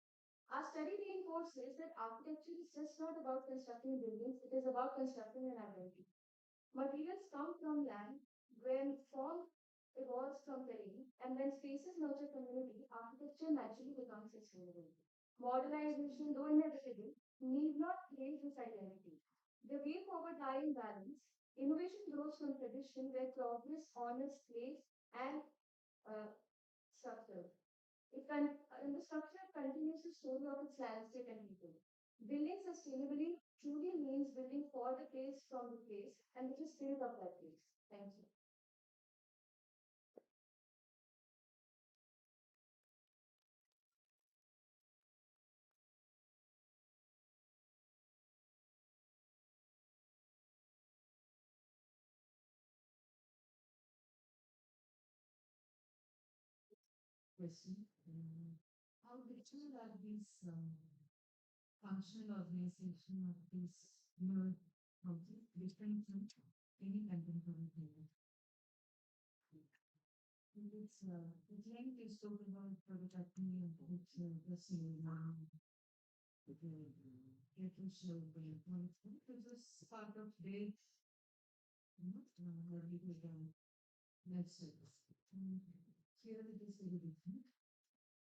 Our study reinforces that architecture is just not about constructing buildings, it is about constructing an identity. Materials come from land, when form evolves from terrain, and when spaces nurture community, architecture naturally becomes sustainable. Modernization, though inevitable, need not erase this identity. The way forward lies in balance. Innovation grows from tradition where progress honors place and uh, structure. And the structure continues the story of its landscape and people. Building sustainably truly means building for the place from the place and which is spirit of that place. Thank you. Question. How digital are these functional organization of these newer houses different from any contemporary building? It's the client is talking about prototyping and it's the same getting show the it's just part of their early program life service. Here it is very different.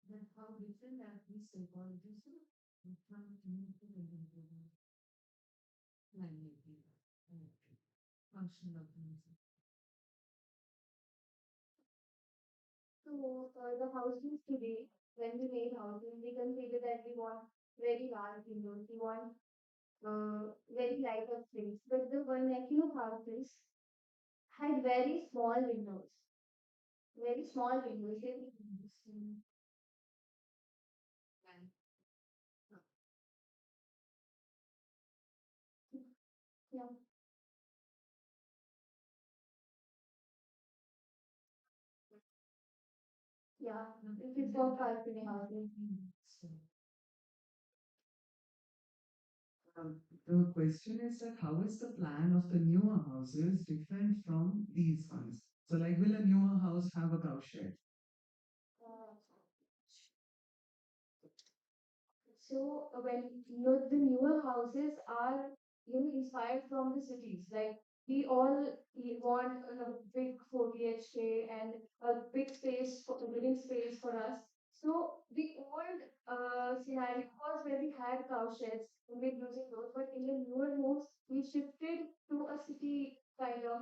Then how different are these psychologies from community contemporary language functional organism? So the houses today, when we make houses, we consider that we want very large windows, we want very light of space. But the vernacular houses had very small windows. They And yeah, yeah. It is for balcony houses. so the question is that how is the plan of the newer houses different from these ones? So, like, will a newer house have a cow shed? Uh, So when the newer houses are inspired from the cities, like we want a big 4 BHK and a big space for living space for us. So the old scenario was where we had cow sheds and we're using those, but in the newer homes we shifted to a city kind of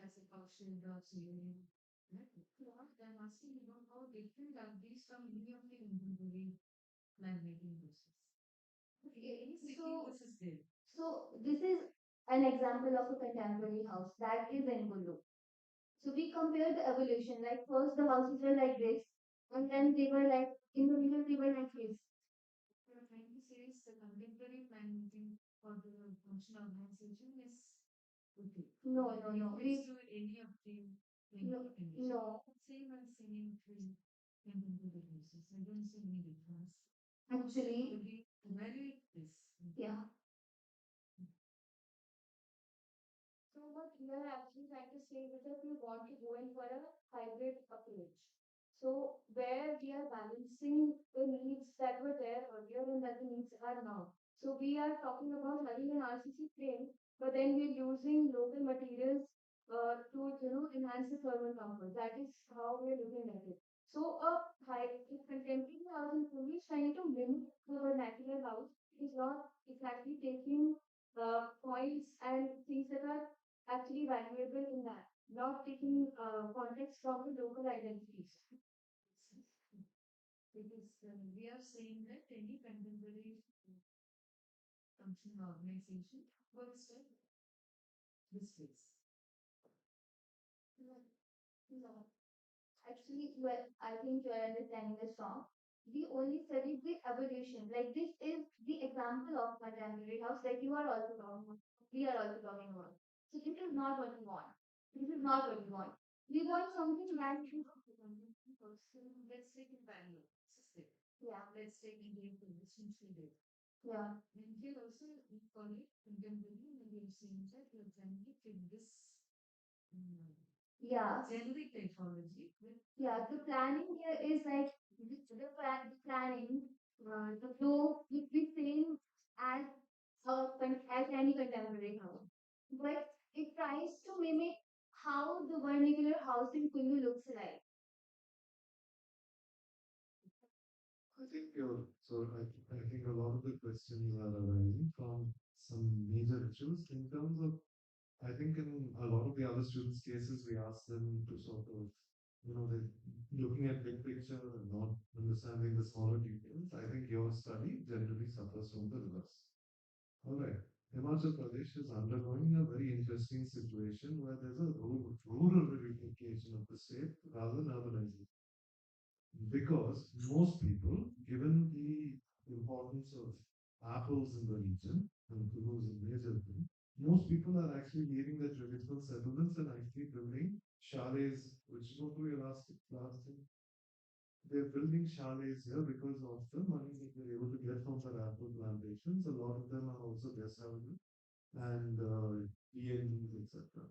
Has a cow shed or ceiling. I'm asking you know how different are these from any of the contemporary plan making process? Okay, Any city so this is there. So this is an example of a contemporary house that is in Kullu. So we compare the evolution. Like first the houses were like this, and then they were like in the middle they were like this. What I'm trying to say is the contemporary plan making for the functional organization is okay. No, no, no. Refers to any of the No, no. Same as singing three contemporary pieces. I don't see any difference. Actually, We evaluate this. yeah. So what we are actually trying to say is that we want to go in for a hybrid approach. So where we are balancing the needs that were there earlier and that the needs are now. So we are talking about having an RCC frame, but then we're using local materials to enhance the thermal comfort. That is how we're looking at it. So a high contemporary house in Pune is trying to mimic the vernacular house. Is not exactly taking points and things that are actually valuable in that, not taking context from the local identities. Because we are saying that any contemporary functional organization works with this place. No, no. Actually, well, I think your understanding is wrong. We only studied the evolution. Like this is the example of contemporary house that you are also talking about. We are also talking about. So this is not what we want. This is not what we want. We want something that Let's take in Bangalore. System. yeah, Let's take in Jaipur, which is did. yeah. And here also we call it contemporary, and we have seen that we are trying to fit this Yeah. generic typology with Yeah, the planning here is like the planning, the flow will be same as as any contemporary house, but it tries to mimic how the vernacular house in Kulu looks like. I think I think a lot of the questions are arising from some major issues in terms of, I think in a lot of the other students' cases, we ask them to sort of, they're looking at big picture and not understanding the smaller details. I think your study generally suffers from the reverse. All right. Himachal Pradesh is undergoing a very interesting situation where there's a rural reunification of the state rather than urbanization. Because most people, given the importance of apples in the region, and Kulu is a major thing, most people are actually leaving their traditional settlements and actually building chalets, which go to your last thing. They're building chalets here because of the money that they're able to get from their apple plantations. A lot of them are also guest houses and B&Bs, etc.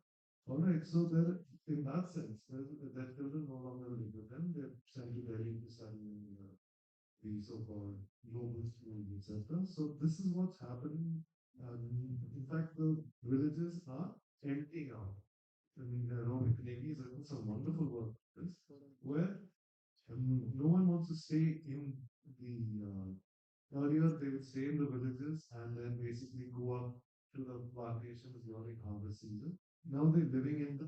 All right, so there, in that sense, their children no longer live with them. They're sent to Delhi to study in the so-called global schools, etc. So this is what's happening. In fact, the villages are emptying out. I mean, Navy has written some wonderful work on this, where no one wants to stay in the earlier they would stay in the villages and then basically go up to the plantations during harvest season. Now they're living in the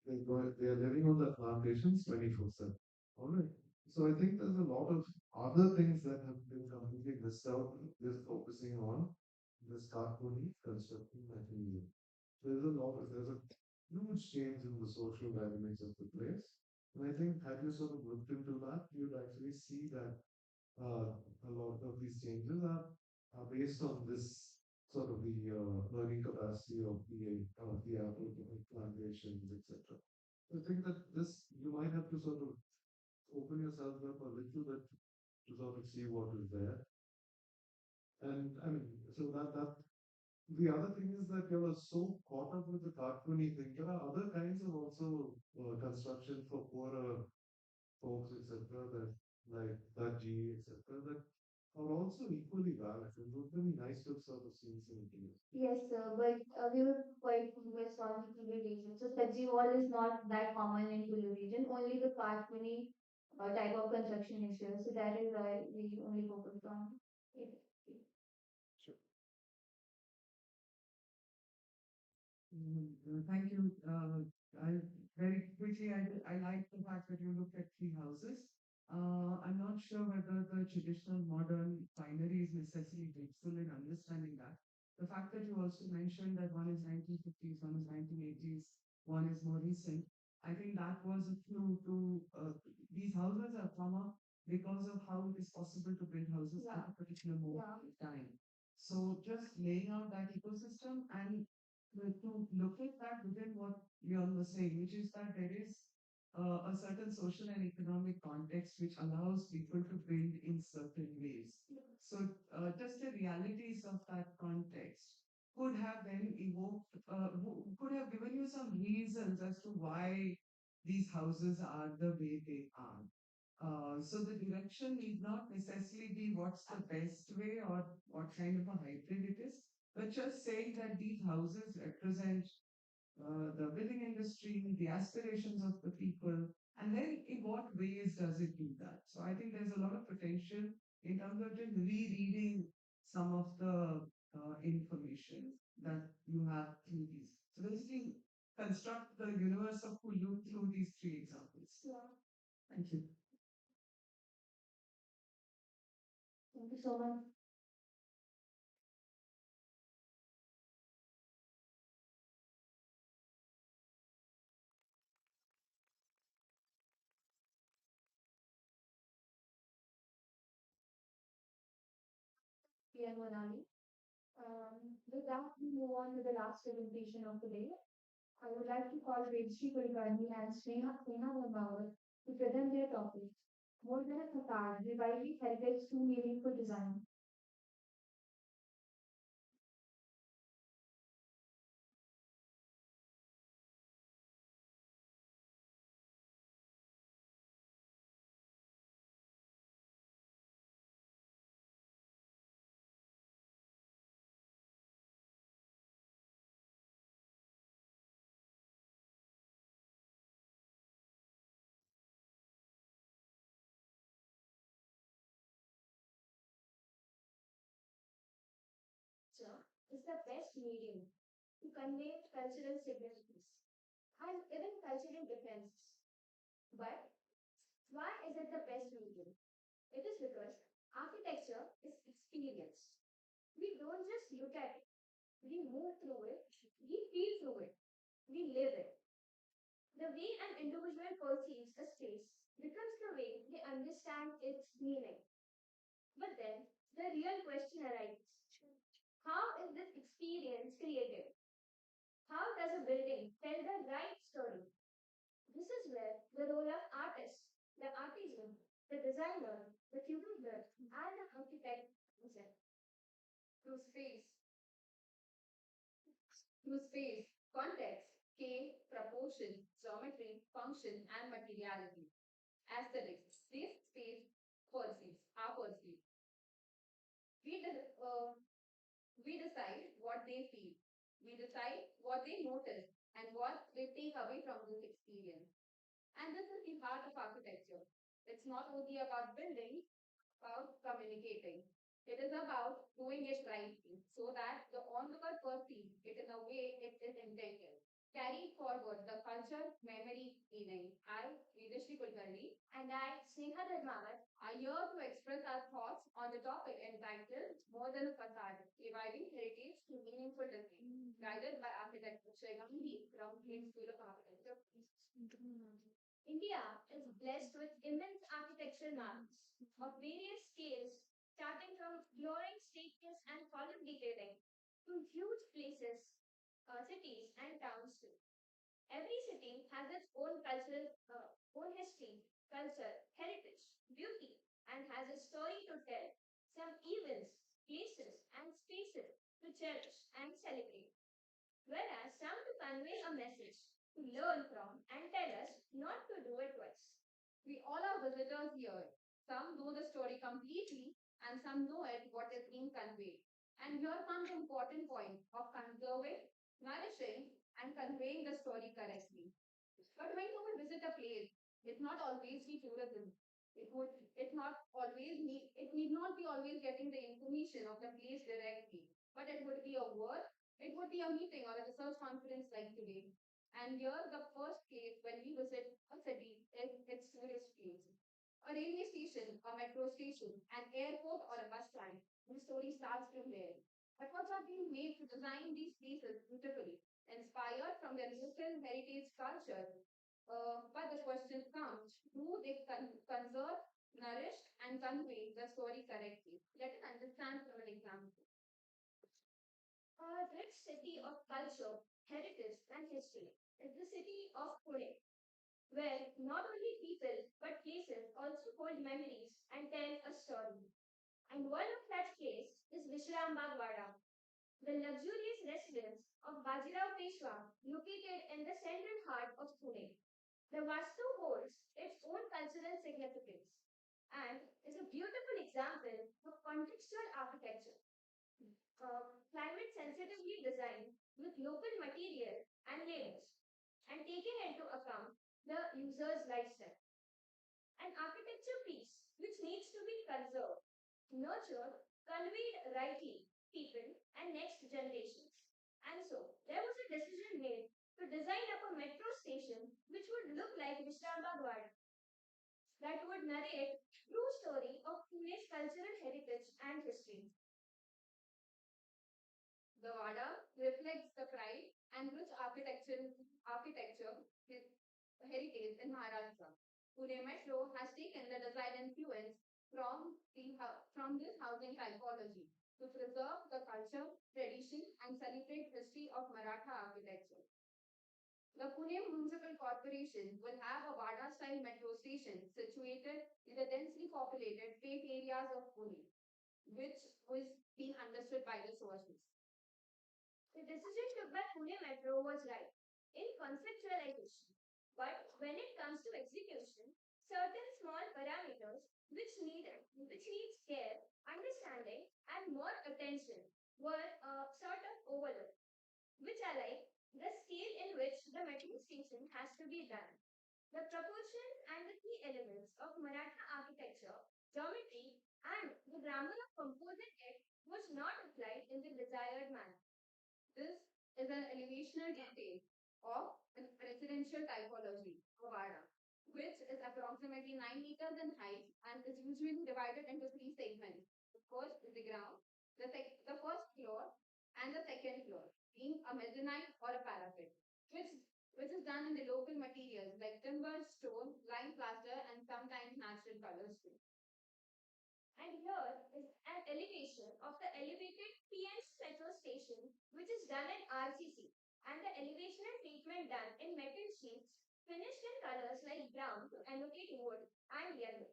they are living on the plantations 24/7. All right. So I think there's a lot of other things that have been completely missed out. Just focusing on this Kakuni constructing material. There's a huge change in the social dynamics of the place. And I think had you sort of looked into that, you'd actually see that a lot of these changes are based on this sort of the learning capacity of the apple plantations, etc. I think that this you might have to sort of open yourself up a little bit to sort of see what is there. And I mean, so that the other thing is that you are so caught up with the cartoony thing. There are other kinds of also construction for poorer folks, etc. That like Daji, etc. That are also equally valid. It would be nice to have sort of seen some details. Yes, sir, but we were quite focused on the Kulu region. So Saji wall is not that common in Kulu region. Only the Pashmani type of construction is here. So that is why we only focused on it. Thank you. I very quickly, I like the fact that you looked at three houses. I'm not sure whether the traditional modern binary is necessarily useful in understanding that. The fact that you also mentioned that one is 1950s, one is 1980s, one is more recent. I think that was a clue to these houses have come up because of how it is possible to build houses at a particular moment in time. So just laying out that ecosystem and to look at that within what Leon was saying, which is that there is a certain social and economic context which allows people to build in certain ways. So just the realities of that context could have then evoked, could have given you some reasons as to why these houses are the way they are. So the direction need not necessarily be what's the best way or what kind of a hybrid it is, but just saying that these houses represent the building industry, the aspirations of the people, and then in what ways does it do that? So I think there's a lot of potential in terms of just rereading some of the information that you have through these. So basically, construct the universe of Kulu through these three examples. Thank you. Thank you so much. Pierre Monali. With that, we move on to the last presentation of the day. I would like to call Vedshri Kulkarni and Sneha Gambawar to present their topic. More than a facade, reviving heritage through meaningful design. Culture is the best medium to convey cultural significance and even cultural differences. But why is it the best medium? It is because architecture is experience. We don't just look at it, we move through it, we feel through it, we live it. The way an individual perceives a space becomes the way they understand its meaning. But then the real question arises: how is this experience created? How does a building tell the right story? This is where the role of artist, the artisan, the designer, the curator, and the architect comes in. Through space, context, scale, proportion, geometry, function, and materiality. Aesthetics, this space perceives, are perceived. We, de- uh, we decide what they feel. We decide what they notice and what they take away from this experience. And this is the heart of architecture. It's not only about building, about communicating. It is about doing it rightly so that the onlooker perceives it in a way it is intended. Carrying forward the culture, memory, meaning. I, Vidashri Kulkarni, and I, Sneha Dharmavat, are here to express our thoughts on the topic entitled More Than a Facade, Reviving Heritage to Meaningful Design, guided by architect Sri Gandhi from Green School of Architecture. India is blessed with immense architectural marvels of various scales, starting from glowing staircases and column detailing to huge places, cities, and towns too. Every city has its own history, culture, heritage, beauty, and has a story to tell. Some events, places, and spaces to cherish and celebrate. Whereas some to convey a message, to learn from, and tell us not to do it twice. We all are visitors here. Some know the story completely, and some know it what is being conveyed. And here comes the important point of conserving, nourishing, and conveying the story correctly. But when you would visit a place, it's not always be tourism. It need not be always getting the information of the place directly, but it would be a word, it would be a meeting or a research conference like today. And here, the first place when we visit a city is its tourist place. A railway station, a metro station, an airport, or a bus stand. The story starts from there. Efforts are being made to design these places beautifully, inspired from their local heritage culture. But the question comes, do they conserve, nourish, and convey the story correctly? Let us understand from an example. A rich city of culture, heritage, and history is the city of Pune, where not only people but places also hold memories and tell a story. And one of that place is Vishrambag Wada, the luxurious residence of Bajirao Peshwa, located in the central heart of Pune. The Vastu holds its own cultural significance and is a beautiful example of contextual architecture, climate sensitively designed with local material and layers, and taking into account the user's lifestyle. An architecture piece which needs to be conserved, nurtured, conveyed rightly, people, and next generations. And so, there was a decision made to design up a metro station which would look like Vishrambagwad, that would narrate true story of Pune's cultural heritage and history. The Wada reflects the pride and rich architecture heritage in Maharashtra. Pune Metro has taken the desired influence from this housing typology to preserve the culture, tradition, and celebrate history of Maratha architecture. The Pune Municipal Corporation will have a Wada-style metro station situated in the densely populated freight areas of Pune, which was being understood by the sources. The decision took by Pune Metro was right in conceptualization, but when it comes to execution, certain small parameters which needs care, understanding, and more attention were sort of overlooked, which are like the scale in which the metro station has to be done, the proportion and the key elements of Maratha architecture, geometry, and the grammar of composite it was not applied in the desired manner. This is an elevational detail of a residential typology of Vada, which is approximately 9 meters in height and is usually divided into three segments. The first is the ground, the first floor, and the second floor, being a mezzanine or a parapet, which is done in the local materials like timber, stone, lime plaster, and sometimes natural colors too. And here is an elevation of the elevated PNC metro station, which is done in RCC, and the elevational treatment done in metal sheets finished in colors like brown to annotate wood and yellow.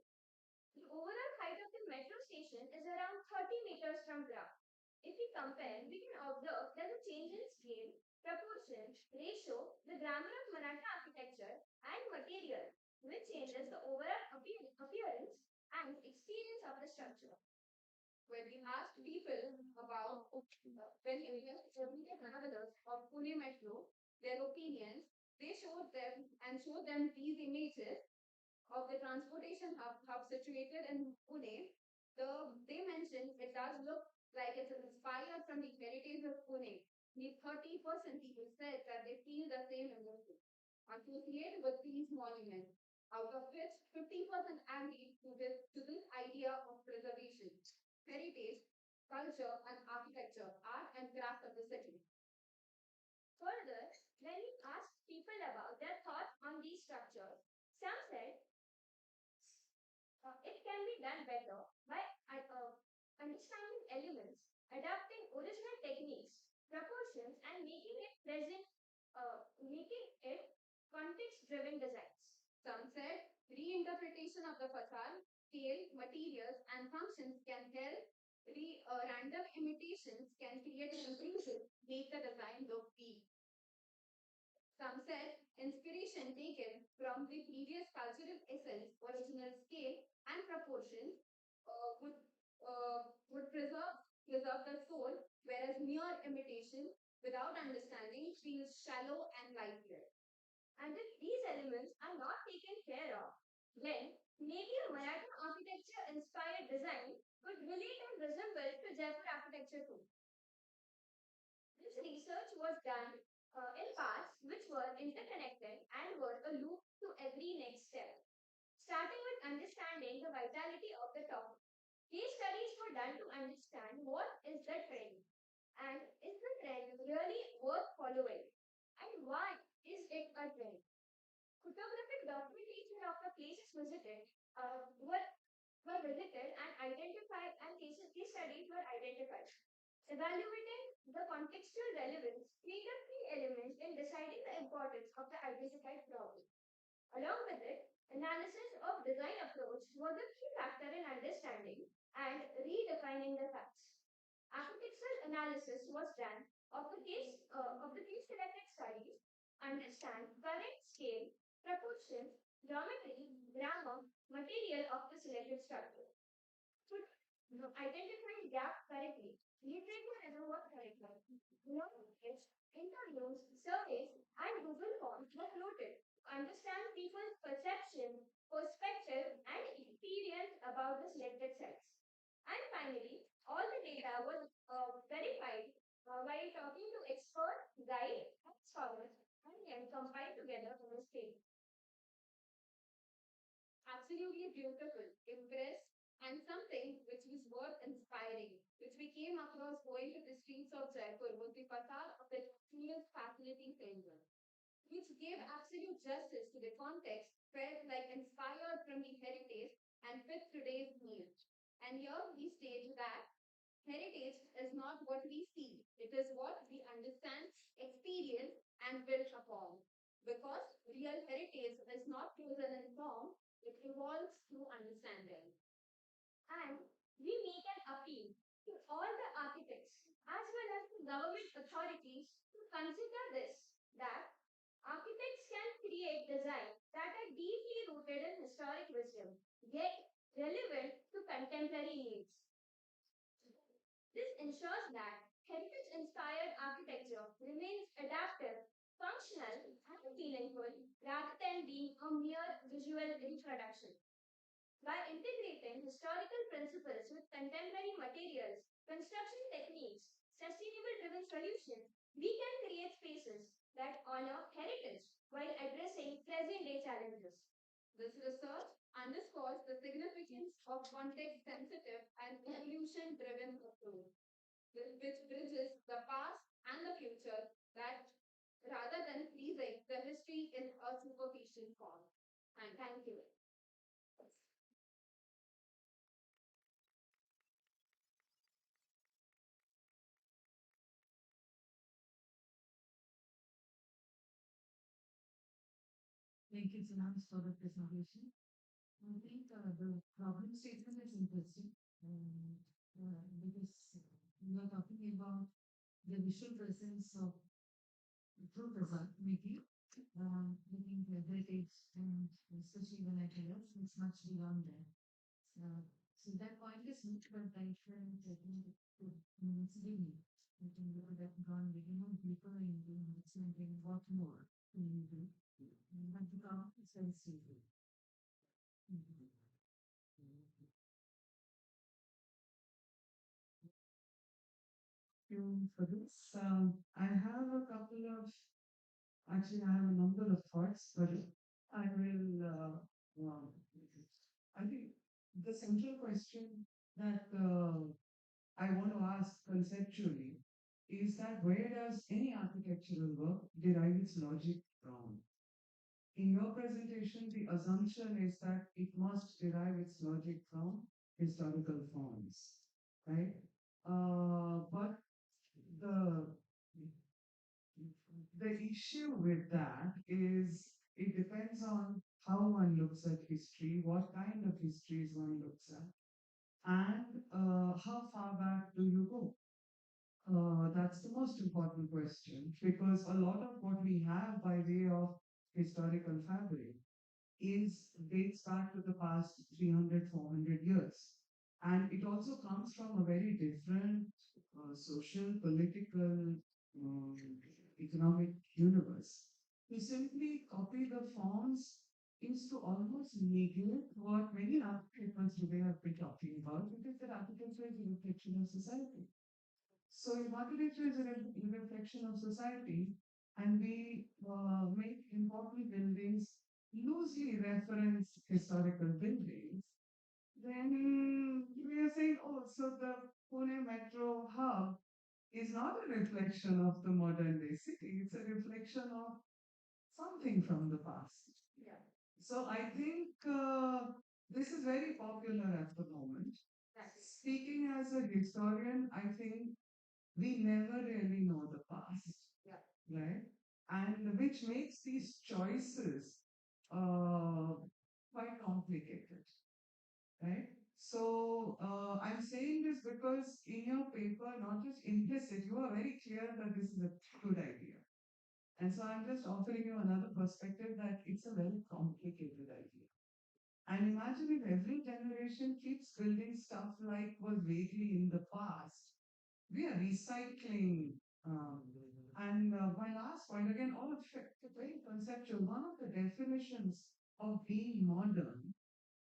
The overall height of the metro station is around 30 meters from ground. If we compare, we can observe that the change in scale, proportion, ratio, the grammar of Maratha architecture, and material, which changes the overall appearance and experience of the structure. When we asked people about when we asked everyday travelers of Pune Metro their opinions, they showed them these images of the transportation hub situated in Pune. They mentioned it does look like it's inspired from the heritage of Pune. The 30% people said that they feel the same emotion associated with these monuments, out of which 50% agree to this idea of preservation, heritage, culture, and architecture, art and craft of the city. Further, when we asked people about their thoughts on these structures, some said it can be done better by understanding elements, adapting original techniques, proportions, and making it context-driven designs. Some said reinterpretation of the facade, scale, materials, and functions can help. Random imitations can create confusion, make the design look weak. Some said inspiration taken from the previous cultural essence, original scale, and proportions would preserve the soul, whereas mere imitation without understanding feels shallow and lifeless. And if these elements are not taken care of, then maybe a Maratha architecture inspired design could relate and resemble to Jaipur architecture too. This research was done in parts which were interconnected and were a loop to every next step. Starting with understanding the vitality of the topic, these studies were done to understand what is the trend and is the trend really worth following and why is it a trend. Photographic documentation of the places visited were visited and identified and case studies were identified. Evaluating the contextual relevance played a key element in deciding the importance of the identified problem. Along with it, analysis of design approach was a key factor in understanding and redefining the facts. Architectural analysis was done of the case selected studies, understand current scale, proportions, geometry, grammar, material of the selected structure. To identify gap correctly, literature reservoir correctly, knowledge, interviews, surveys, and Google Forms were floated to understand people's perception, perspective, and experience about the selected sets. And finally, all the data was verified while talking to experts, guides, and scholars, and then compiled together in a statement. Absolutely beautiful, impressed, and something which was worth inspiring, which we came across going to the streets of Jaipur was the facade of the Julius Facility Center, which gave absolute justice to the context, felt like inspired from the heritage and fit today's need. And here we state that heritage is not what we see, it is what we understand, experience, and build upon. Because real heritage is not chosen in form, it evolves through understanding. And we make an appeal to all the architects as well as the government authorities to consider this that architects can create designs that are deeply rooted in historic wisdom, yet relevant to contemporary needs. This ensures that heritage inspired architecture remains adaptive, functional, and meaningful rather than being a mere visual introduction. By integrating historical principles with contemporary materials, construction techniques, sustainable driven solutions, we can create spaces that honor heritage while addressing present day challenges. This research underscores the significance of context sensitive and evolution driven approach, which bridges the past and the future that rather than freezing the history in a superficial form. And thank you. Thank you, Sinance, for the presentation. I think the problem statement is interesting because we are talking about the visual presence of true result making, making the heritage, and especially when I tell us it's much beyond that. So that point is not, but I think it's really, I think we could have gone little more deeper into understanding what more we need to do. And have to come sensibly. You for this. I have a couple of, actually, I have a number of thoughts, but I will, I think the central question that I want to ask conceptually is that where does any architectural work derive its logic from? In your presentation, the assumption is that it must derive its logic from historical forms, right? But the the issue with that is it depends on how one looks at history, what kind of histories one looks at, and how far back do you go? That's the most important question because a lot of what we have by way of historical fabric is dates back to the past 300, 400 years. And it also comes from a very different social, political, um, economic universe. To simply copy the forms is to almost negate what many architects today have been talking about because their architecture is a reflection of society. So if architecture is a reflection of society, and we make important buildings loosely reference historical buildings, then we are saying, oh, so the Pune Metro hub is not a reflection of the modern day city, it's a reflection of something from the past. Yeah. So I think this is very popular at the moment. Speaking as a historian, I think we never really know the past. Yeah. Right? And which makes these choices uh, quite complicated. Right? So I'm saying this because in your paper, not just implicit, you are very clear that this is a good idea. And so I'm just offering you another perspective that it's a very complicated idea. And imagine if every generation keeps building stuff like was vaguely in the past. We are recycling. And my last point, again, all of it, very conceptual. One of the definitions of being modern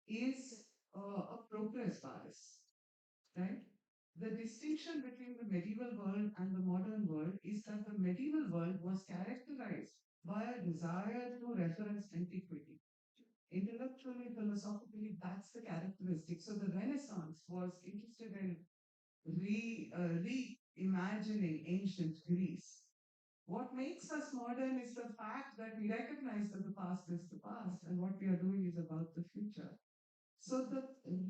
is a progress bias, right? The distinction between the medieval world and the modern world is that the medieval world was characterized by a desire to reference antiquity. Intellectually, philosophically, that's the characteristic. So the Renaissance was interested in reimagining ancient Greece. What makes us modern is the fact that we recognize that the past is the past and what we are doing is about the future. So the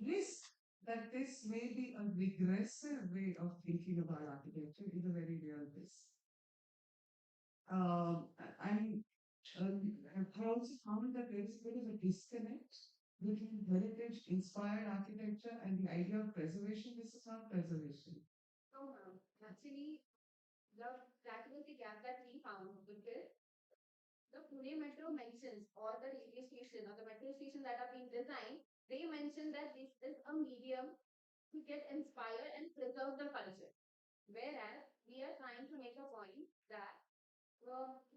risk that this may be a regressive way of thinking about architecture is a very real risk. And I also found that there is a bit of a disconnect between heritage inspired architecture and the idea of preservation. This is not preservation. So, actually, that was the gap that we found because the Pune Metro mentions all the railway station or the metro station that are being designed, they mention that this is a medium to get inspired and preserve the culture. Whereas we are trying to make a point that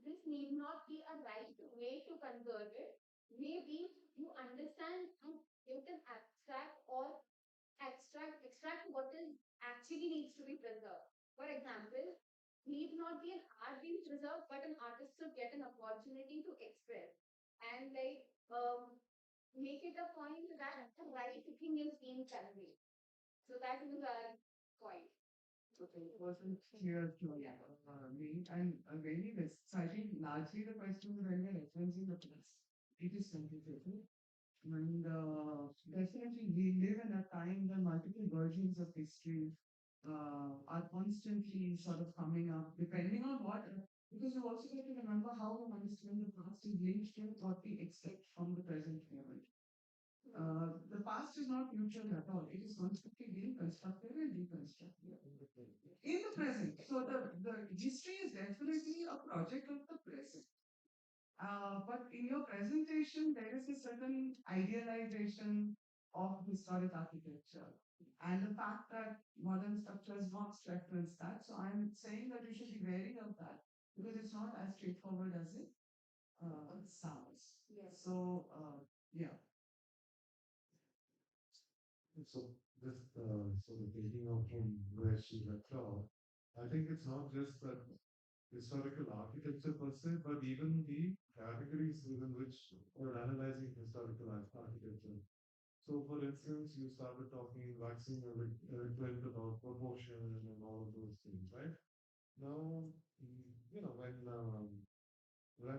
this need not be a right way to conserve it. Maybe you understand and you can abstract or extract what is actually needs to be preserved. For example, need not be an art being preserved, but an artist should get an opportunity to express and make it a point that the right thing is being conveyed. So that is our point. Okay, it wasn't clear to me. And really, this, so I think largely the question is when we're referencing the past, it is complicated. And definitely, we live in a time when multiple versions of history are constantly sort of coming up, depending on what. Because you also get to remember how we understand the past is linked to what we expect from the present moment. The past is not neutral at all. It is constantly being constructed and deconstructed in the present. So the history is definitely a project of the present. But in your presentation, there is a certain idealization of historic architecture and the fact that modern structures must reference that. So I'm saying that you should be wary of that because it's not as straightforward as it sounds. Yes. So, yeah. So this sort of taking off from where she left off, I think it's not just that historical architecture per se, but even the categories within which we're analyzing historical architecture. So, for instance, you started talking, waxing eloquent about proportion and all of those things, right? Now, you know, when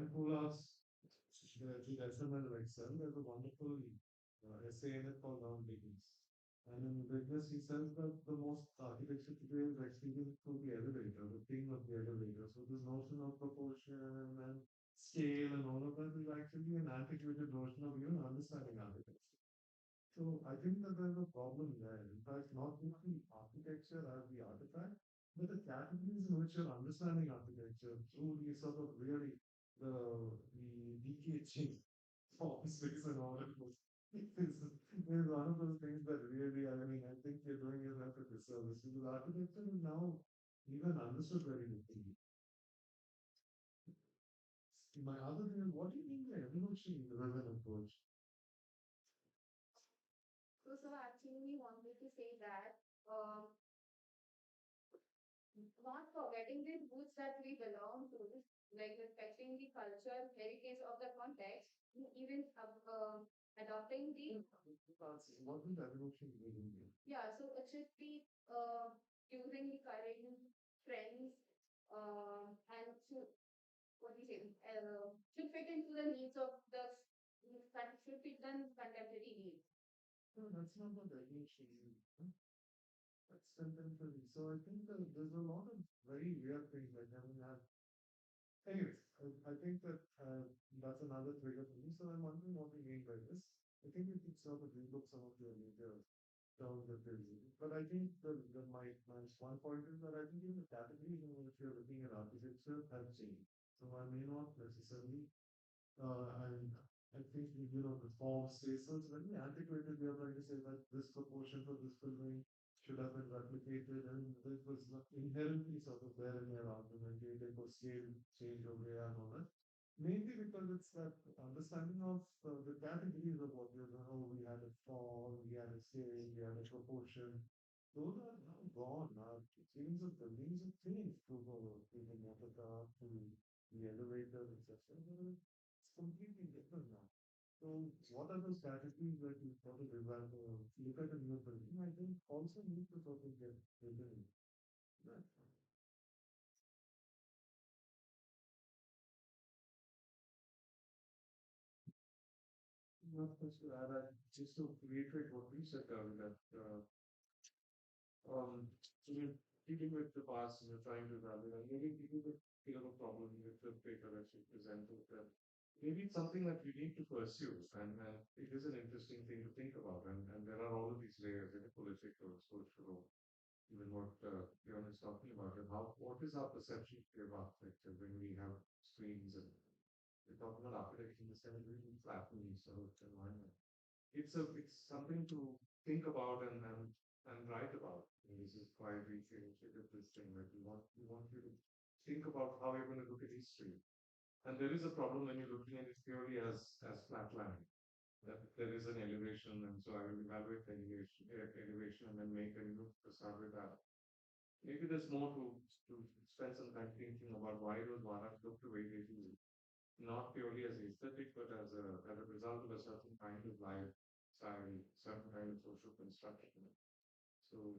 Colas, the SML of Excel, there's a wonderful essay in it called Down Diggings. And in Witness, he says that the most architecture today is experienced through the elevator, the thing of the elevator. So this notion of proportion and scale and all of that is actually an antiquated notion of even understanding architecture. So I think that there's a problem there. In fact, not just the architecture as the artifact, but the categories in which you're understanding architecture through the sort of really the decaying form space and all of those. Is one of those things that really, I mean, I think you're doing yourself a disservice because architecture is now even understood very differently. My other thing is, what do you mean by evolution-driven approach? So actually, we wanted to say that not forgetting the roots that we belong to, like respecting the culture, heritage of the context, even adopting the. What is evolution really mean? Yeah, so it should be using the current trends and to what do you say should fit into the needs of the should fit the contemporary needs. No, that's not what evolution means. Huh? extensively. So I think there's a lot of very weird things like anyways, I think that that's another trigger for me. So I'm wondering what we mean by this. I think we could sort of relook some of the major terms that they're using. But I think my one point is that I think in the category, if you're looking at architecture, has changed. So I may not necessarily and I think the form stays so it's very antiquated. We are trying to say that this proportion for this building should have been replicated, and this was not inherently sort of there in your argument. You take a scale change over here and all that. Mainly because it's that understanding of the categories of what you know. We had a form, we had a scale, we had a proportion. Those are now gone. Things of buildings have changed to the motor car, to the elevator, etc. It's completely different now. So what are those categories that you sort of look at in your building? I think also need to sort of get within that. Not much to add. Just to reiterate what we said earlier, that so we're dealing with the past and we're trying to evaluate, and maybe people would feel a problem with the paper that you presented. Maybe it's something that we need to pursue, and it is an interesting thing to think about. And there are all of these layers in the political, social, even what Bjorn is talking about, and what is our perception of architecture when we have screens and we're talking about architecture in the sense really flattening sort of environment. It's something to think about and write about. And this is why we created this thing that we want you to think about how you're going to look at history. And there is a problem when you're looking at it purely as flat land. That there is an elevation, and so I will evaluate the elevation and then make a start with that. Maybe there's more to spend some time thinking about why those varas look the way they do, not purely as aesthetic, but as a result of a certain kind of lifestyle, certain kind of social construction. So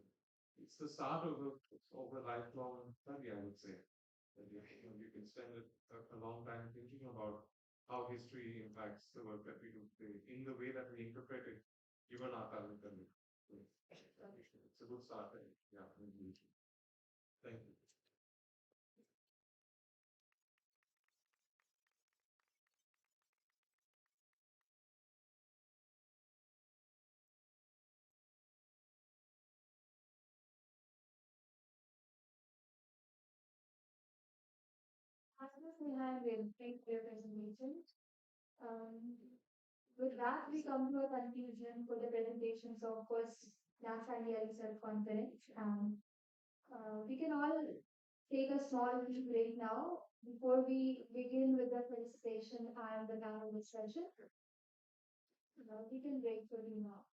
it's the start of a lifelong study, I would say. That you can spend a long time thinking about how history impacts the work that we do today in the way that we interpret it, given our current condition. So it's a good start. Yeah, thank you. As we have very clear presentation. With that, we come to a conclusion for the presentations of first NASA and ELSER conference. We can all take a small break now before we begin with the felicitation and the panel discussion. We can break for you now.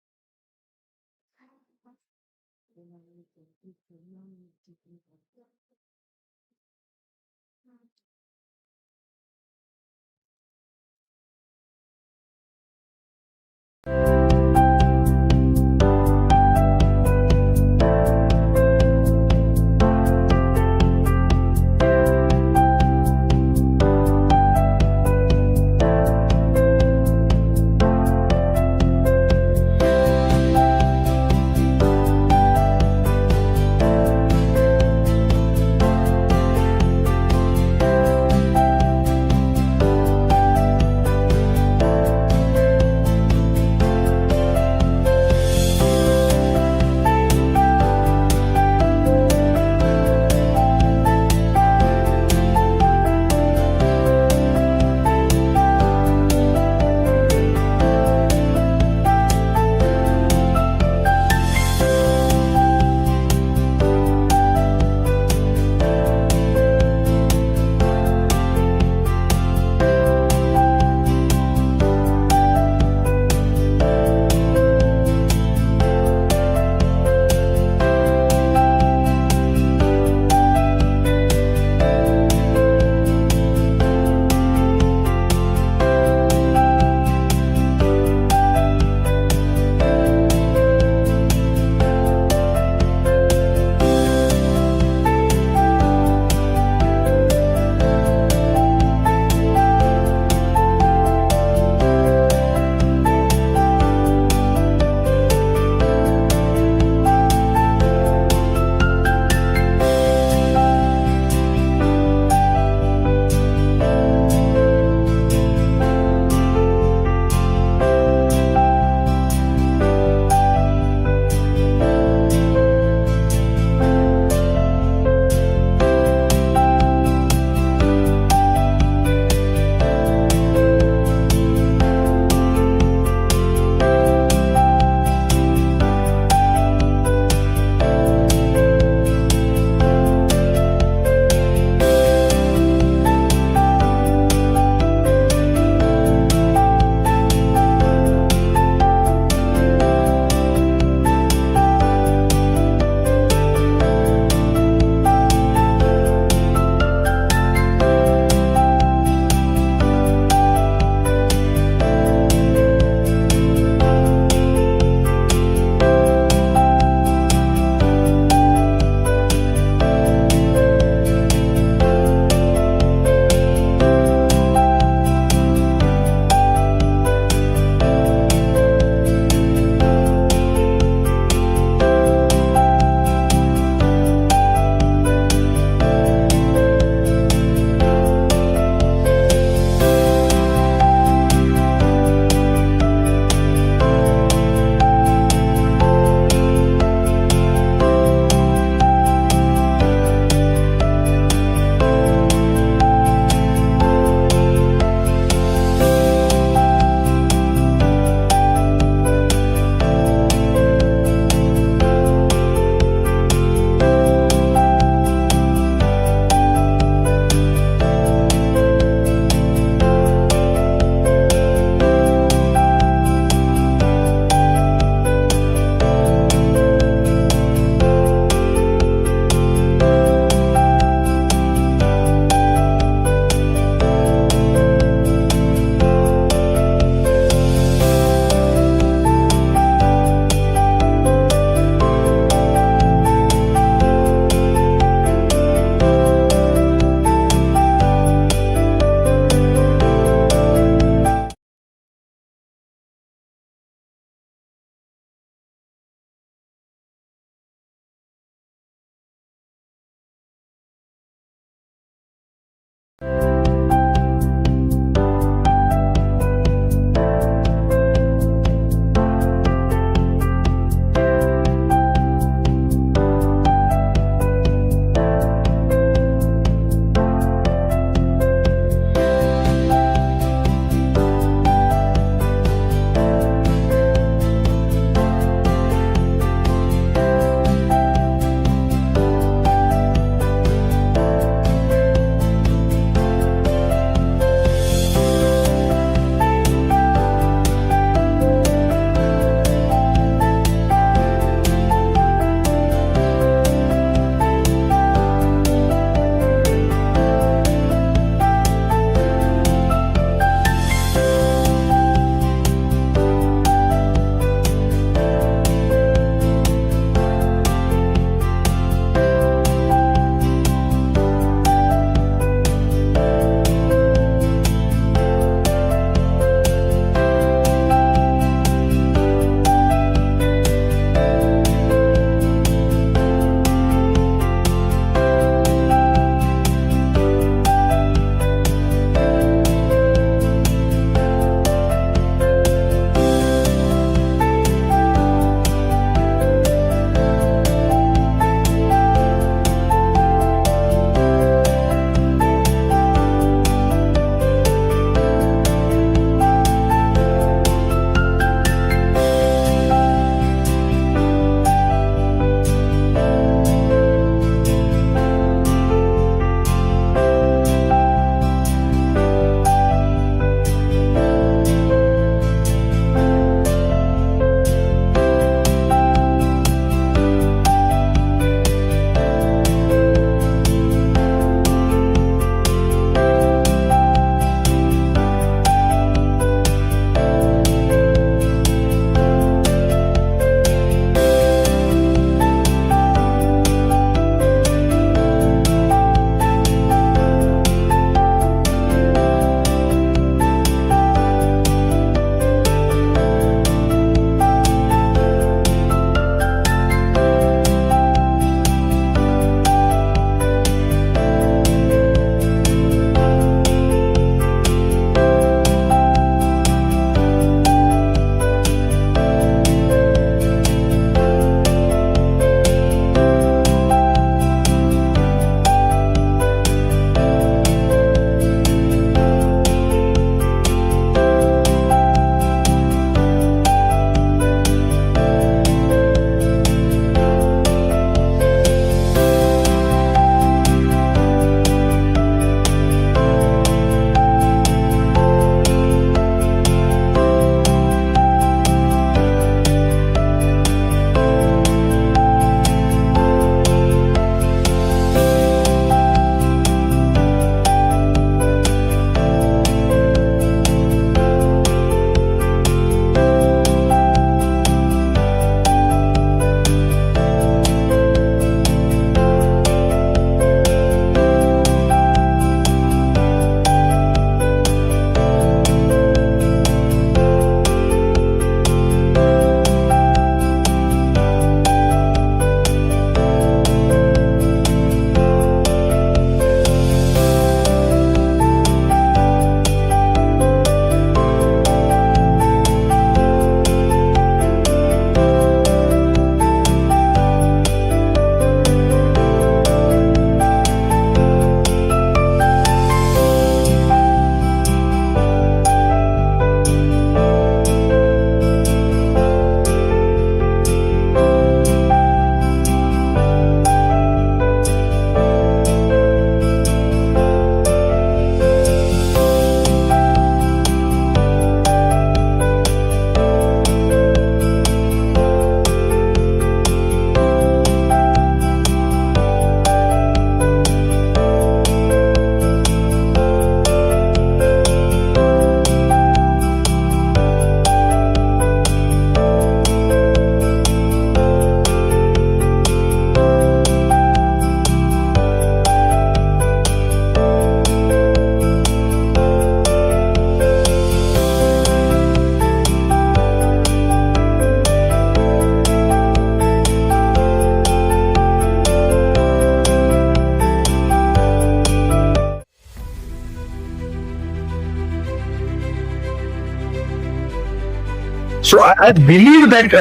So I believe that,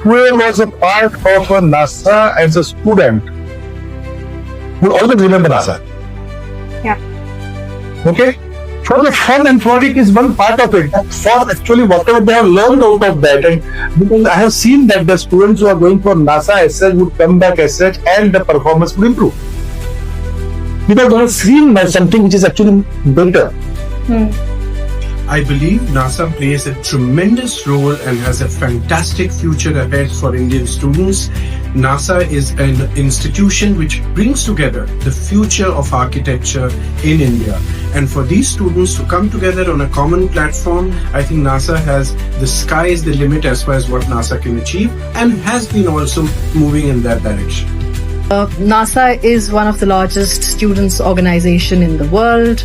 whoever was a part of a NASA as a student will always remember NASA. Yeah. Okay? So the fun and frolic is one part of it. For actually whatever they have learned out of that, and because I have seen that the students who are going for NASA as such would come back as such, and the performance would improve. Because they have seen something which is actually better. I believe NASA plays a tremendous role and has a fantastic future ahead for Indian students. NASA is an institution which brings together the future of architecture in India. And for these students to come together on a common platform, I think NASA has the sky is the limit as far as what NASA can achieve, and has been also moving in that direction. NASA is one of the largest students' organization in the world,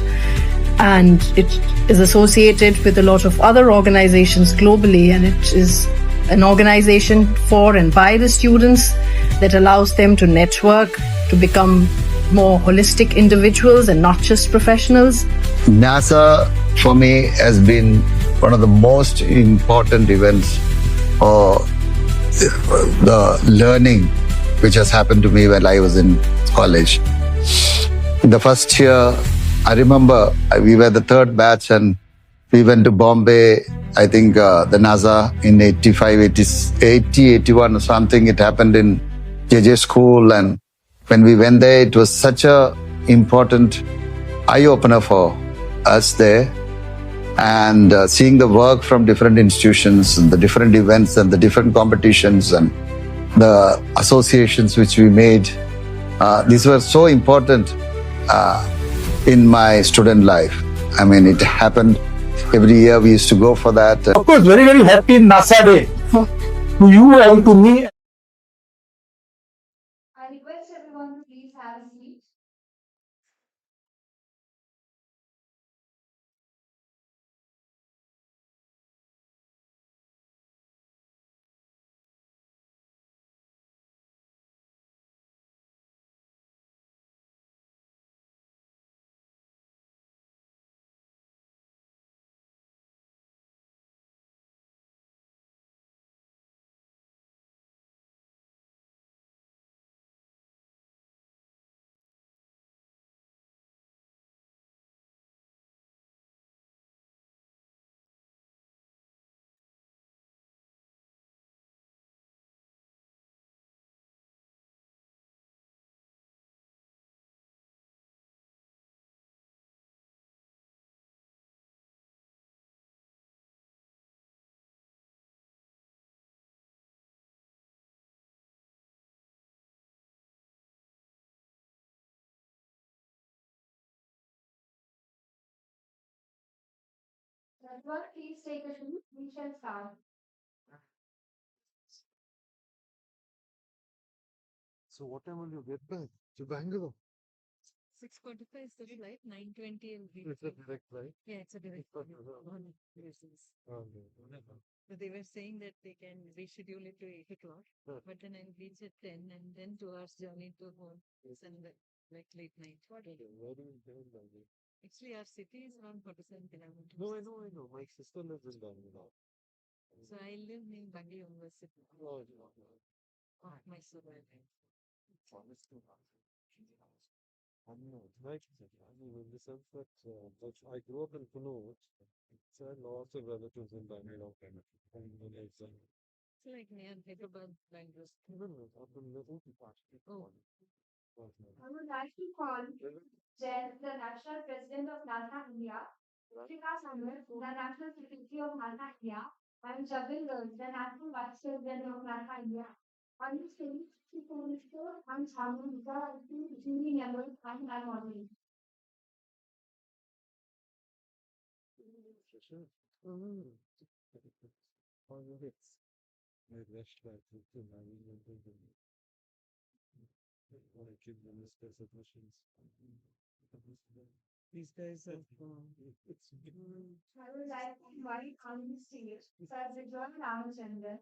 and it is associated with a lot of other organizations globally, and it is an organization for and by the students that allows them to network, to become more holistic individuals and not just professionals. NASA for me has been one of the most important events or the learning which has happened to me when I was in college. In the first year, I remember we were the third batch and we went to Bombay, I think the NASA in 85, 80, 81 or something. It happened in JJ school, and when we went there, it was such a important eye-opener for us there. And seeing the work from different institutions and the different events and the different competitions and the associations which we made, these were so important in my student life. I mean, it happened every year. We used to go for that. Of course, very, very happy NASA Day to you and to me. I request everyone to please have a seat. Everyone, please take a seat. We shall start. So what time will you get back to Bangalore? 6:45 is the flight, 9:20 will be. It's a direct flight. Yeah, it's a direct flight. On basis. Okay. So they were saying that they can reschedule it to 8 o'clock, but then I'll reach at 10 and then 2 hours journey to home. And like late night. Where do you live in Bangalore? Actually, our city is around 47 kilometers. No, I know. My sister lives in Bangalore. So I live in Bangalore University. Oh, Mysore. I know, it's nice. I mean, in the sense that I grew up in Pune, so I had lots of relatives in Bangalore. It's like near Hyderabad, Bangalore. No, up in the Ooty part. Oh. I would like to call Jen, the National President of NASA India, Rishika Samir, the National Secretary of NASA India, and Javinder, the National Vice President of NASA India. On the stage, Chief Minister and Chairman are jury members and are moderating. Sure. Oh, yes. I rushed back to my when I give them the specifications. These guys have it's I would like to invite on the stage Sir Vijay Ramachandran,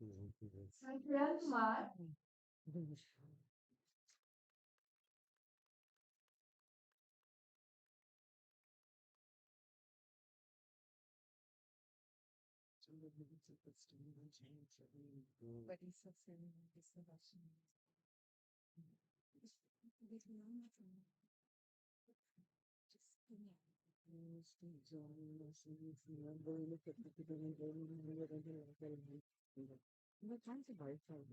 Kiran Kumar, But he's suffering this Russian. We're trying to buy from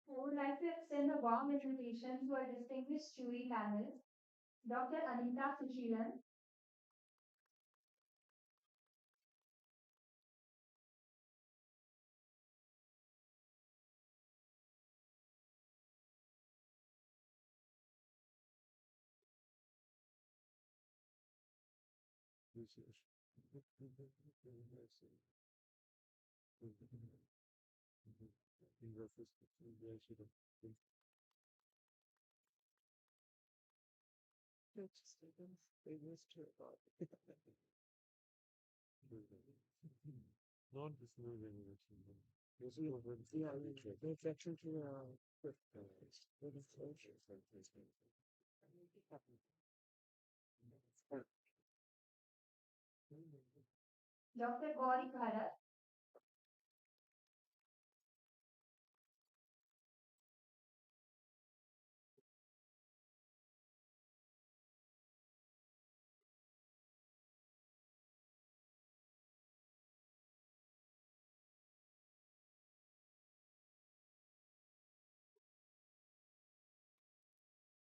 I would like to extend a warm invitation to our distinguished jury panel, Dr. Anita Suchiran, reflection to Dr. Gauri Bharat,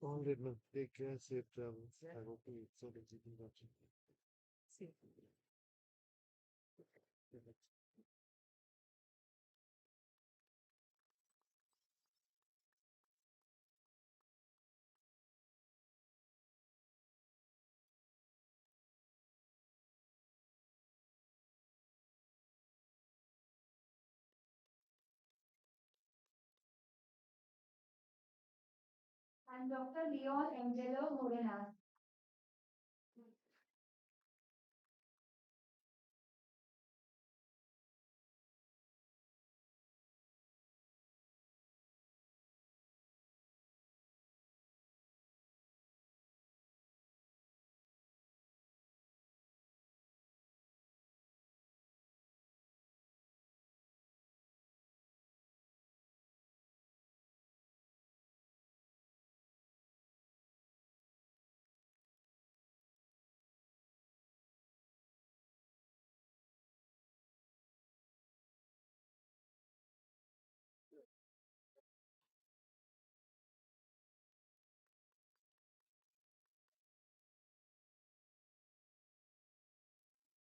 All right, man. Take care, safe travels. I hope you so that you can watch it. and Dr. Leon Angelo Morenas.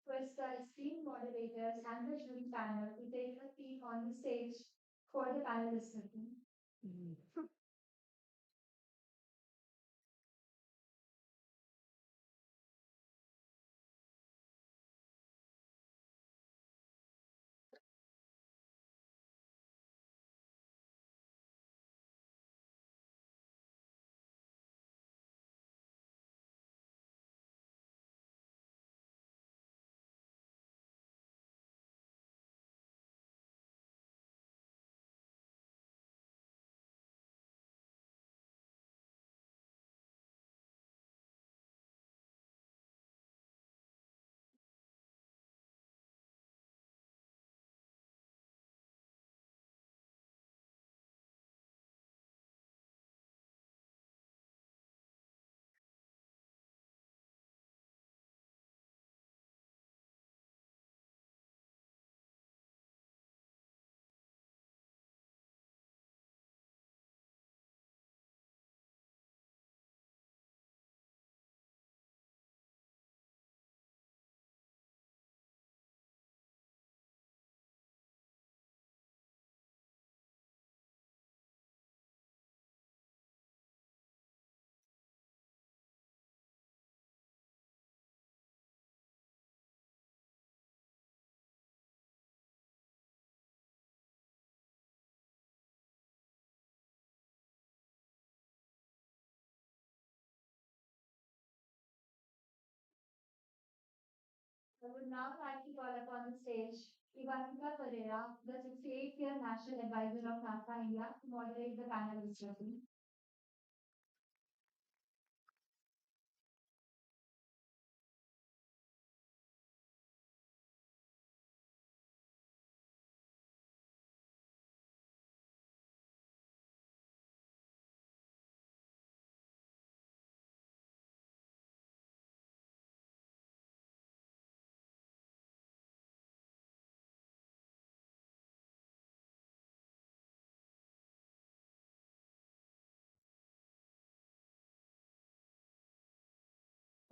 Request the esteemed moderators and the jury panel to take a seat on the stage for the panel discussion. I would now like to call upon the stage Vivekananda, the 68th-year National Advisor of NASA India, to moderate the panel discussion.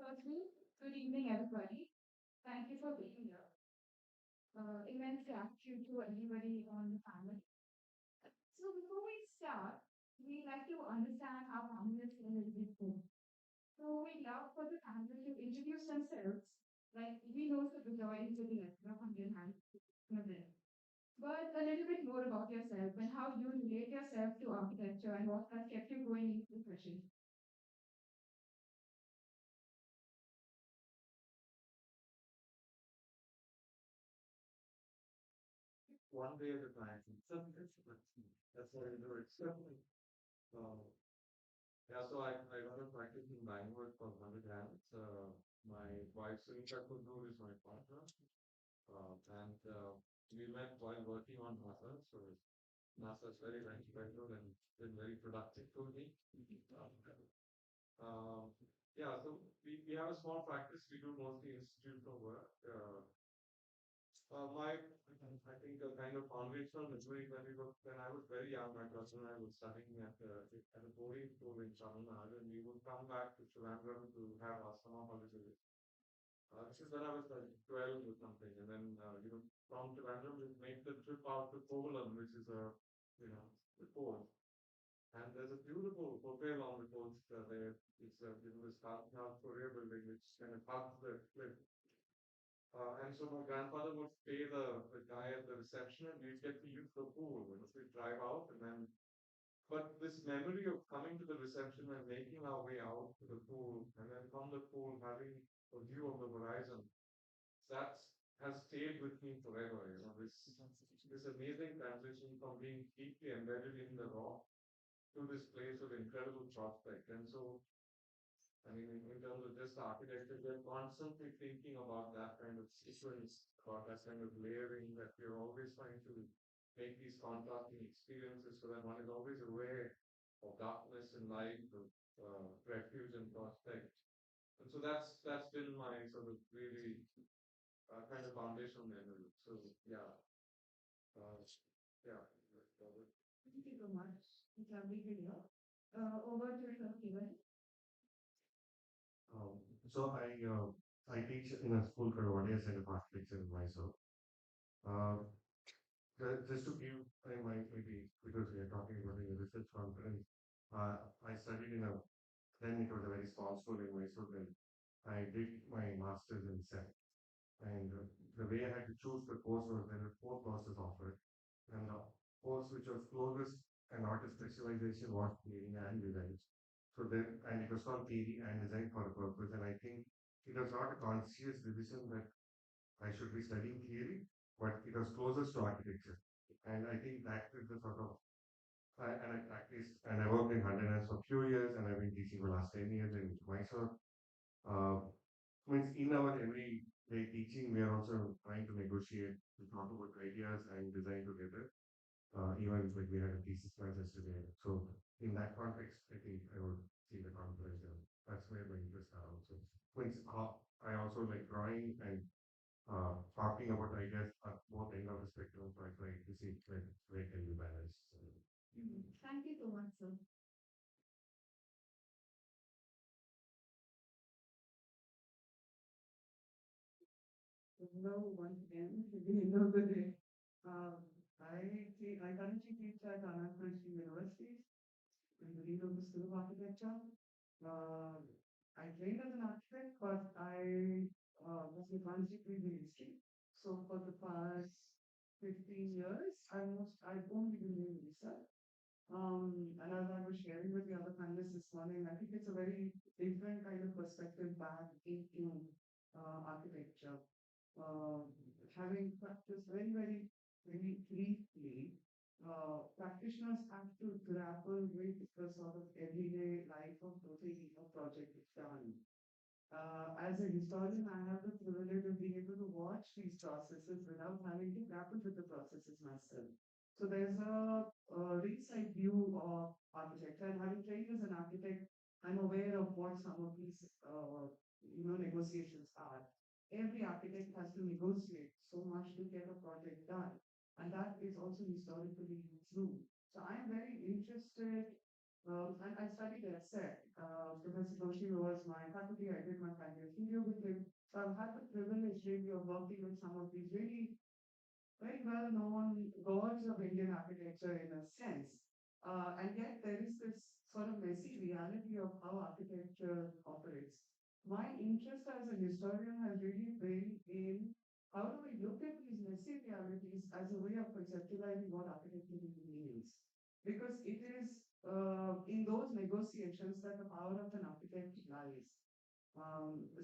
Firstly, good evening, everybody. Thank you for being here. Immense gratitude to everybody on the panel. So before we start, we like to understand our panelists a little bit more. So we love for the panel to introduce themselves. Like we know the joy is really like 100 hands. But a little bit more about yourself and how you relate yourself to architecture and what has kept you going into the profession. One day at a time. That's what I do. It's yeah, so I got a practice in Bangalore for 100 hands. My wife Sunita Kundur is my partner. And we met while working on NASA. So NASA is very better and been very productive for me. Yeah, so we have a small practice. We do mostly institutional work. I think a kind of foundational memory when I was very young, my cousin and I was studying at a boarding school in Tamil Nadu, and we would come back to Trivandrum to have our summer holidays. This is when I was like 12 or something, and then from Trivandrum we make the trip out to Kovalam, which is the port. And there's a beautiful hotel on the coast there. It's this South Korea building, which kind of hugs the cliff. And so my grandfather would pay the guy at the reception, and we'd get to use the pool. So we'd drive out, and then. But this memory of coming to the reception and making our way out to the pool, and then from the pool having a view of the horizon, that has stayed with me forever. This amazing transition from being deeply embedded in the rock to this place of incredible prospect. And so I mean, in terms of just architecture, we're constantly thinking about that kind of sequence, about that kind of layering, that we're always trying to make these contrasting experiences so that one is always aware of darkness and light, of refuge and prospect. And so that's been my sort of really kind of foundational memory. So yeah, yeah. Thank you so much. It's lovely to hear. Over to you, So I teach in a school called Vadiya Center of Architecture in Mysore. Uh, just to give maybe because we are talking about a research conference, I studied then it was a very small school in Mysore. Then I did my master's in SET. And the way I had to choose the course was there were four courses offered. And the course which was closest and artist specialization was theory and design. So then, and it was called theory and design for a purpose. And I think it was not a conscious decision that I should be studying theory, but it was closest to architecture. And I think that is the sort of, and I practiced, and I worked in Huntington for a few years, and I've been teaching for the last 10 years in Mysore. Means in our everyday teaching, we are also trying to negotiate to talk about ideas and design together. Even like we had a thesis class yesterday. So in that context, I think I would see the conference. That's where my interests are also. Means I also like drawing and talking about ideas at both end of the spectrum. So I try to see where can we balance. So, Thank you so much, sir. Hello, once again, at the end of the day. I currently teach at Anand University in the Dean of the School of Architecture. I trained as an architect, but I was advanced degree in history. So for the past 15 years, I've only been doing research. And as I was sharing with the other panelists this morning, I think it's a very different kind of perspective back into architecture. uh, having practiced very briefly, practitioners have to grapple with the sort of everyday life of totally a project is done. As a historian, I have the privilege of being able to watch these processes without having to grapple with the processes myself. So there's a ringside view of architecture, and having trained as an architect, I'm aware of what some of these negotiations are. Every architect has to negotiate so much to get a project done, and that is also historically true. So I'm very interested and I studied at SET. Professor Doshi was my faculty. I did my final year with him. So I've had the privilege really of working with some of these really very well known gods of Indian architecture in a sense. And yet there is this sort of messy reality of how architecture operates. My interest as a historian has really been in how do we look at these messy realities as a way of conceptualizing what architecture really means. Because it is in those negotiations that the power of an architect lies.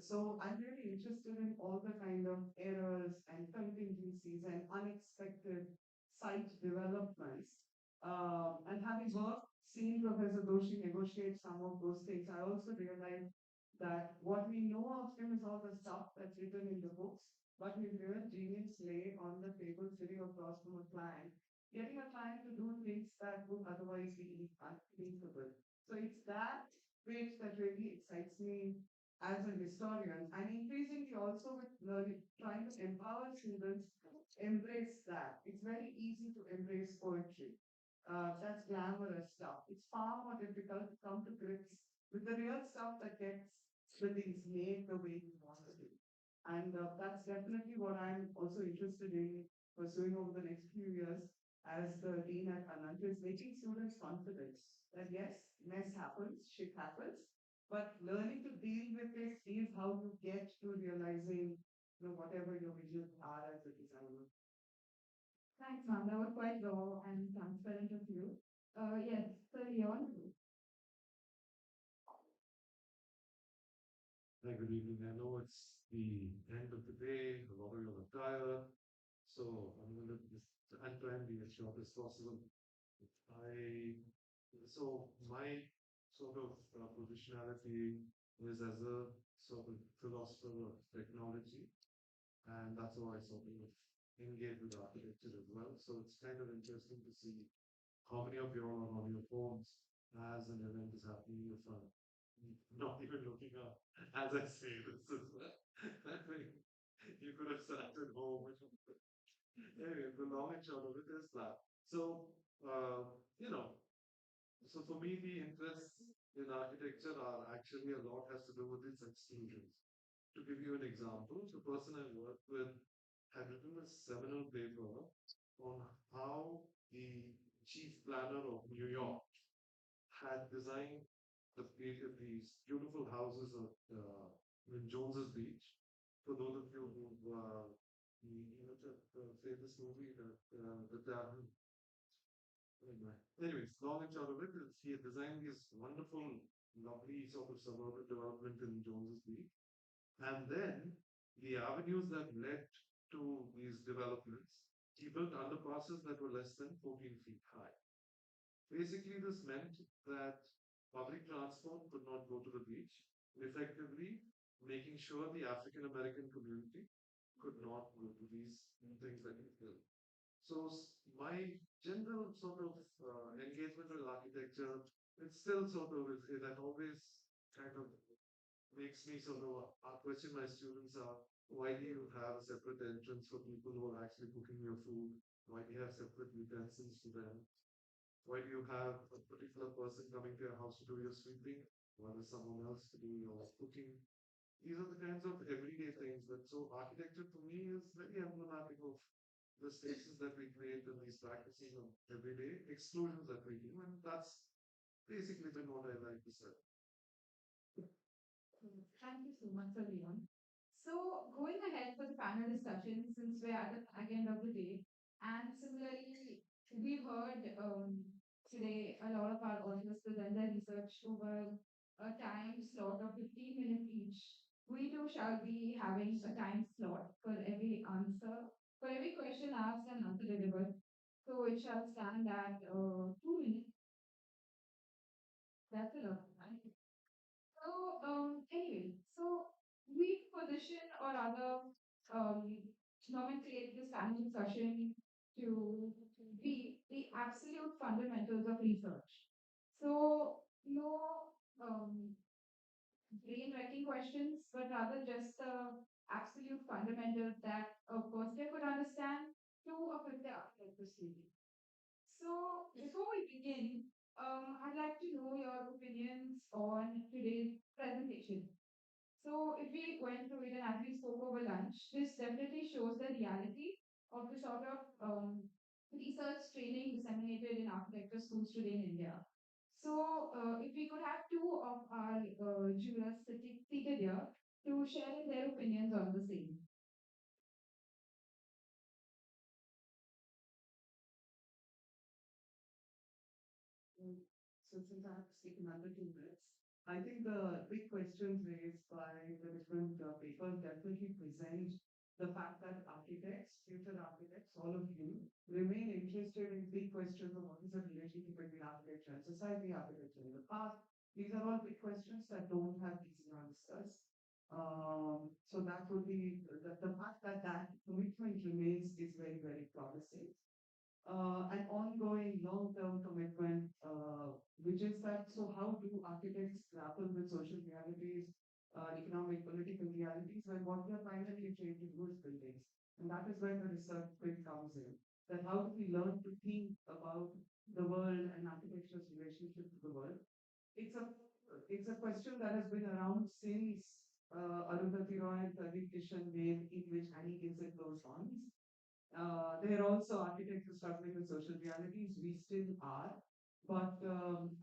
So I'm really interested in all the kind of errors and contingencies and unexpected site developments. And having worked, seen Professor Doshi negotiate some of those things, I also realized that what we know of him is all the stuff that's written in the books, but his real genius lay on the table sitting across from a client, getting a client to do things that would otherwise be unthinkable. So it's that bit that really excites me as a historian, and increasingly also with learning, trying to empower students embrace that. It's very easy to embrace poetry. That's glamorous stuff. It's far more difficult to come to grips with the real stuff that gets the things made the way you want to do. And that's definitely what I'm also interested in pursuing over the next few years as the dean at Anant is making students confident that yes, mess happens, shit happens, but learning to deal with it is how you get to realizing whatever your visions are as a designer. Thanks, ma'am. That was quite raw and transparent of you. Yes, so Leon. Hi, good evening. I know it's the end of the day, a lot of you are tired, so I'm going to I'll try and be as short as possible. I so my sort of positionality is as a sort of philosopher of technology, and that's how I sort of engage with architecture as well. So it's kind of interesting to see how many of you all are on your phones as an event is happening in your front, not even looking up as I say this as well. That way, you could have sat at home. Anyway, the long and short of it is that. So, you know, so for me, the interests in architecture are actually a lot has to do with its exclusions. To give you an example, the person I worked with had written a seminal paper on how the chief planner of New York had designed these beautiful houses in Jones's Beach. For those of you who the famous movie the Darren. Anyways, long and short of it is he had designed this wonderful, lovely sort of suburban development in Jones's Beach. And then the avenues that led to these developments, he built underpasses that were less than 14 feet high. Basically, this meant that public transport could not go to the beach, effectively making sure the African American community could not go to these things that he built. So my general sort of engagement with architecture, it's still sort of that always kind of makes me sort of question my students are why do you have a separate entrance for people who are actually cooking your food? Why do you have separate utensils for them? Why do you have a particular person coming to your house to do your sweeping? Why is someone else to do your cooking? These are the kinds of everyday things that so architecture to me is very emblematic of the spaces that we create and these practices of everyday exclusions that we do, and that's basically been what I like to say. Thank you so much, Sir Leon. So, going ahead for the panel discussion, since we're at the back end of the day, and similarly, we've heard today a lot of our audience present their research over a time slot of 15 minutes each. We too shall be having a time slot for every question asked and answer delivered. So it shall stand at 2 minutes. That's enough, right? So, anyway, so we position or rather, um, nomenclate this panel discussion to be the absolute fundamentals of research. So, no brain wrecking questions, but rather just the absolute fundamentals that a first year could understand to a fifth year architect proceeding. So, before we begin, I'd like to know your opinions on today's presentation. So, if we went through it and as we spoke over lunch, this definitely shows the reality of the sort of research training disseminated in architecture schools today in India. So, if we could have two of our jurors seated here to share their opinions on the same. So since I have to speak another 2 minutes, I think the big questions raised by the different papers definitely present the fact that architects, future architects, all of you, remain interested in big questions of what is the relationship between architecture and society, architecture in the past. These are all big questions that don't have easy answers. So that would be the fact that that commitment remains is very, very promising. An ongoing long-term commitment, which is that, so how do architects grapple with social realities, economic, political realities, when what we are primarily trained to do is buildings? And that is where the research bit comes in. That how do we learn to think about the world and architecture's relationship to the world? It's a it's a question that has been around since Arundhati Roy and Pradeep Kishan made in which Annie gives it those songs. They are also architects who struggling with social realities. We still are. But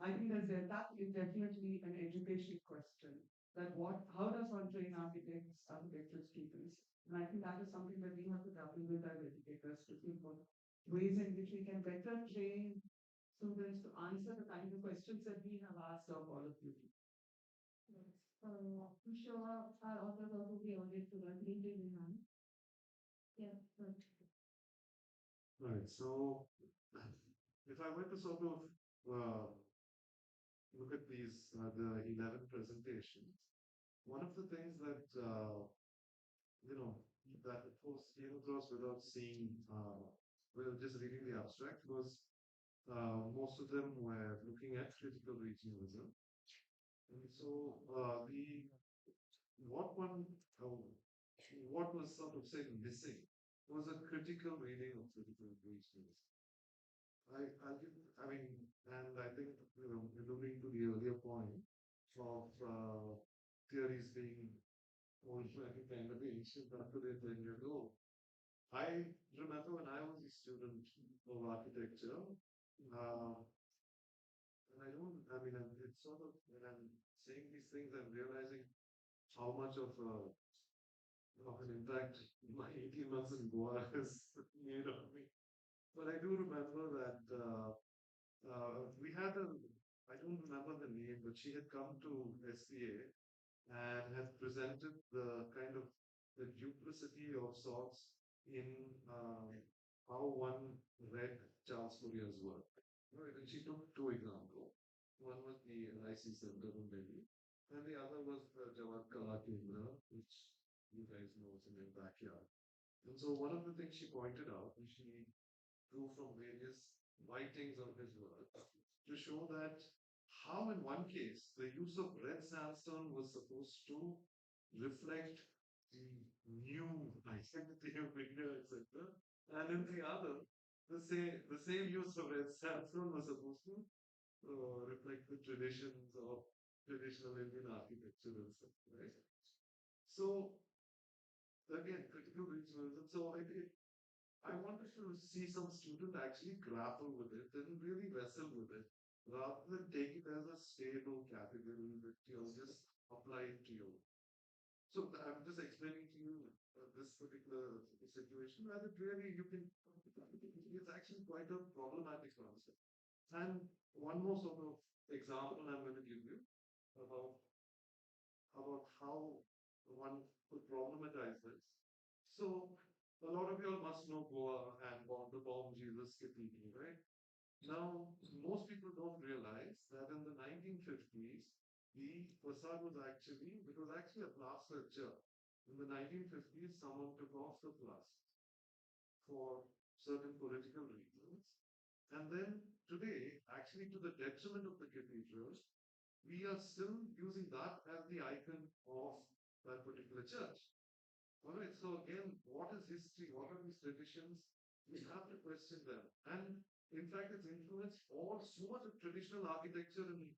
I think that is definitely an education question. That how does one train architecture students? And I think that is something that we have to grapple with as educators to think of ways in which we can better train students to answer the kind of questions that we have asked of all of you. Yes. I'm sure our authors also be able to learn in hand. Yeah, but Right. So, if I were to sort of look at the 11 presentations, one of the things that, that of course came across without seeing, well, just reading the abstract was most of them were looking at critical regionalism. And so, what one, uh, what was sort of said missing was a critical reading of critical regionalism. I mean, and I think, alluding to the earlier point of theories being also kind of ancient after they 10 years old. I remember when I was a student of architecture, and I mean, it's sort of, when I'm saying these things, I'm realizing how much of an impact my 18 months in Goa has made on me. But I do remember that we had I don't remember the name, but she had come to SPA and had presented the kind of the duplicity of sorts in how one read Charles Fourier's work. Right, and she took two examples. One was the IC Center in Delhi, and the other was the Jawad Kala Kendra, which you guys know is in their backyard. And so one of the things she pointed out, and she drew from various writings of his work, to show that how in one case the use of red sandstone was supposed to reflect the new identity of India, etc. And in the other, the same use of red sandstone was supposed to reflect the traditions of traditional Indian architecture and stuff, right? So again, critical regionalism. So I wanted to see some student actually grapple with it and really wrestle with it, rather than take it as a stable category that you'll just apply it to you. So I'm just explaining to you this particular situation where it really it's actually quite a problematic concept. And one more sort of example I'm going to give you about how one could problematize this. So a lot lot of you all must know Goa and the Bomb Jesus Cathedral, right? Now, most people don't realize that in the 1950s, the facade was actually, it was actually a plaster church. In the 1950s, someone took off the plaster for certain political reasons. And then today, actually to the detriment of the cathedrals, we are still using that as the icon of that particular church. All right, so again, what is history? What are these traditions? We have to question them. And in fact, it's influenced all so much of traditional architecture in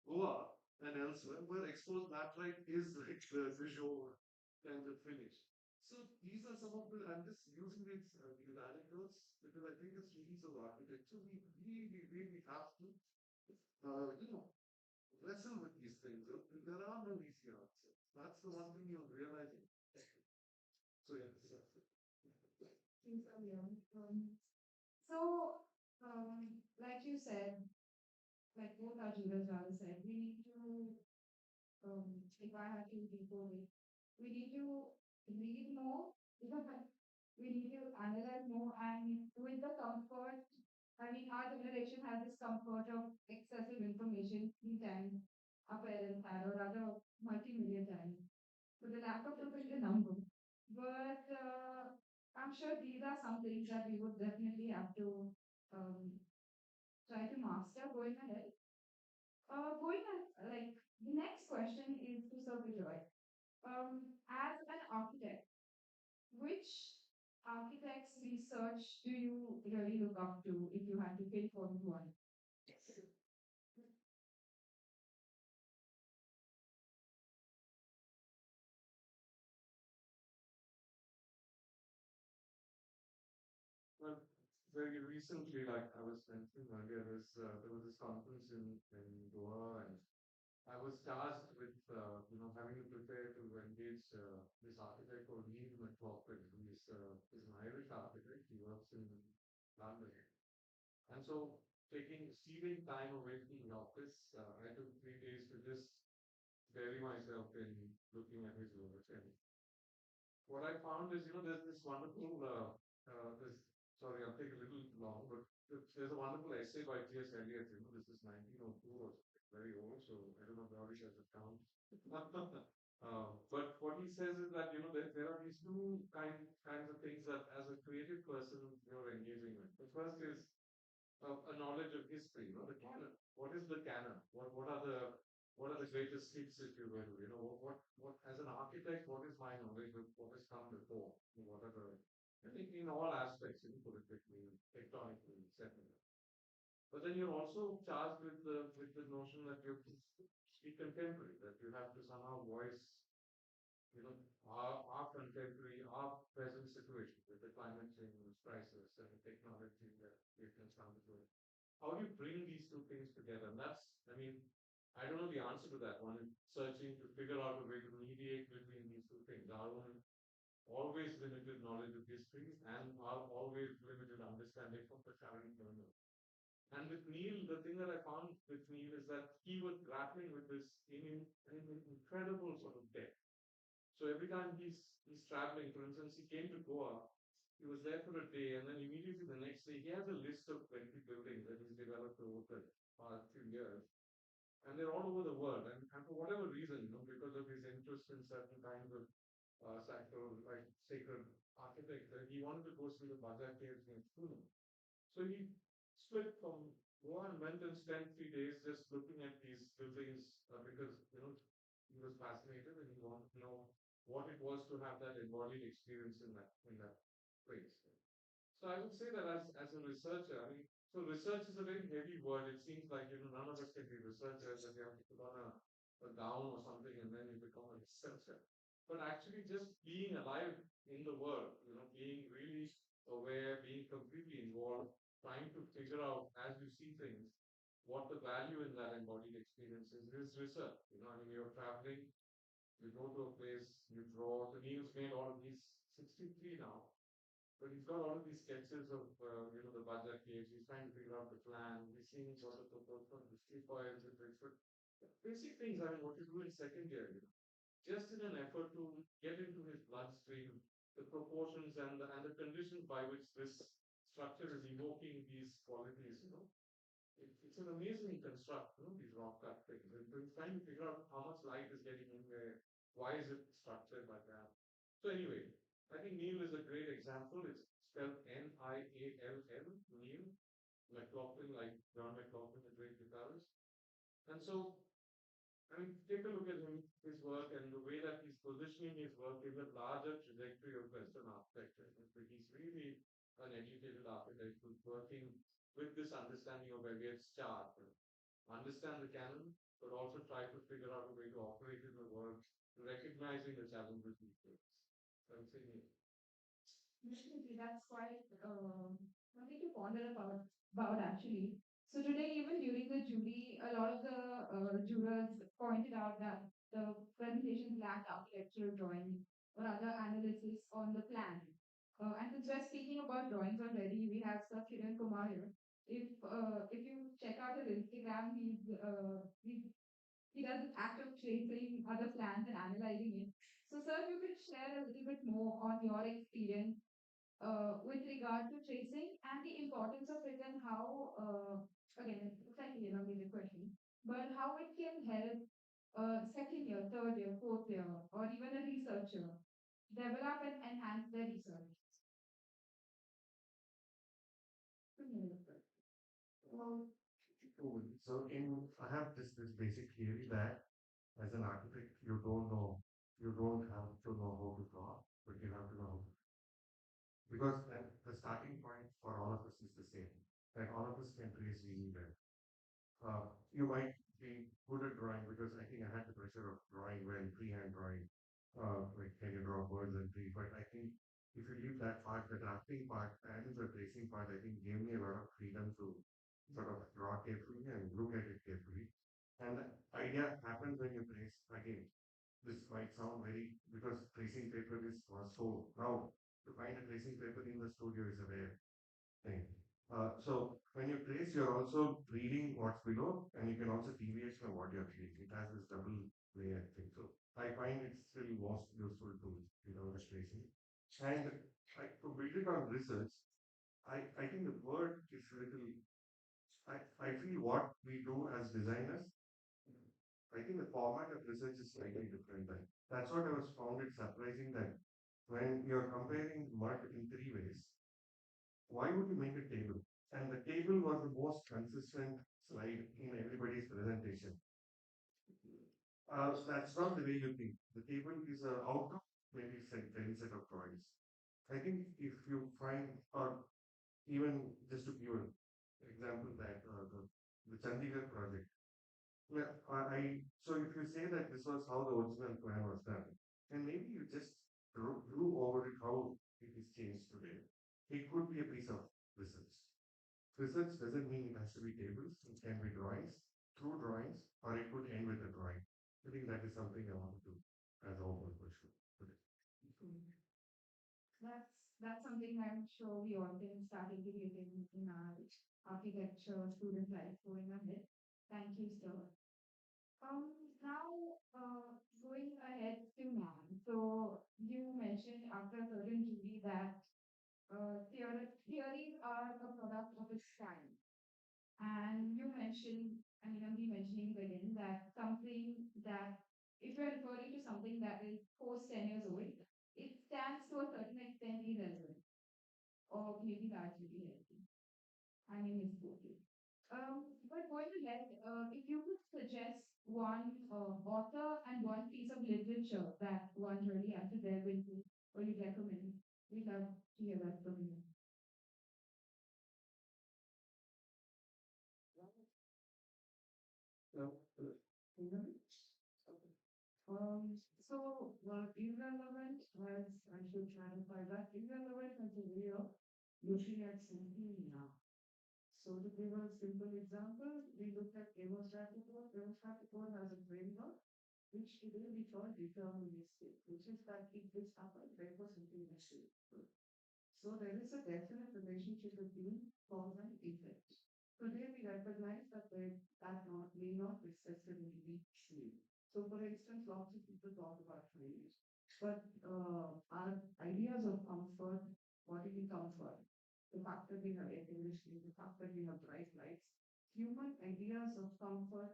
Goa and elsewhere, where exposed laterite is like the visual kind of finish. So these are some of the, I'm just using these anecdotes because I think it's really of architecture. We really have to, wrestle with these things. There are no easy answers. That's the one thing you're realizing. So yes. Things are beyond. So, like you said, like both our juniors rather said, we need to, if I had to people with, we need to read more, we need to analyze more, and with the comfort, I mean, our generation has this comfort of excessive information in time our parents had, or rather, multi-million times. So the lack of putting the number. But I'm sure these are some things that we would definitely have to um, try to master going ahead. Like the next question is to Sir Vijay. As an architect, which architect's research do you really look up to if you had to pinpoint one? Well, very recently, like I was mentioning earlier, there was this conference in Goa, and I was tasked with having to prepare to engage this architect called Neil McLaughlin, who is an Irish architect. He works in London, and so stealing time away from the office, I took 3 days to just bury myself in looking at his work. And what I found is, there's this wonderful, sorry, I'll take a little long, but there's a wonderful essay by T.S. Eliot. This is 1902, or very old, so I don't know how it has a count. But what he says is that, there are these two kinds of things that as a creative person you're engaging with. The first is a knowledge of history, the canon. What is the canon? What are the greatest hits, if you will? What as an architect, what is my knowledge of what has come before? What are the, I think in all aspects, politically, tectonically, etc. But then you're also charged with the notion that you have to be contemporary, that you have to somehow voice, our contemporary, our present situation with the climate change crisis and the technology that we can come to. How do you bring these two things together? And I don't know the answer to that one. I'm searching to figure out a way to mediate between these two things. Our own always limited knowledge of history and our always limited understanding of the current moment. And with Neil, the thing that I found with Neil is that he was grappling with this in an incredible sort of depth. So every time he's traveling, for instance, he came to Goa, he was there for a day, and then immediately the next day he has a list of 20 buildings that he's developed over the past few years. And they're all over the world. And for whatever reason, because of his interest in certain kinds of sacred architecture, he wanted to go see the Baja caves in Pune. So he split from Goa and went and spent 3 days just looking at these buildings because he was fascinated and he wanted to know what it was to have that embodied experience in that place. So I would say that as a researcher, so research is a very heavy word. It seems like none of us can be researchers and you have to put on a gown or something and then you become a researcher. But actually just being alive in the world, being really aware, being completely involved, trying to figure out as you see things, what the value in that embodied experience is research. You're traveling, you go to a place, you draw. So Neil's made all of these 63 now. But he's got all of these sketches of, the budget caves. He's trying to figure out the plan. He's seeing sort of the street points and things. But basic things, what you do in second year, just in an effort to get into his bloodstream the proportions and the conditions by which this structure is evoking these qualities, it's an amazing construct, these rock cut things. And we're trying to figure out how much light is getting in there, why is it structured like that. So anyway, I think Neil is a great example. It's spelled Niall, Neil McLaughlin, like John McLaughlin, the great guitarist. And so, I mean, take a look at his work and the way that he's positioning his work in the larger trajectory of Western architecture. He's really an educated architect who's working with this understanding of where it's chart, understand the canon, but also try to figure out a way to operate in the world, recognizing the challenges we face. I would say, yeah. Definitely, that's quite something to ponder about actually. So today, even during the jury, a lot of the jurors pointed out that the presentation lacked architectural drawing or other analysis on the plan. And since we're speaking about drawings already, we have Sir Kiran Kumar here. If you check out his Instagram, he does an act of tracing other plans and analyzing it. So, sir, if you could share a little bit more on your experience with regard to tracing and the importance of it and how, again, it's like an elongated question, but how it can help second year, third year, fourth year, or even a researcher develop and enhance their research. Well, cool. So I have this basic theory that as an architect, you don't have to know how to draw, but you have to know how to. Because the starting point for all of us is the same. That all of us can trace really well. You might be good at drawing because I think I had the pressure of drawing well, freehand drawing, like can you draw birds and trees. But I think if you leave that part, the drafting part and the tracing part, I think gave me a lot of freedom to sort of draw carefully and look at it carefully. And the idea happens when you trace again. This might sound very because tracing paper is so now to find a tracing paper in the studio is a rare thing. So when you trace, you're also reading what's below, and you can also deviate from what you're reading. It has this double layer thing. So I find it's still most useful to the tracing. And to build it on research, I think the word is little. I feel what we do as designers, I think the format of research is slightly different. That's what I was found it surprising that when you're comparing mud in three ways, why would you make a table? And the table was the most consistent slide in everybody's presentation. That's not the way you think. The table is an outcome, maybe any set of drawings. I think if you find, or even just to give an example that the Chandigarh project, yeah, so if you say that this was how the original plan was done, and maybe you just drew over it how it is changed today. It could be a piece of research. Research doesn't mean it has to be tables, it can be drawings, through drawings, or it could end with a drawing. I think that is something I want to do as a whole question today. That's something I'm sure we all can start integrating in our architecture student life going ahead. Thank you, sir. Now, going ahead to man. So you mentioned after a certain jury that theories are a product of its time. And you mentioned, and you'll be mentioning again, that something that if you're referring to something that is post 10 years old, it stands to a certain extent irrelevant or maybe largely irrelevant. I mean, it's okay. But going ahead, if you could suggest one author and one piece of literature that one really has to delve into, or you'd recommend, we'd love to hear that from you. Irrelevant, as I should clarify that, irrelevant as a way of looking at something now. So to give a simple example, we looked at Epochal report. Epochal report has a framework which today we call deterministic, which is that if this happens, therefore something must be. So there is a definite relationship between cause and effect. Today we recognize that that may not necessarily be true. So for instance, lots of people talk about rain. But our ideas of comfort, bodily comfort, the fact that we have air conditioning, the fact that we have bright lights, human ideas of comfort,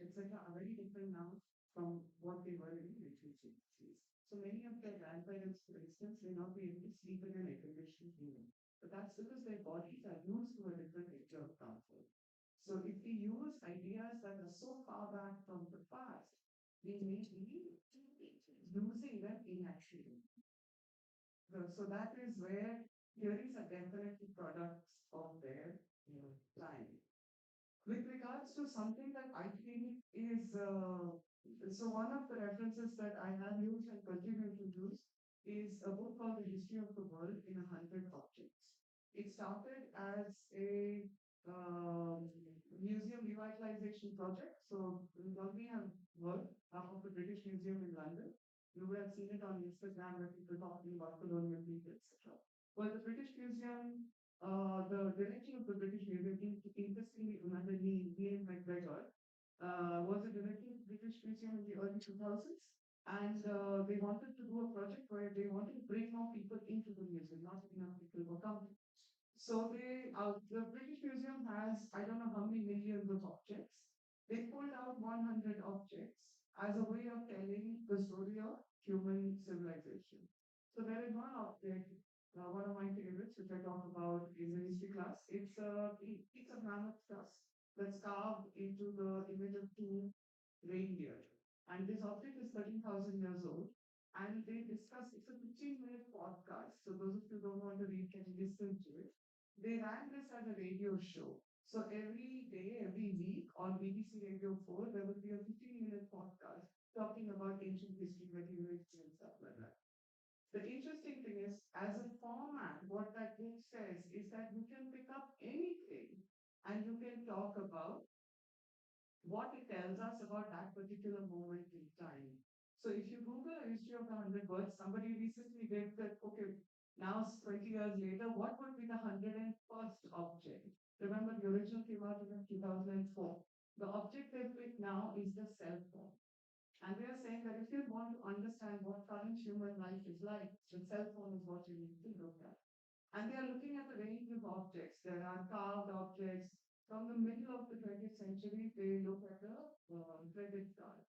etc., are very different now from what they were in the 1860s. So many of their grandparents, for instance, may not be able to sleep in an air conditioned room. But that's because their bodies are used to a different nature of comfort. So if we use ideas that are so far back from the past, we may be using them inaccurately. So that is where theories are definitely products of their time. With regards to something that I think is, so one of the references that I have used and continue to use is a book called The History of the World in 100 Objects. It started as a museum revitalization project. So we have worked of the British Museum in London. You would have seen it on Instagram where people talking about colonial people, etc. Well, the British Museum, the director of the British Museum, interestingly, another Ian McGregor, was a director of the British Museum in the early 2000s. And they wanted to do a project where they wanted to bring more people into the museum, not enough people were coming. So the British Museum has, I don't know how many millions of objects. They pulled out 100 objects as a way of telling the story of human civilization. So there is one object, one of my favorites, which I talk about in the history class. It's a mammoth tusk that's carved into the image of two reindeer. And this object is 13,000 years old. And they discuss, it's a 15-minute podcast. So those of you who don't want to read can listen to it. They ran this as a radio show. So every day, every week on BBC Radio 4, there would be a 15-minute podcast talking about ancient history, medieval history, and stuff like that. The interesting thing is, as a format, what that book says is that you can pick up anything and you can talk about what it tells us about that particular moment in time. So if you Google a history of the 100 words, somebody recently did that, okay, now 20 years later, what would be the 101st object? Remember, the original came out in 2004. The object they picked now is the cell phone. And we are saying that if you want to understand what current human life is like, the cell phone is what you need to look at. And they are looking at the range of objects. There are carved objects. From the middle of the 20th century, they look at the credit card.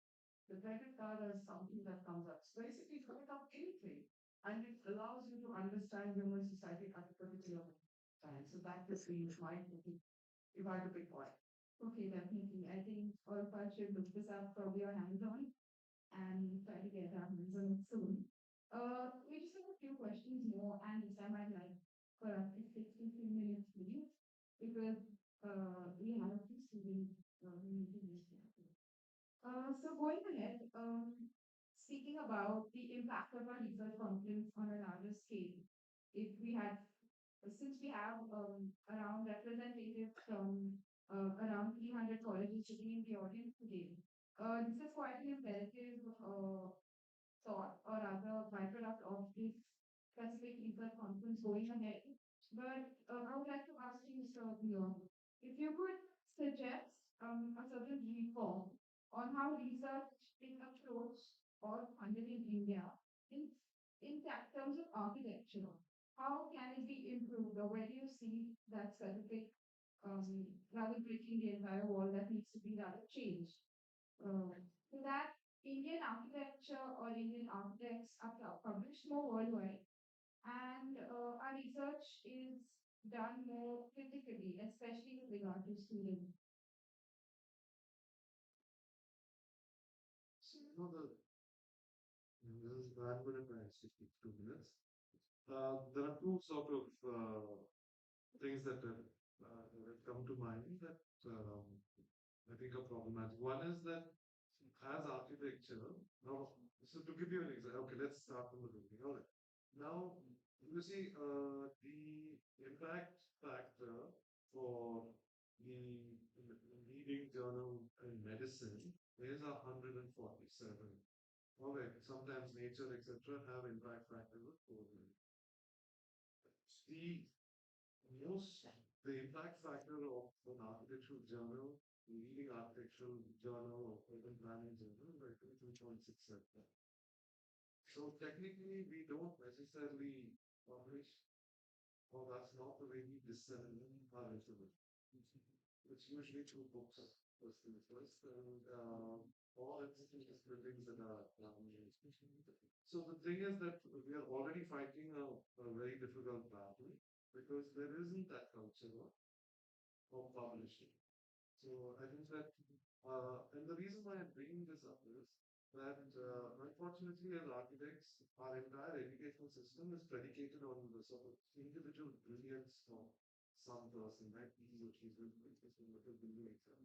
The credit card is something that comes up. So basically, you pick up anything, and it allows you to understand human society at a particular time. So that is my thinking, if I had to pick one. Okay, definitely. I think all of us should look this up probably on Amazon and try to get our hands on it soon. We just have a few questions more, and this time I'd like for us to 63 minutes, please, because we have a few students meeting this year. So going ahead, speaking about the impact of our research conference on a larger scale, if we had, since we have around representatives from around 300 colleges sitting in the audience today, this is quite an imperative thought or rather byproduct of this specific research conference going ahead. But I would like to ask you, Mr. Leon, if you could suggest a certain reform on how research is approached or funded in India in, terms of architecture. How can it be improved, or where do you see that specific, rather breaking the entire wall that needs to be rather changed? So that Indian architecture or Indian architects are published more worldwide, and our research is done more critically, especially with regard to students. So, I'm going to try and stick to 2 minutes. There are two sort of things that have come to mind that I think are problematic. One is that as architecture, now, so to give you an example, okay, let's start from the beginning. All right. Now, you see, the impact factor for the leading journal in medicine is 147. All right, sometimes Nature, etc., have impact factors of 400. The the impact factor of an architectural journal, leading architectural journal or urban planning journal, like 2.67. So technically, we don't necessarily publish, or that's not the way we disseminate our information. It's usually through books, first things first, and all institutions buildings that are so the thing is that we are already fighting a very difficult battle because there isn't that culture of publishing. So I think that, and the reason why I'm bringing this up is that unfortunately, as architects, our entire educational system is predicated on the sort of individual brilliance of some person, right? He's or she's with a building exam.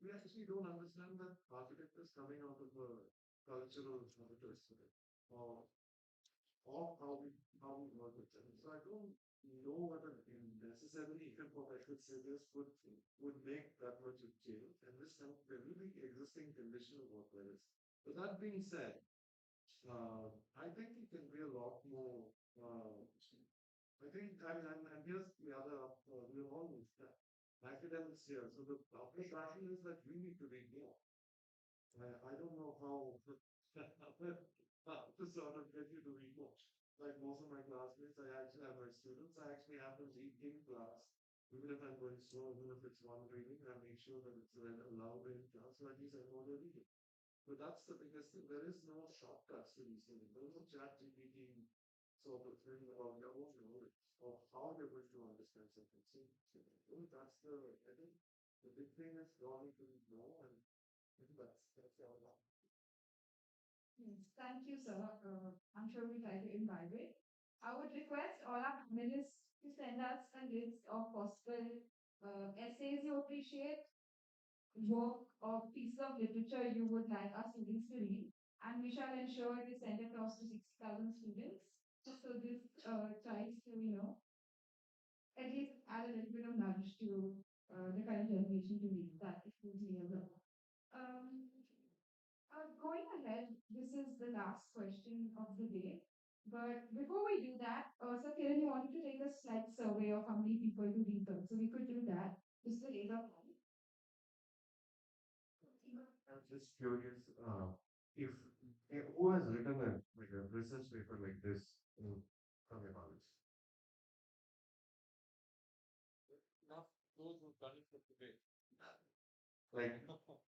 We actually don't understand that architect is coming out of a cultural habitus, or how we work with them. So I don't know whether necessarily even what I could say this would make that much of change. And this kind of there will be existing conditional work there is. But that being said, I think it can be a lot more. I think, and here's the other, we're all academics here. So the public question is that we need to read more. I don't know how to sort of get you to read more. Like most of my classmates, I actually have my students, I actually have them read in class. Even if I'm going slow, even if it's one reading, I make sure that it's read aloud in class, so at least I know they're reading. But that's the biggest thing. There is no shortcuts to these things. There is no chat GPT sort of thing about your own knowledge of how you're going to understand something. So that's the, I think the big thing is learning to know, and that's all. Yes, thank you, sir. I'm sure we try to imbibe it. I would request all our panelists to send us a list of possible essays you appreciate, work or piece of literature you would like our students to read, and we shall ensure we send across to 60,000 students. So this tries to, at least add a little bit of nudge to the current generation to read that it was near. Um, Going ahead, this is the last question of the day. But before we do that, so Kiran, you wanted to take a slight survey of how many people to read them. So we could do that. This is the later plan. I'm just curious, if who has written a research paper like this from your knowledge? Not those who've done it for today. Like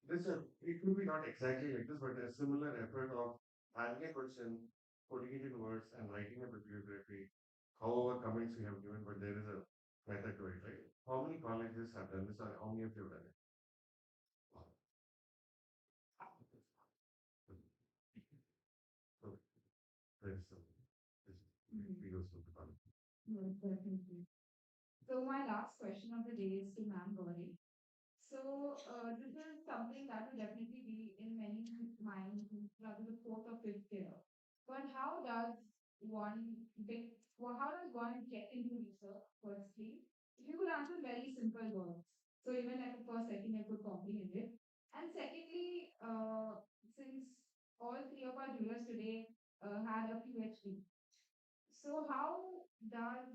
this, it could be not exactly like this, but a similar effort of having a question, putting it in words, and writing a bibliography. However, comments we have given, but there is a method to it, right? How many colleges have done this, or how many of you have done it? Okay. There's some. Videos of the college. Yes, definitely. So my last question of the day is to Ma'am Gauri. So this is something that will definitely be in many minds, rather the fourth or fifth year. But how does one get into research, firstly? If you could answer very simple words. So even like for a second I could comprehend it. And secondly, since all three of our jurors today had a PhD. So does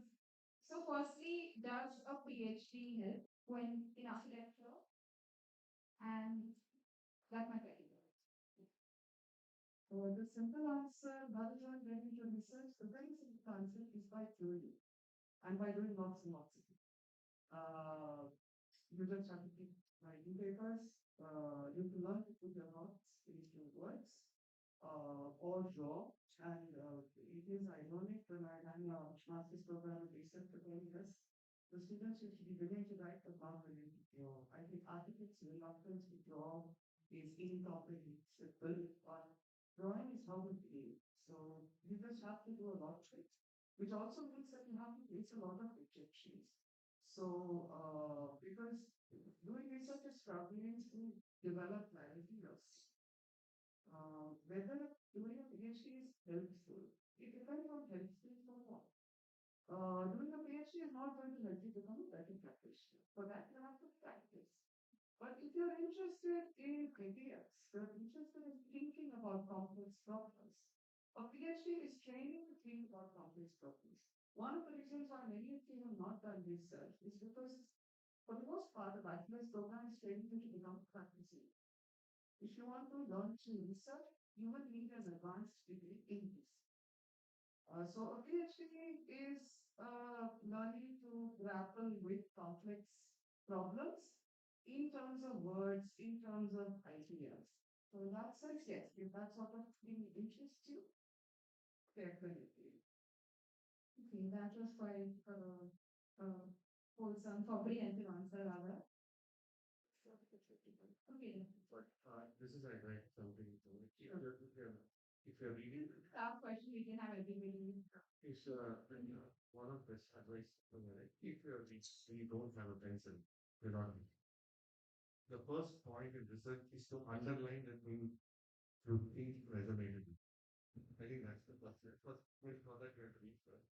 firstly, does a PhD help when in architecture? And that's my question. The simple answer, rather than getting into research, the very simple answer is by theory and by doing lots and lots of it. You just have to keep writing papers. You can learn to put your thoughts into words or draw. And it is ironic when I ran a master's program in research for 20 years. The students used to be willing to write about it. I think architects reluctance to draw is incompetent, simple, but drawing is how we feel. So you just have to do a lot of it, which also means that you have to face a lot of rejections. So, because doing research is struggling to develop clarity yourself. Whether doing a PhD is helpful, it depends on helpful for what. Doing a PhD is not going to help you become a better practitioner. For that, you have to practice. But if you're interested in ideas, you're interested in thinking about complex problems, a PhD is training to think about complex problems. One of the reasons why many of you have not done research is because, for the most part, the bachelor's program is training you to become a practitioner. If you want to learn to research, you will need an advanced degree in this. So a PhD is learning to grapple with complex problems in terms of words, in terms of ideas. So that's it, yes, if that sort of thing interests you, definitely. Okay, that was quite wholesome, comprehensive answer, rather. Okay. But this is like something to if you're reading, Tough question we can have everybody. it's one of best advice for me. Like, if you don't have a pencil, you're not. The first point in research is to underline the thing you think resonated. I think that's the first step. First, make sure that you're read first.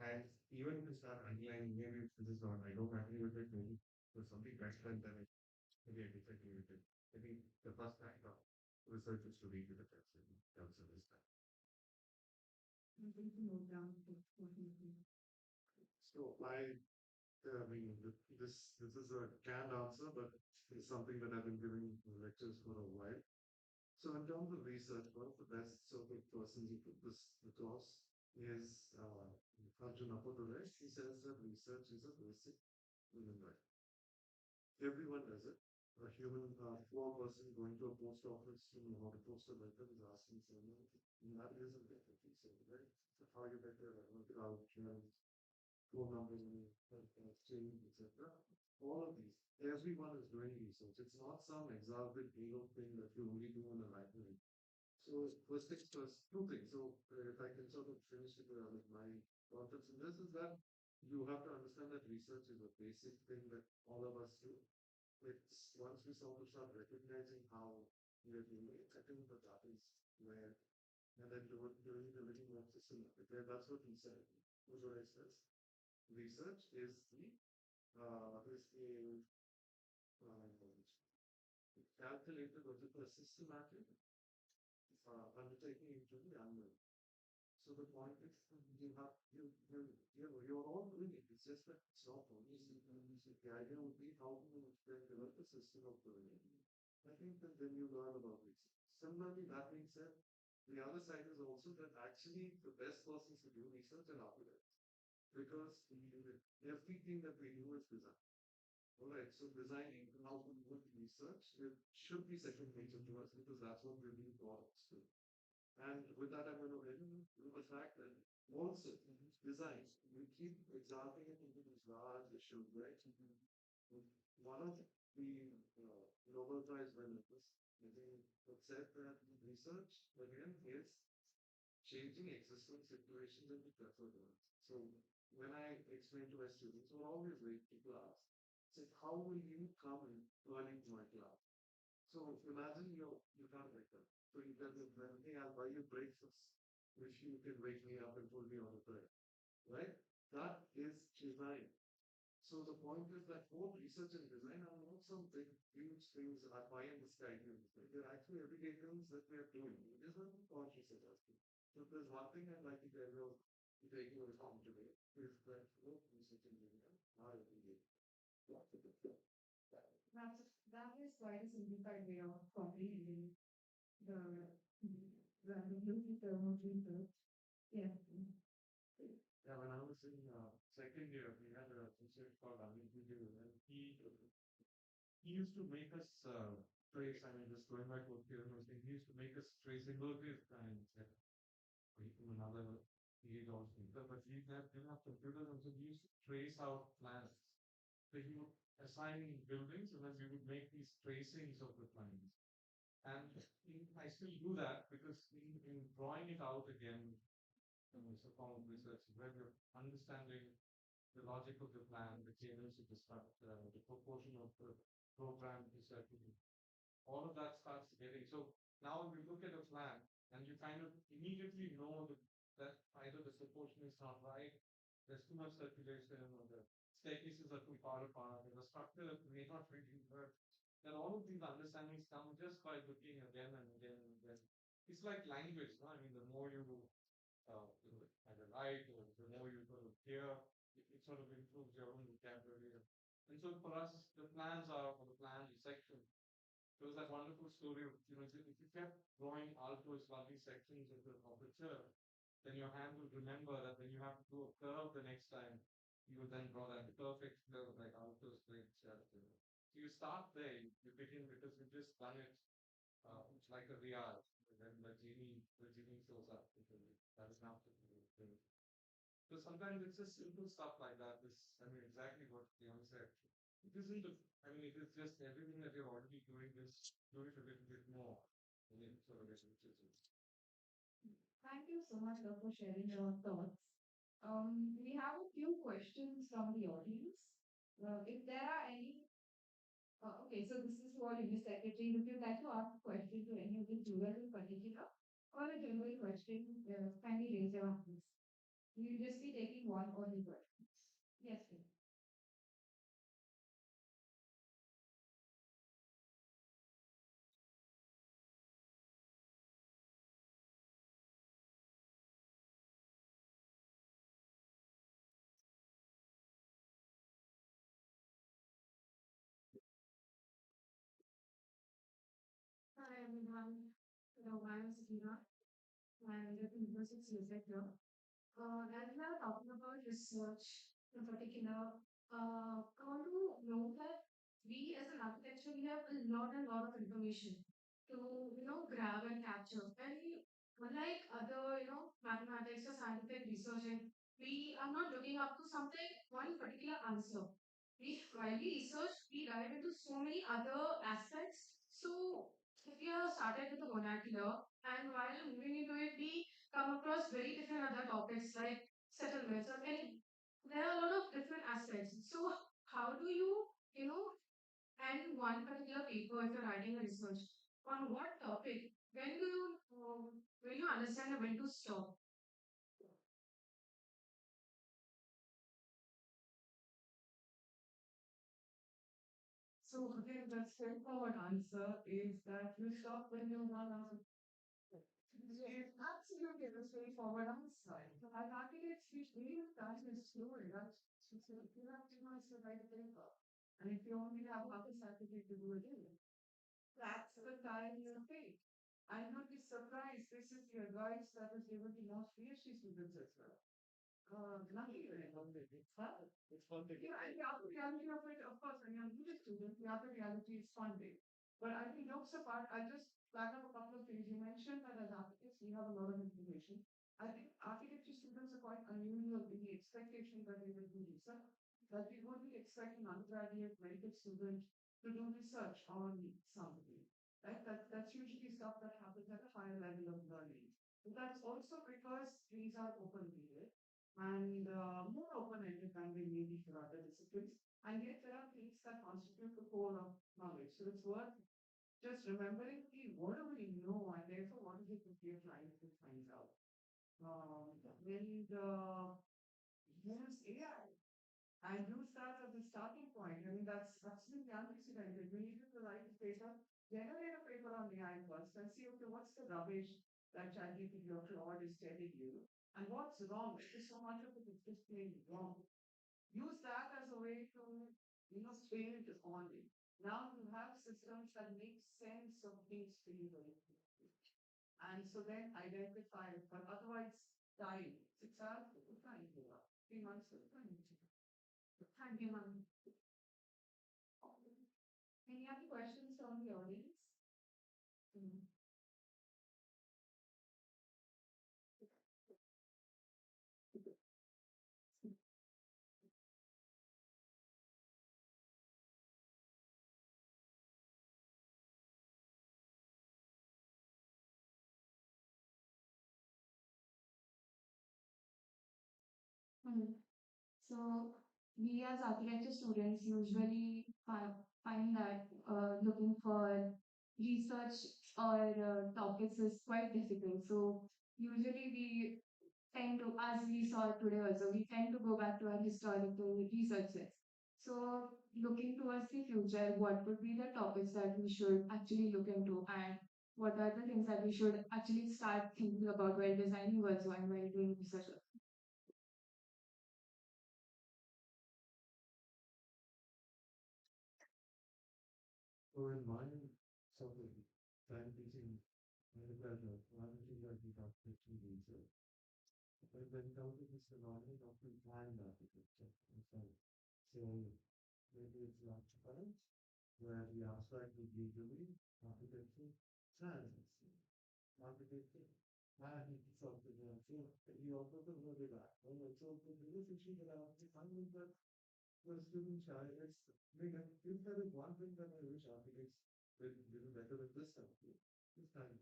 And even if you start underlining, maybe if this is not, I don't agree with it, maybe there's something better than it. Maybe I disagree with it. I think the first act of research is to read with the text in terms of this time. I'm going to note down what you think. So I mean, this is a canned answer, but it's something that I've been giving lectures for a while. So in terms of research, one of the best sort of persons who put this across is Arjun Apodolai. He says that research is a basic human right. Everyone does it. A human, poor person going to a post office to know how to post a letter is asking someone, and that is a better piece of right? So how you get there, crowd, phone numbers, exchange, etc. All of these, everyone is doing research. It's not some exalted ego thing that you only do in a library. So first things first, two things. So if I can sort of finish it with my concepts in this is that you have to understand that research is a basic thing that all of us do. It's once we sort of start recognizing how we are doing it, I think that is where, and then doing the living more systematic. That's what he said. That's what I said. Research is a calculated or a systematic undertaking into the unknown. So the point is you're all doing it. It's just that it's not only the idea would be how to develop a system of doing it. I think that then you learn about it. Similarly, that being said, the other side is also that actually the best persons to do research are architects. Because everything that we do is design. Alright, so designing how to do research, it should be second nature to us because that's what we're being taught to. And with that, I'm going to end with the fact that also design, we keep exalting it into these large issues, right? One of the Nobel Prize winners, I think, said that research, again, is changing existing situations into preferred ones. So when I explain to my students, we're always late to class. Say, how will you come early to my class? So imagine you can't wake up. So you tell them, hey, I'll buy you breakfast if you can wake me up and put me on the bed. Right? That is design. So the point is that both research and design are not some big, huge things that are pie in the sky. They're actually everyday things that we are doing. It is not conscious at us. So there's one thing I'd like to tell you, take you home today, is that both research and design are everyday. That is quite a simplified way of comprehending the use term of research. Yeah. Yeah, when I was in second year, we had a teacher called Amit Vijay, and he used to make us trace. I mean, just going back to what Kiran was saying, he used to make us trace inverted times. From another age also. But we didn't have computers, and so we used to trace out plans. So he would assign buildings, and then we would make these tracings of the plans. And I still do that because in drawing it out again, it's a form of research where you're understanding the logic of the plan, the cadence of the structure, the proportion of the program is all of that starts getting. So now we look at a plan and you kind of immediately know that either the proportion is not right, there's too much circulation, or the staircases are too far apart, and the structure may not really work. And all of these understandings come just by looking again and again and again. It's like language, no? I mean, the more you either write or the more you sort of hear, it sort of improves your own vocabulary. And so for us, the plans are, for the plan section, There was that wonderful story of, if you kept drawing out those lovely sections of the curve, then your hand will remember that when you have to do a curve the next time, you will then draw that perfect curve like out those great curves. So you start there, you begin because you've just done it. It's like a riyadh, when the genie shows up. That is not the thing. So sometimes it's just simple stuff like that. Exactly what Leon said. It isn't, it is just everything that you're already doing, just do it a little bit more. And then sort of get it. Thank you so much, Doc, for sharing your thoughts. We have a few questions from the audience. If there are any, okay, so this is for English Secretary. If you'd like to ask a question to any of the students in particular, or a general question, kindly raise your hands. You'll just be taking one or the questions. Yes, please. Hi everyone. Hello, I'm Sakina. I'm at the University of Sector. As we are talking about research in particular, I want to know that we as an architecture, we have a lot of information to, grab and capture. And unlike other, mathematics or scientific research, we are not looking up to something, one particular answer. While we research, we dive into so many other aspects. So if we are started with the vernacular, and while moving into it, we come across very different other topics like settlements or any. There are a lot of different aspects. So how do you, and one particular paper if you're writing a research on what topic? When you understand when to stop? So again, the straightforward answer is that you stop when you run out of. It's absolutely the straightforward answer. So I've architects usually that is story. That's you have 2 months to write a paper. And if you only have half a Saturday to do it in, that's the time you take. I would be surprised. This is the advice that is given to most PhD students as well. Nothing very long. It's fun. It's fun. Yeah, and the other reality of it, of course, when you're a good student, the other reality is funding. But I think jokes apart, I just flag up a couple of things. You mentioned that as architects, we have a lot of information. I think architecture students are quite unusual in the expectation that we will do research. That we wouldn't expect an undergraduate medical student to do research on something. Right? That's usually stuff that happens at a higher level of learning. But that's also because these are open-ended and more open-ended than they may be for other disciplines. And yet there are things that constitute the core of knowledge. So it's worth just remembering what do we know and therefore what is it that we are trying to find out. And use AI and use that as a starting point. I mean, that's absolutely unprecedented. We need to write a paper, generate a paper on AI first and see, okay, what's the rubbish that ChatGPT or Claude is telling you and what's wrong? Because so much of it is just plain wrong. Use that as a way to, build on it. Now you have systems that make sense of things for you very quickly. And so then identify it, but otherwise time. 6 hours, time. 3 months, time. Thank you, ma'am. Any other questions from the audience? Mhm. So we as architecture students usually find that looking for research or topics is quite difficult. So usually we tend to, as we saw today also, we tend to go back to our historical researches. So looking towards the future, what would be the topics that we should actually look into and what are the things that we should actually start thinking about while designing also and while doing research? So in my sort of time teaching undergraduate, one thing that we got 15 years. But when it comes to this phenomenon of planned architecture, so maybe it's not current, where the abstract would be doing architecture, science, architecture, and something else. So you also could know that. So the relationship that I find is that for students, it's, I mean, if there is one thing that I wish architects will do better with this stuff, this time.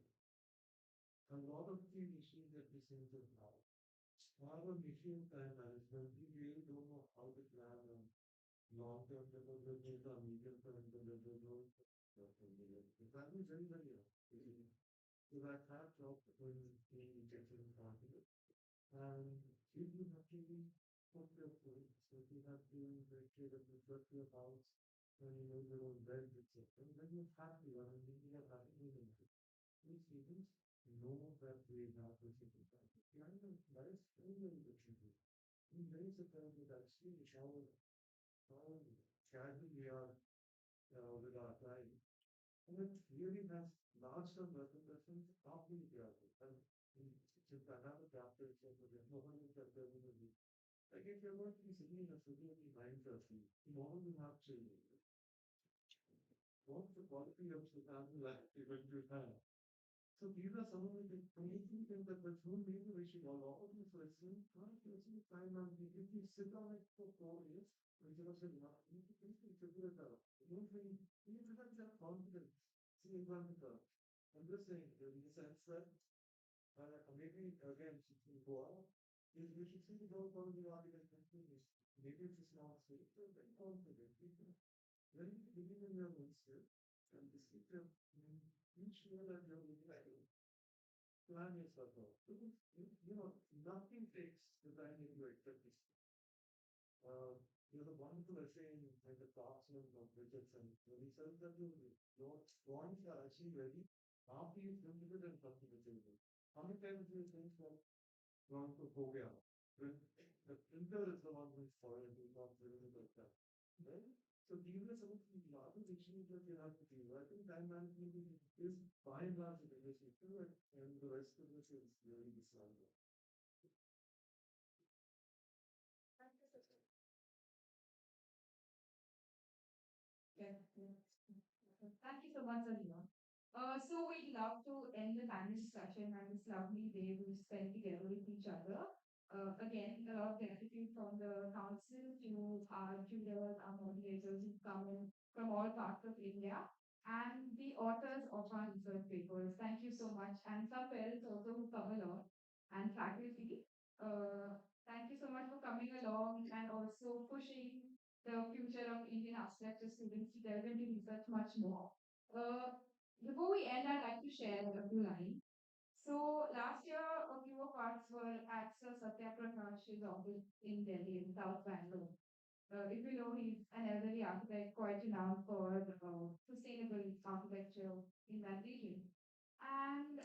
A lot of the issues that we seem to have. However, issue time management, we really don't know how to plan a long-term development or medium-term development. That is very, very easy. So that have job in different confidence. And if you have to put your food, so if you have to make sure that you put your house when you know your own bed, etc., then you're happy, I mean, you are happy with it. These students know that they have to think about it. Yeah, that is very, very different. In very surprised that actually how casual we are with our time. And it really has large term repercussions after the graduate. And since I have a chapter, so there's no one who can tell me. Like if you're going to be sitting in a city of 9:30, tomorrow you have children. What's the quality of the family life you're going to have? So these are some of the amazing things that the soon maybe we should all of this lesson, try to actually find out if you sit on it for 4 years, instead of saying, no, you need to figure it out. You don't think, you need to have confidence. See, example, I'm just saying, in the sense that, maybe again, to go out, is we should see the goal for the architect is maybe it's a small state, so very confident. When you begin in your own skill, and this is your, each year that you're looking plan yourself out. You know, nothing takes design into expectation. There's a wonderful essay in the Crossroads of Richardson, where he says that your drawings are actually ready after you've completed and something is able. How many times do you think that drawing for Korea? When the printer is the one who is foreign, who is not really like that. Right? So these are some of the largest issues that you have to deal with. I think time management is by and large the biggest issue, and the rest of this is really disorder. Yeah. Thank you so much, Alina. So we'd love to end the panel discussion and this lovely day we spent together with each other. Again, a lot of gratitude from the council to our tutors, our moderators who come in from all parts of India, and the authors of our research papers. Thank you so much. And some parents also who come along, and faculty. Thank you so much for coming along and also pushing the future of Indian architecture students to delve into research much more. Uh, Before we end, I'd like to share a few lines. So last year, a few of us were at Sir Satya Prakash's office in Delhi, in South Bangalore. If you know, he's an elderly architect quite renowned for sustainable architecture in that region. And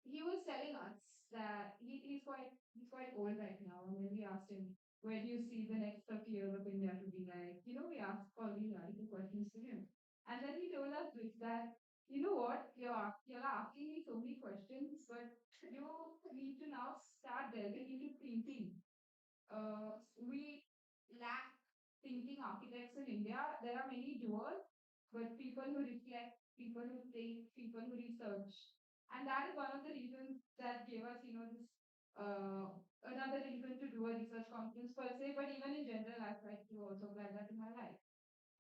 he was telling us that he's quite old right now. And when we asked him, where do you see the next 30 years of India to be like? We asked all these radical questions to him. And then he told us this that, you know what, you're asking me so many questions, but you need to now start delving into thinking. We lack thinking architects in India. There are many doers, but people who reflect, people who think, people who research. And that is one of the reasons that gave us, this another reason to do a research conference per se, but even in general, I've tried to also apply that in my life.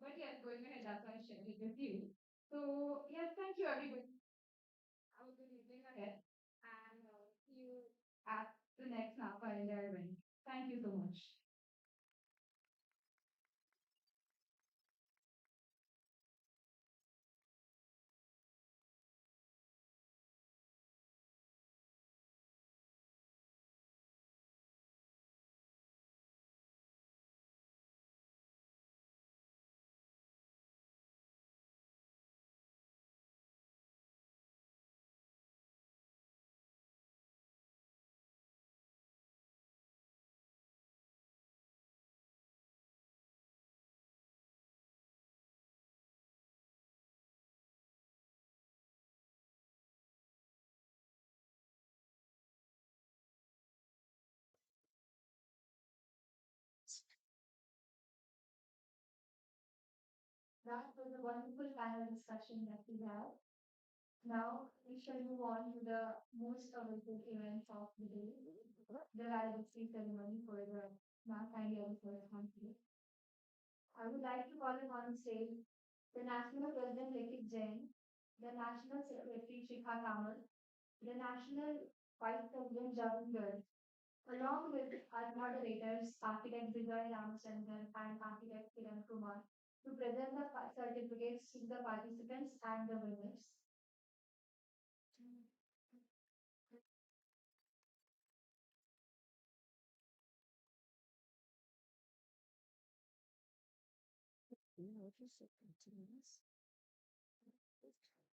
But yes, going ahead, that's why I shared it with you. So, yes, thank you, everybody. Have a good evening ahead, and see you at the next NAPA India event. Thank you so much. That was a wonderful panel discussion that we had. Now we shall move on to the most awaited event of the day, the valedictory ceremony for the Math and Young for the country. I would like to call upon stage the National President Lekit Jain, the National Secretary Shikha Kamal, the National Vice President Javin Garg, along with our moderators, Architect Vijay Ramachandran and Architect Kiran Kumar, to present the certificates to the participants and the winners.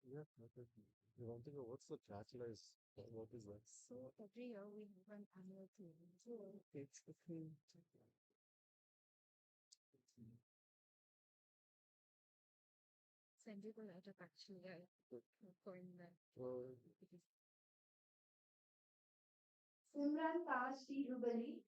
Yeah, okay. You want to know what's the bachelor is? What is that? So every year we have an annual theme. So It's the thing. send you the letter actually. I coined that. Well, Simran Taj T. Rubali.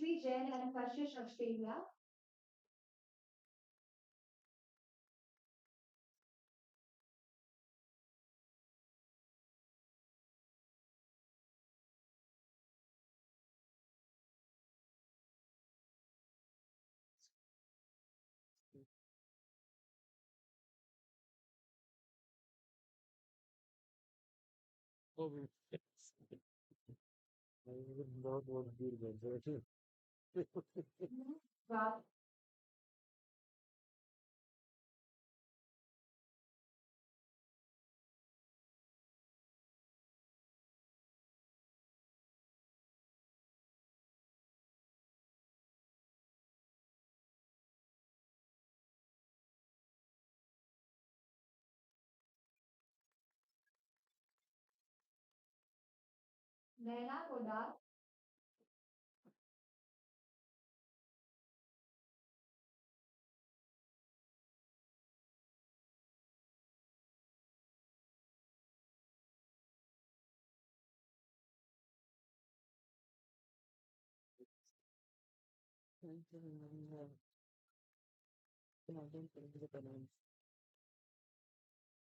Sri Jain and Kashish Australia. oh, yes. I would not want to be the Raj Naina Kodar.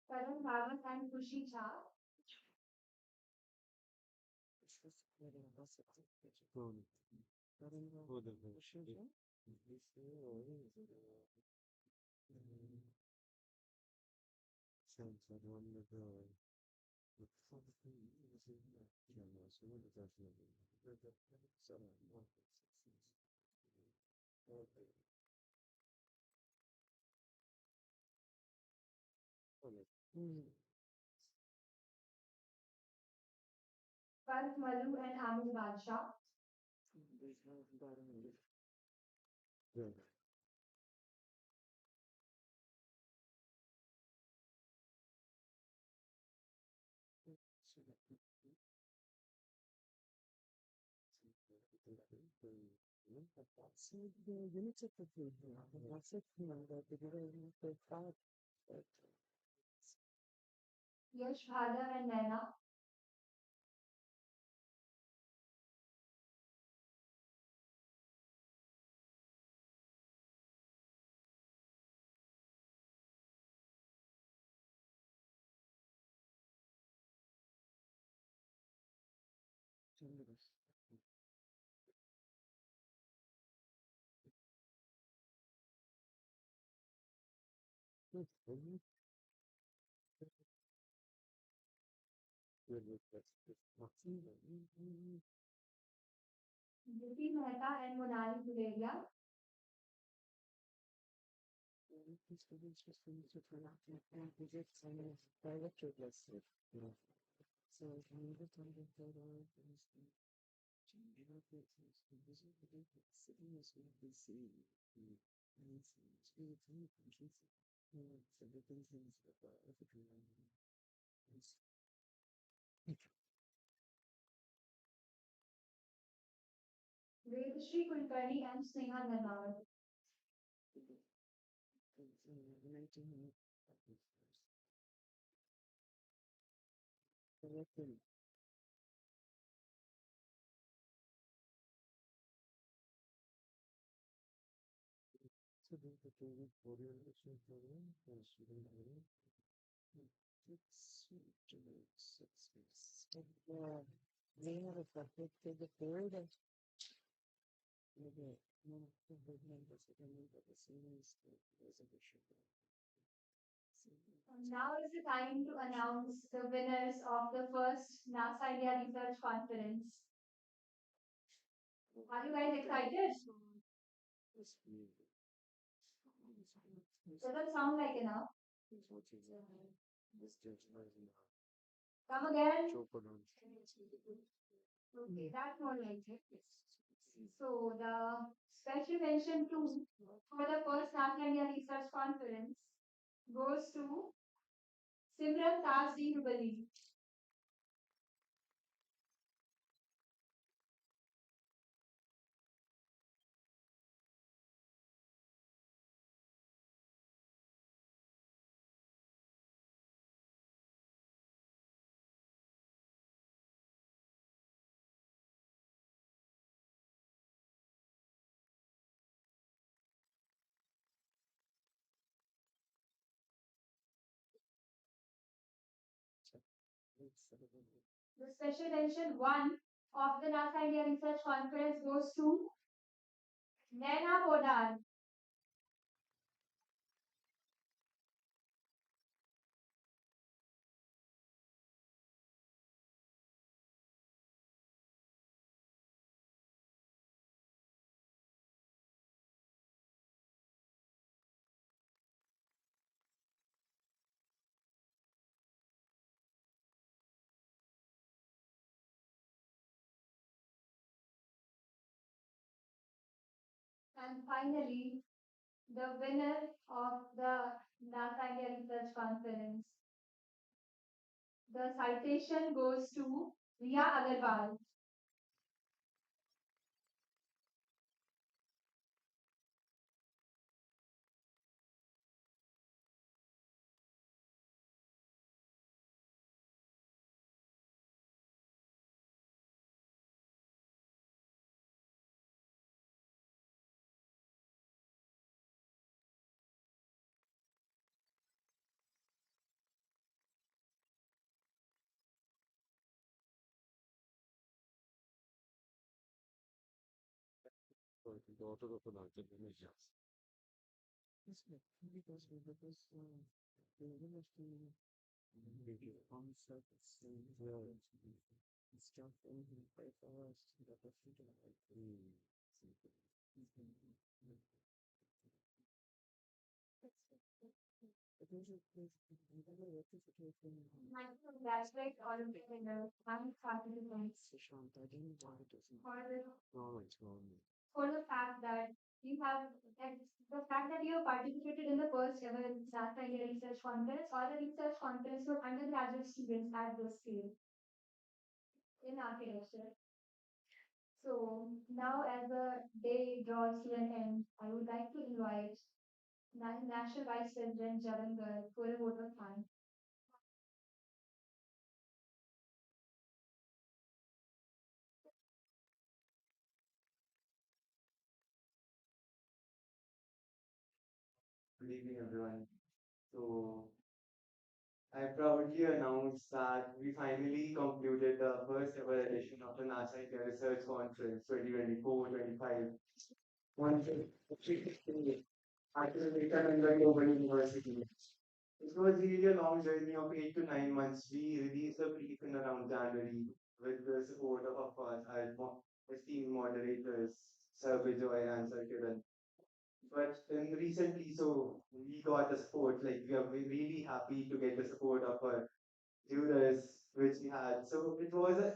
Karan Bhagat and Khushi Jha. Since I don't know the something is in that camera, so what does that mean? The seven, one, six, six. Okay. Okay. Parth Malu and Amir Badshah. Yeah. So the units of the food, that's it, that the given the fact that Yash Bhadar and Naina. Jyoti Mehta and Monali Guleria. So, So different things if it is Vedashri Kulkarni and Sneha Narnawat. relating so the total correlation problem student learning they have a subject to the third and maybe one of the big members of the series resolution. Now is the time to announce the winners of the first NASA India Research Conference. Are you guys excited? Doesn't sound like enough. Come again. Okay, that's more like it. So the special mention to for the first NASA India Research Conference goes to Simran Tasdi Rubali. The special mention one of the NASA India Research Conference goes to Naina Podar. And finally, the winner of the NASA India Research Conference. The citation goes to Riya Agarwal. the daughter of an architect. Yes, because the university the concept stuff in by fast that the freedom like it was a place Congratulate all of the winners and participants Shant, I didn't want it to see. for the No, it's wrong. for the fact that you have that the fact that you have participated in the first ever NASA India Research Conference or the research conference for undergraduate students at this scale in architecture. So now as the day draws to an end, I would like to invite National Vice President Jalandhar for a vote of thanks. Good evening, everyone. So, I proudly announce that we finally concluded the first ever edition of the NASA India Research Conference 2024-25 on at the Vivekananda Global University. It was really a long journey of 8 to 9 months. We released a brief in around January with the support of course, our esteemed moderators, Sir Bijoy and Sir Kiran. But then recently, so we got the support. Like we are really happy to get the support of our jurors, which we had. So it was a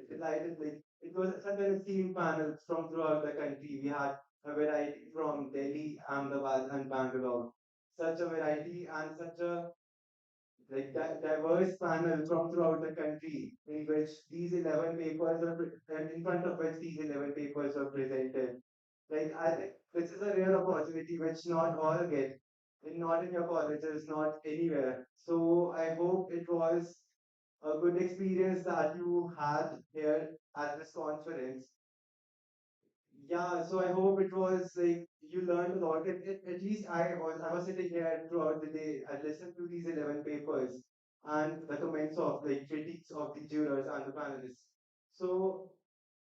delighted, like it was such an esteemed panel from throughout the country. We had a variety from Delhi, Ahmedabad, and Bangalore. such a variety and such a diverse panel from throughout the country in which these 11 papers are and in front of which these 11 papers are presented. I think this is a rare opportunity which not all get, not in your colleges, not anywhere. So I hope it was a good experience that you had here at this conference. Yeah, so I hope it was you learned a lot. At least I was sitting here throughout the day. I listened to these 11 papers and the comments of the critiques of the jurors and the panelists. So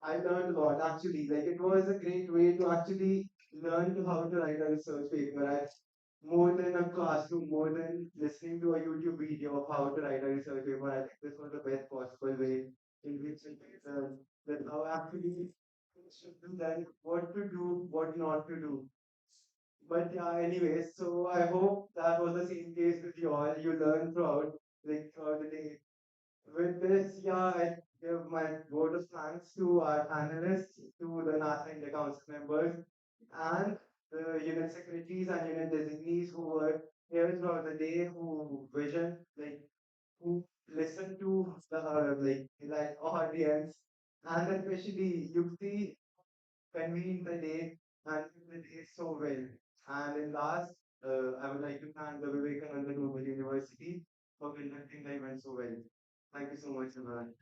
I learned a lot actually. It was a great way to actually learn to how to write a research paper. More than a classroom, more than listening to a YouTube video of how to write a research paper, I think this was the best possible way in which that how actually should do that, what to do, what not to do. But yeah, anyways, so I hope that was the same case with you all. You learn throughout the day. With this, yeah, I give my vote of thanks to our panelists, to the NASA India Council members, and the unit secretaries and unit designees who were here throughout the day, who vision, who listened to the audience, and especially Yukti convened the day and did the day so well. And in last, I would like to thank the Vivekananda Global University for conducting the event so well. Thank you so much, everyone.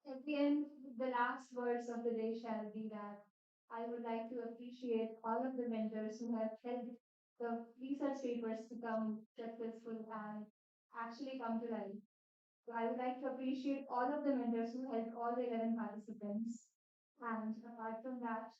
At the end, the last words of the day shall be that I would like to appreciate all of the mentors who have helped the research papers become successful and actually come to life. So I would like to appreciate all of the mentors who helped all the 11 participants. And apart from that,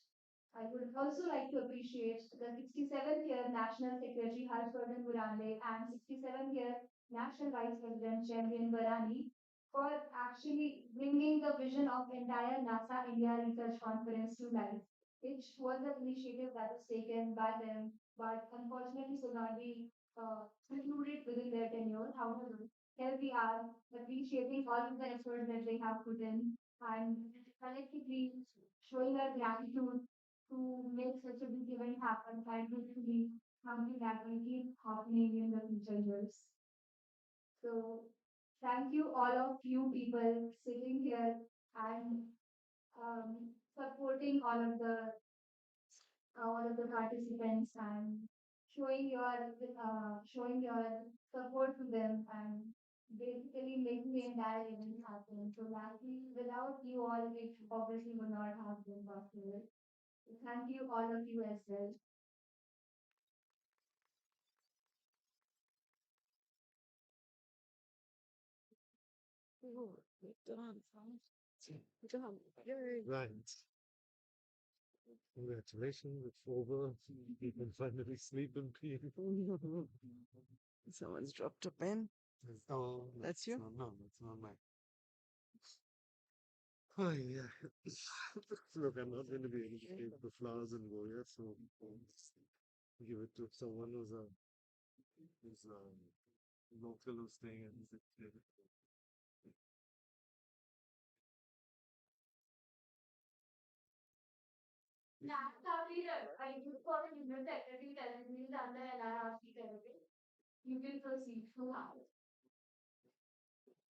I would also like to appreciate the 67th year National Secretary Harshvardhan Burande and 67th year National Vice President Champion Barani for actually bringing the vision of entire NASA India Research Conference to life, which was an initiative that was taken by them, but unfortunately could not be concluded within their tenure. However, here we are appreciating all of the effort that they have put in and collectively showing our gratitude to make such a big event happen and hopefully something that will keep happening in the future years. So thank you all of you people sitting here and supporting all of the participants and showing your support to them and basically making the entire event happen. So lastly, without you all, it obviously would not have been possible. Thank you all of you as well. Right. Congratulations, it's over. You can finally sleep in peace. Someone's dropped a pen. Oh, That's you? No, that's not mine. Oh, yeah. Look, I'm not going to be able to take the flowers and go yet, so give it to someone who's local who's staying in the city. You can proceed to have.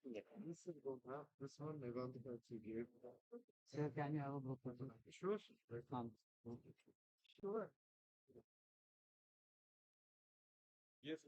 This is good, huh? This one I want to actually give. Sir, can you have a book? Sure. Sure. Yes,